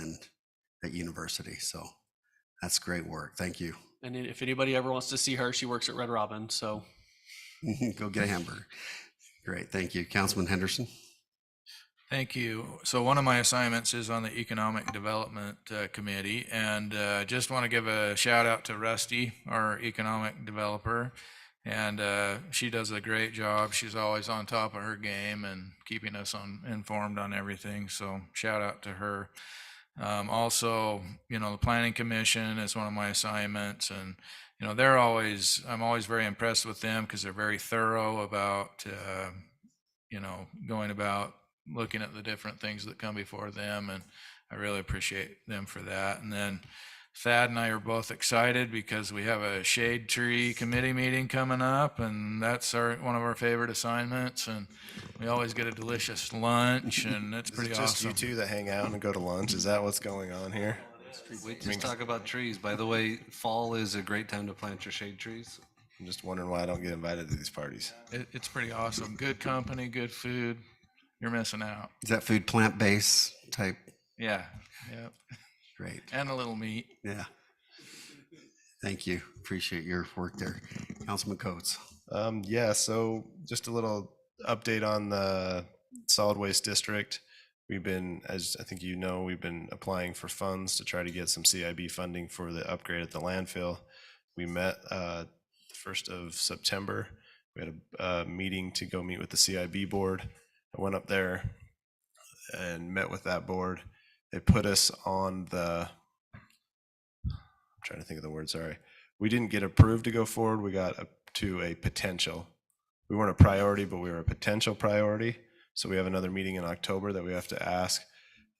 A: at university. So that's great work. Thank you.
Q: and if anybody ever wants to see her, she works at Red Robin. So
A: Go get a hamburger. Great, thank you. Councilman Henderson?
B: Thank you. So one of my assignments is on the Economic Development Committee, and just want to give a shout out to Rusty, our economic developer, and she does a great job. She's always on top of her game and keeping us informed on everything. So shout out to her. Also, the Planning Commission is one of my assignments, and I'm always very impressed with them because they're very thorough about going about looking at the different things that come before them, and I really appreciate them for that. And then Thad and I are both excited because we have a shade tree committee meeting coming up, and that's one of our favorite assignments, and we always get a delicious lunch, and it's pretty awesome.
D: Just you two that hang out and go to lunch? Is that what's going on here?
G: We just talk about trees. By the way, fall is a great time to plant your shade trees.
D: I'm just wondering why I don't get invited to these parties.
B: It's pretty awesome. Good company, good food. You're missing out.
A: Is that food plant-based type?
B: Yeah. Yep.
A: Great.
B: And a little meat.
A: Yeah. Thank you. Appreciate your work there. Councilman Coates.
D: Yeah, so just a little update on the solid waste district. We've been, as I think you know, we've been applying for funds to try to get some CIB funding for the upgrade at the landfill. We met the 1st of September. We had a meeting to go meet with the CIB board. I went up there and met with that board. They put us on I'm trying to think of the word, sorry. We didn't get approved to go forward. We got to a potential. We weren't a priority, but we were a potential priority. So we have another meeting in October that we have to ask.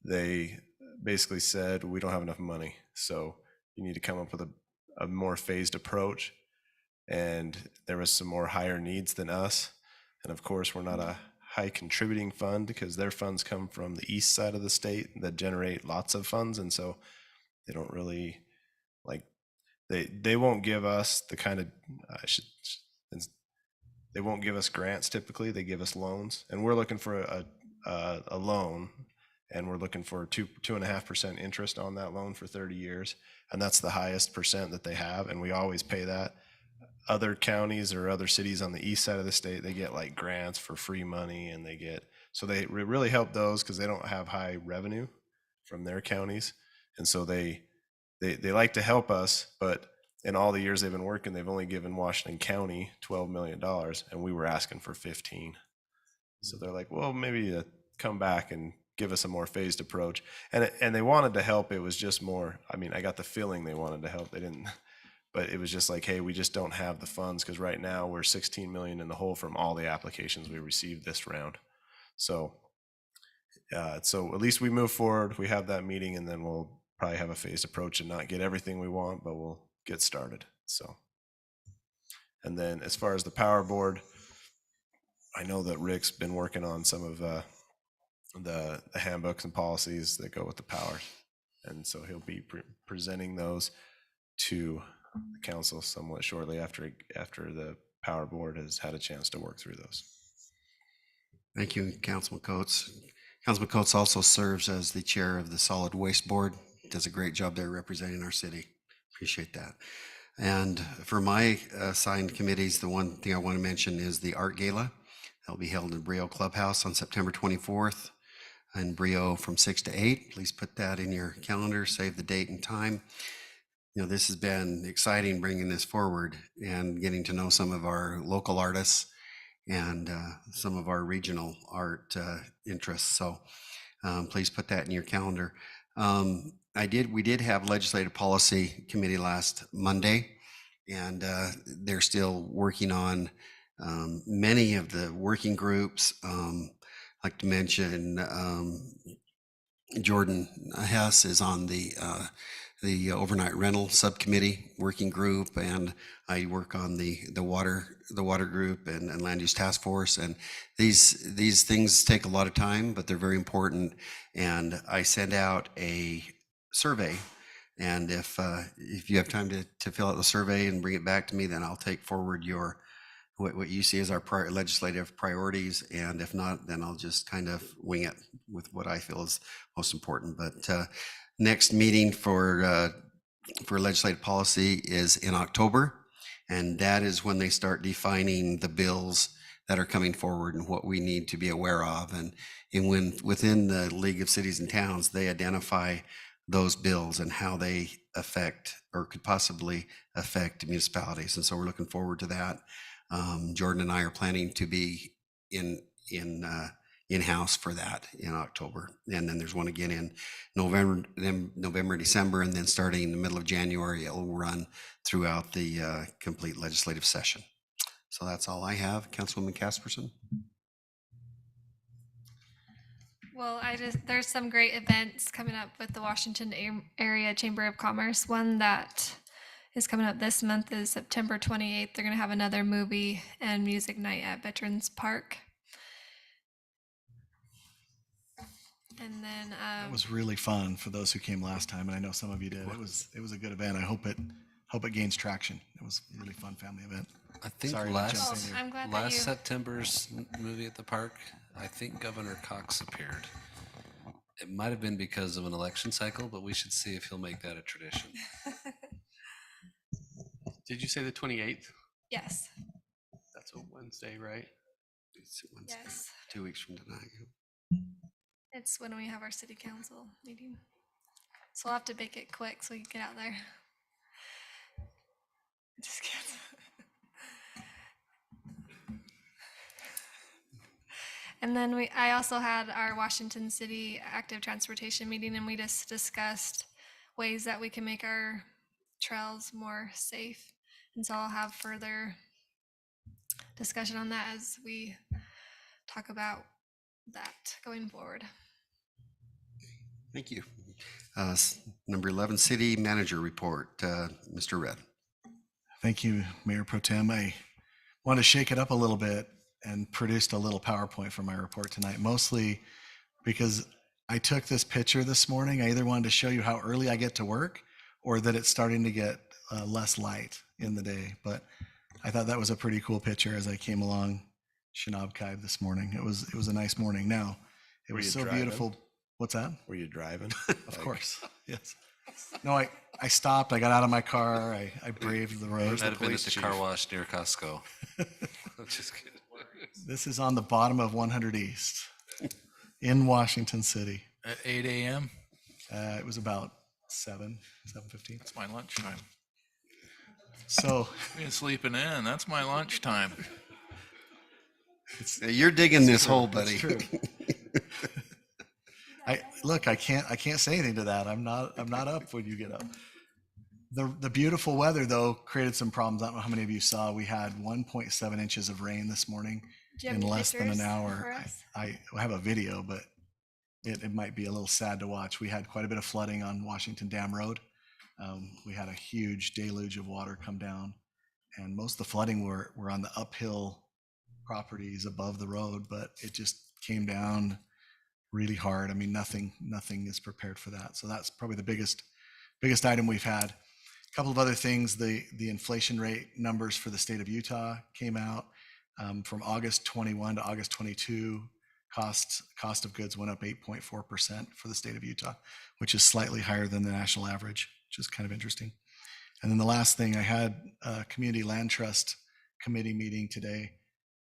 D: They basically said, we don't have enough money. So you need to come up with a more phased approach. And there was some more higher needs than us. And of course, we're not a high contributing fund because their funds come from the east side of the state that generate lots of funds. And so they don't really they won't give us the kind of, they won't give us grants typically, they give us loans. And we're looking for a loan, and we're looking for 2.5% interest on that loan for 30 years. And that's the highest percent that they have. And we always pay that. Other counties or other cities on the east side of the state, they get like grants for free money, and so they really help those because they don't have high revenue from their counties. And so they like to help us, but in all the years they've been working, they've only given Washington County $12 million, and we were asking for 15. So they're like, well, maybe come back and give us a more phased approach. And they wanted to help. It was just more, I got the feeling they wanted to help. They didn't, but it was just like, hey, we just don't have the funds because right now we're 16 million in the hole from all the applications we received this round. So at least we move forward. We have that meeting, and then we'll probably have a phased approach and not get everything we want, but we'll get started. So, and then as far as the power board, I know that Rick's been working on some of the handbooks and policies that go with the power, and so he'll be presenting those to the council somewhat shortly after the power board has had a chance to work through those.
A: Thank you, Councilman Coates. Councilman Coates also serves as the chair of the Solid Waste Board. Does a great job there representing our city. Appreciate that. And for my assigned committees, the one thing I want to mention is the Art Gala. That'll be held in Brio Clubhouse on September 24th in Brio from 6 to 8. Please put that in your calendar, save the date and time. This has been exciting bringing this forward and getting to know some of our local artists and some of our regional art interests. So please put that in your calendar. We did have Legislative Policy Committee last Monday, and they're still working on many of the working groups. I'd like to mention Jordan Hess is on the overnight rental subcommittee working group, and I work on the water group and land use task force. And these things take a lot of time, but they're very important. And I send out a survey, and if you have time to fill out the survey and bring it back to me, then I'll take forward what you see as our legislative priorities, and if not, then I'll just kind of wing it with what I feel is most important. But next meeting for legislative policy is in October, and that is when they start defining the bills that are coming forward and what we need to be aware of. And when within the League of Cities and Towns, they identify those bills and how they affect or could possibly affect municipalities. And so we're looking forward to that. Jordan and I are planning to be in-house for that in October. And then there's one again in November, December, and then starting in the middle of January, it will run throughout the complete legislative session. So that's all I have. Councilwoman Casperson.
E: Well, there's some great events coming up with the Washington Area Chamber of Commerce. One that is coming up this month is September 28th. They're going to have another movie and music night at Veterans Park. And then
C: It was really fun for those who came last time, and I know some of you did. It was a good event. I hope it gains traction. It was a really fun family event.
G: I think
E: I'm glad that you-
G: September's movie at the park, I think Governor Cox appeared. It might have been because of an election cycle, but we should see if he'll make that a tradition.
Q: Did you say the 28th?
E: Yes.
Q: That's a Wednesday, right?
A: It's Wednesday,
E: Yes.
A: 2 weeks from tonight.
E: It's when we have our city council meeting. So we'll have to make it quick so we can get out there. Just kidding. And then I also had our Washington City Active Transportation meeting, and we just discussed ways that we can make our trails more safe. And so I'll have further discussion on that as we talk about that going forward.
A: Thank you. Number 11, City Manager Report. Mr. Red.
C: Thank you, Mayor Pro Tem. I want to shake it up a little bit and produced a little PowerPoint for my report tonight, mostly because I took this picture this morning. I either wanted to show you how early I get to work or that it's starting to get less light in the day. But I thought that was a pretty cool picture as I came along Shinabkai this morning. It was a nice morning. Now, it was so beautiful. What's that?
D: Were you driving?
C: Of course, yes. No, I stopped. I got out of my car. I braved the road.
G: Might have been at the car wash near Costco. I'm just kidding.
C: This is on the bottom of 100 East in Washington City.
B: At 8 a.m.?
C: It was about 7:15.
B: That's my lunchtime.
C: So
B: Been sleeping in. That's my lunchtime.
A: You're digging this hole, buddy.
C: It's true. I can't say anything to that. I'm not up when you get up. The beautiful weather though created some problems. I don't know how many of you saw. We had 1.7 inches of rain this morning in less than an hour. I have a video, but it might be a little sad to watch. We had quite a bit of flooding on Washington Dam Road. We had a huge deluge of water come down, and most of the flooding were on the uphill properties above the road, but it just came down really hard. I mean, nothing is prepared for that. So that's probably the biggest item we've had. A couple of other things, the inflation rate numbers for the state of Utah came out from August 21 to August 22. Cost of goods went up 8.4% for the state of Utah, which is slightly higher than the national average, which is kind of interesting. And then the last thing, I had a community land trust committee meeting today,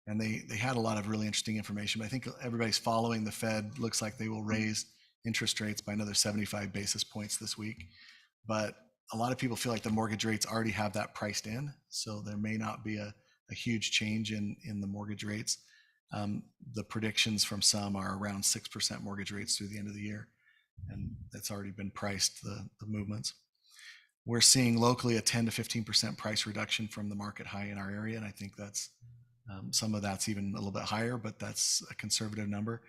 C: and they had a lot of really interesting information. But I think everybody's following the Fed. Looks like they will raise interest rates by another 75 basis points this week. But a lot of people feel like the mortgage rates already have that priced in, so there may not be a huge change in the mortgage rates. The predictions from some are around 6% mortgage rates through the end of the year, and that's already been priced, the movements. We're seeing locally a 10 to 15% price reduction from the market high in our area, and I think that's some of that's even a little bit higher, but that's a conservative number.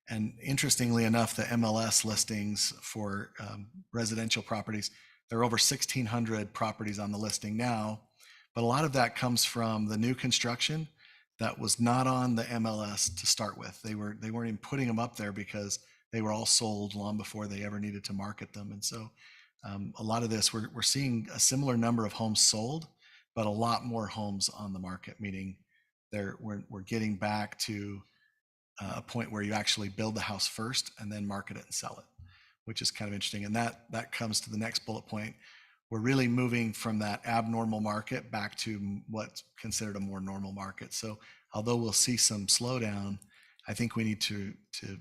C: And interestingly enough, the MLS listings for residential properties, there are over 1,600 properties on the listing now, but a lot of that comes from the new construction that was not on the MLS to start with. They weren't even putting them up there because they were all sold long before they ever needed to market them. And so a lot of this, we're seeing a similar number of homes sold, but a lot more homes on the market, meaning we're getting back to a point where you actually build the house first and then market it and sell it, which is kind of interesting. And that comes to the next bullet point. We're really moving from that abnormal market back to what's considered a more normal market. So although we'll see some slowdown, I think we need to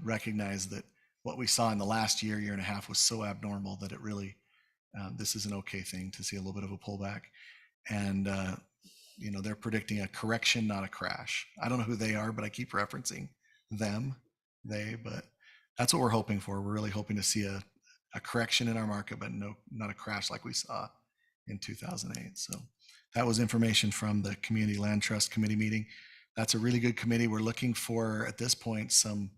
C: recognize that what we saw in the last year and a half was so abnormal that it really, this is an okay thing to see a little bit of a pullback. And, they're predicting a correction, not a crash. I don't know who they are, but I keep referencing but that's what we're hoping for. We're really hoping to see a correction in our market, but not a crash like we saw in 2008. So that was information from the Community Land Trust Committee meeting. That's a really good committee. We're looking for, at this point, some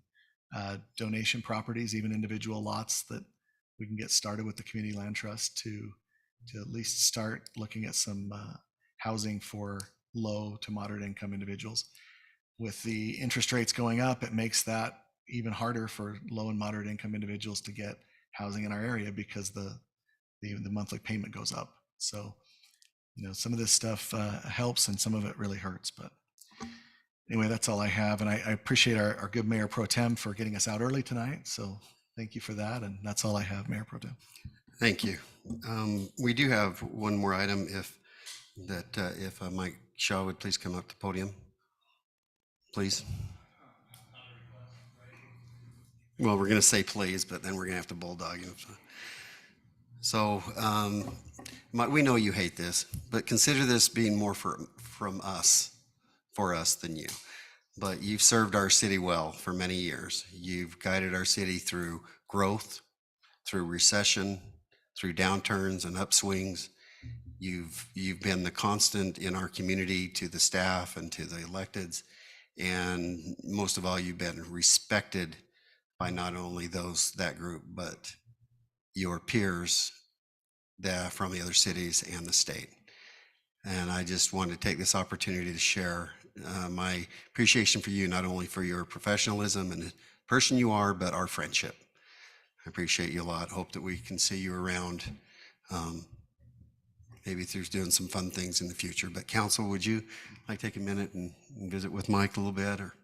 C: donation properties, even individual lots that we can get started with the Community Land Trust to at least start looking at some housing for low to moderate income individuals. With the interest rates going up, it makes that even harder for low and moderate income individuals to get housing in our area because the monthly payment goes up. So, some of this stuff helps and some of it really hurts. But anyway, that's all I have. And I appreciate our good Mayor Pro Tem for getting us out early tonight. So thank you for that. And that's all I have, Mayor Pro Tem.
A: Thank you. We do have one more item if Mike Shaw would please come up to the podium. Please. Well, we're going to say please, but then we're going to have to bulldog him. So we know you hate this, but consider this being more for us than you. But you've served our city well for many years. You've guided our city through growth, through recession, through downturns and upswings. You've been the constant in our community to the staff and to the electeds. And most of all, you've been respected by not only that group, but your peers from the other cities and the state. And I just want to take this opportunity to share my appreciation for you, not only for your professionalism and the person you are, but our friendship. I appreciate you a lot. Hope that we can see you around, maybe through doing some fun things in the future. But council, would you like to take a minute and visit with Mike a little bit? Or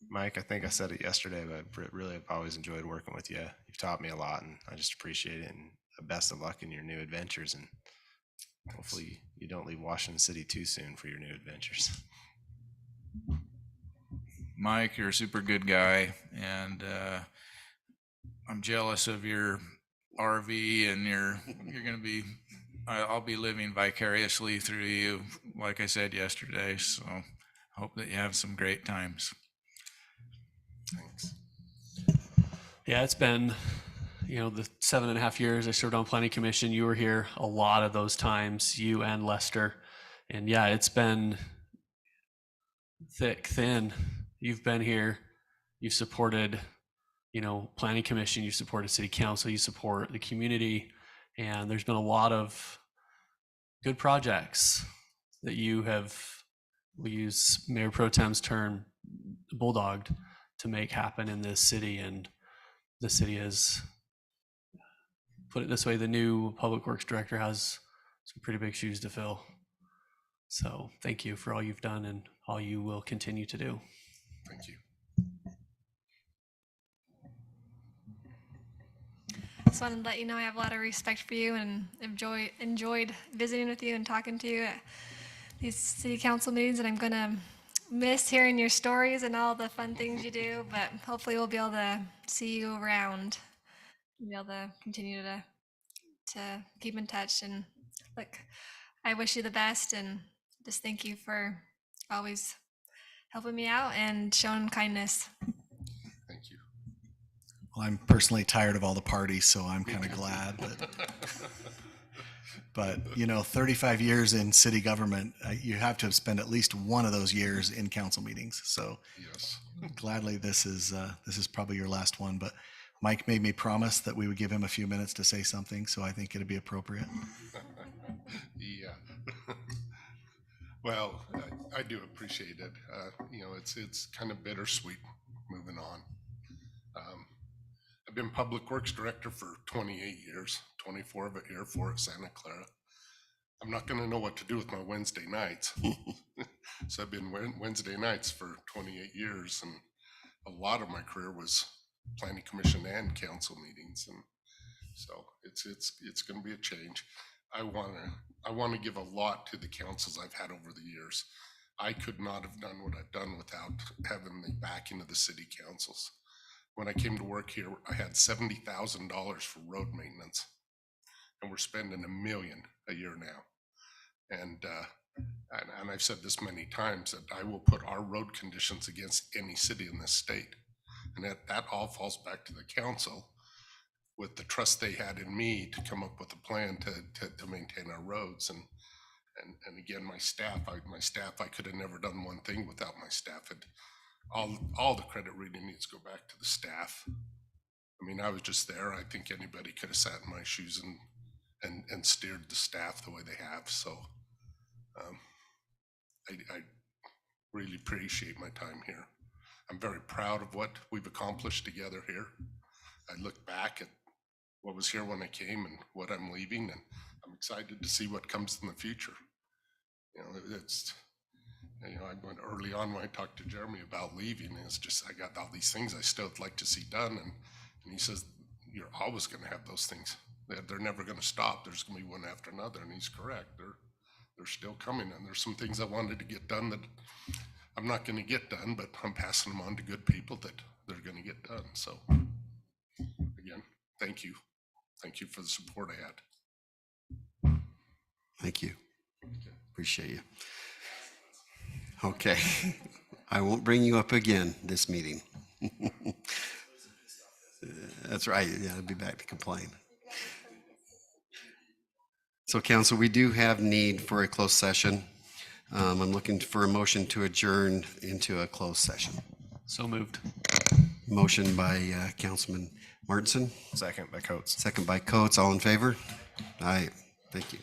D: Mike, I think I said it yesterday, but really I've always enjoyed working with you. You've taught me a lot and I just appreciate it. And best of luck in your new adventures. And hopefully you don't leave Washington City too soon for your new adventures.
B: Mike, you're a super good guy, and I'm jealous of your RV, and you're going to be, I'll be living vicariously through you, like I said yesterday, so hope that you have some great times.
D: Thanks.
Q: Yeah, it's been, the 7.5 years I served on Planning Commission. You were here a lot of those times, you and Lester. And yeah, it's been thick, thin. You've been here. You've supported, Planning Commission. You supported City Council. You support the community. And there's been a lot of good projects that we use Mayor Pro Tem's term, bulldogged, to make happen in this city. And the city has, put it this way, the new Public Works Director has some pretty big shoes to fill. So thank you for all you've done and all you will continue to do.
R: Thank you.
E: Just wanted to let you know I have a lot of respect for you and enjoyed visiting with you and talking to you at these city council meetings, and I'm going to miss hearing your stories and all the fun things you do, but hopefully we'll be able to see you around and be able to continue to keep in touch. And look, I wish you the best and just thank you for always helping me out and showing kindness.
R: Thank you.
C: Well, I'm personally tired of all the parties, so I'm kind of glad. But But, 35 years in city government, you have to spend at least one of those years in council meetings. So
R: Yes.
C: gladly, this is probably your last one. But Mike made me promise that we would give him a few minutes to say something, so I think it'd be appropriate.
R: Yeah. Well, I do appreciate it. It's kind of bittersweet moving on. I've been Public Works Director for 28 years, 24 of it here, 4 at Santa Clara. I'm not going to know what to do with my Wednesday nights. So I've been Wednesday nights for 28 years, and a lot of my career was Planning Commission and council meetings, and so it's going to be a change. I want to give a lot to the councils I've had over the years. I could not have done what I've done without having the backing of the city councils. When I came to work here, I had $70,000 for road maintenance, and we're spending $1 million a year now. And I've said this many times, that I will put our road conditions against any city in this state. And that all falls back to the council with the trust they had in me to come up with a plan to maintain our roads. And again, my staff, I could have never done one thing without my staff. All the credit really needs to go back to the staff. I mean, I was just there. I think anybody could have sat in my shoes and steered the staff the way they have. So I really appreciate my time here. I'm very proud of what we've accomplished together here. I look back at what was here when I came and what I'm leaving, and I'm excited to see what comes in the future. I went early on when I talked to Jeremy about leaving. It's just, I got all these things I still would like to see done. And he says, you're always going to have those things. They're never going to stop. There's going to be one after another. And he's correct. They're still coming. And there's some things I wanted to get done that I'm not going to get done, but I'm passing them on to good people that they're going to get done. So again, thank you. Thank you for the support I had.
A: Thank you. Appreciate you. Okay. I won't bring you up again this meeting. That's right. Yeah, I'll be back to complain. So council, we do have need for a closed session. I'm looking for a motion to adjourn into a closed session.
Q: So moved.
A: Motion by Councilman Martinson.
D: Second by Coates.
A: Second by Coates. All in favor? Aye. Thank you.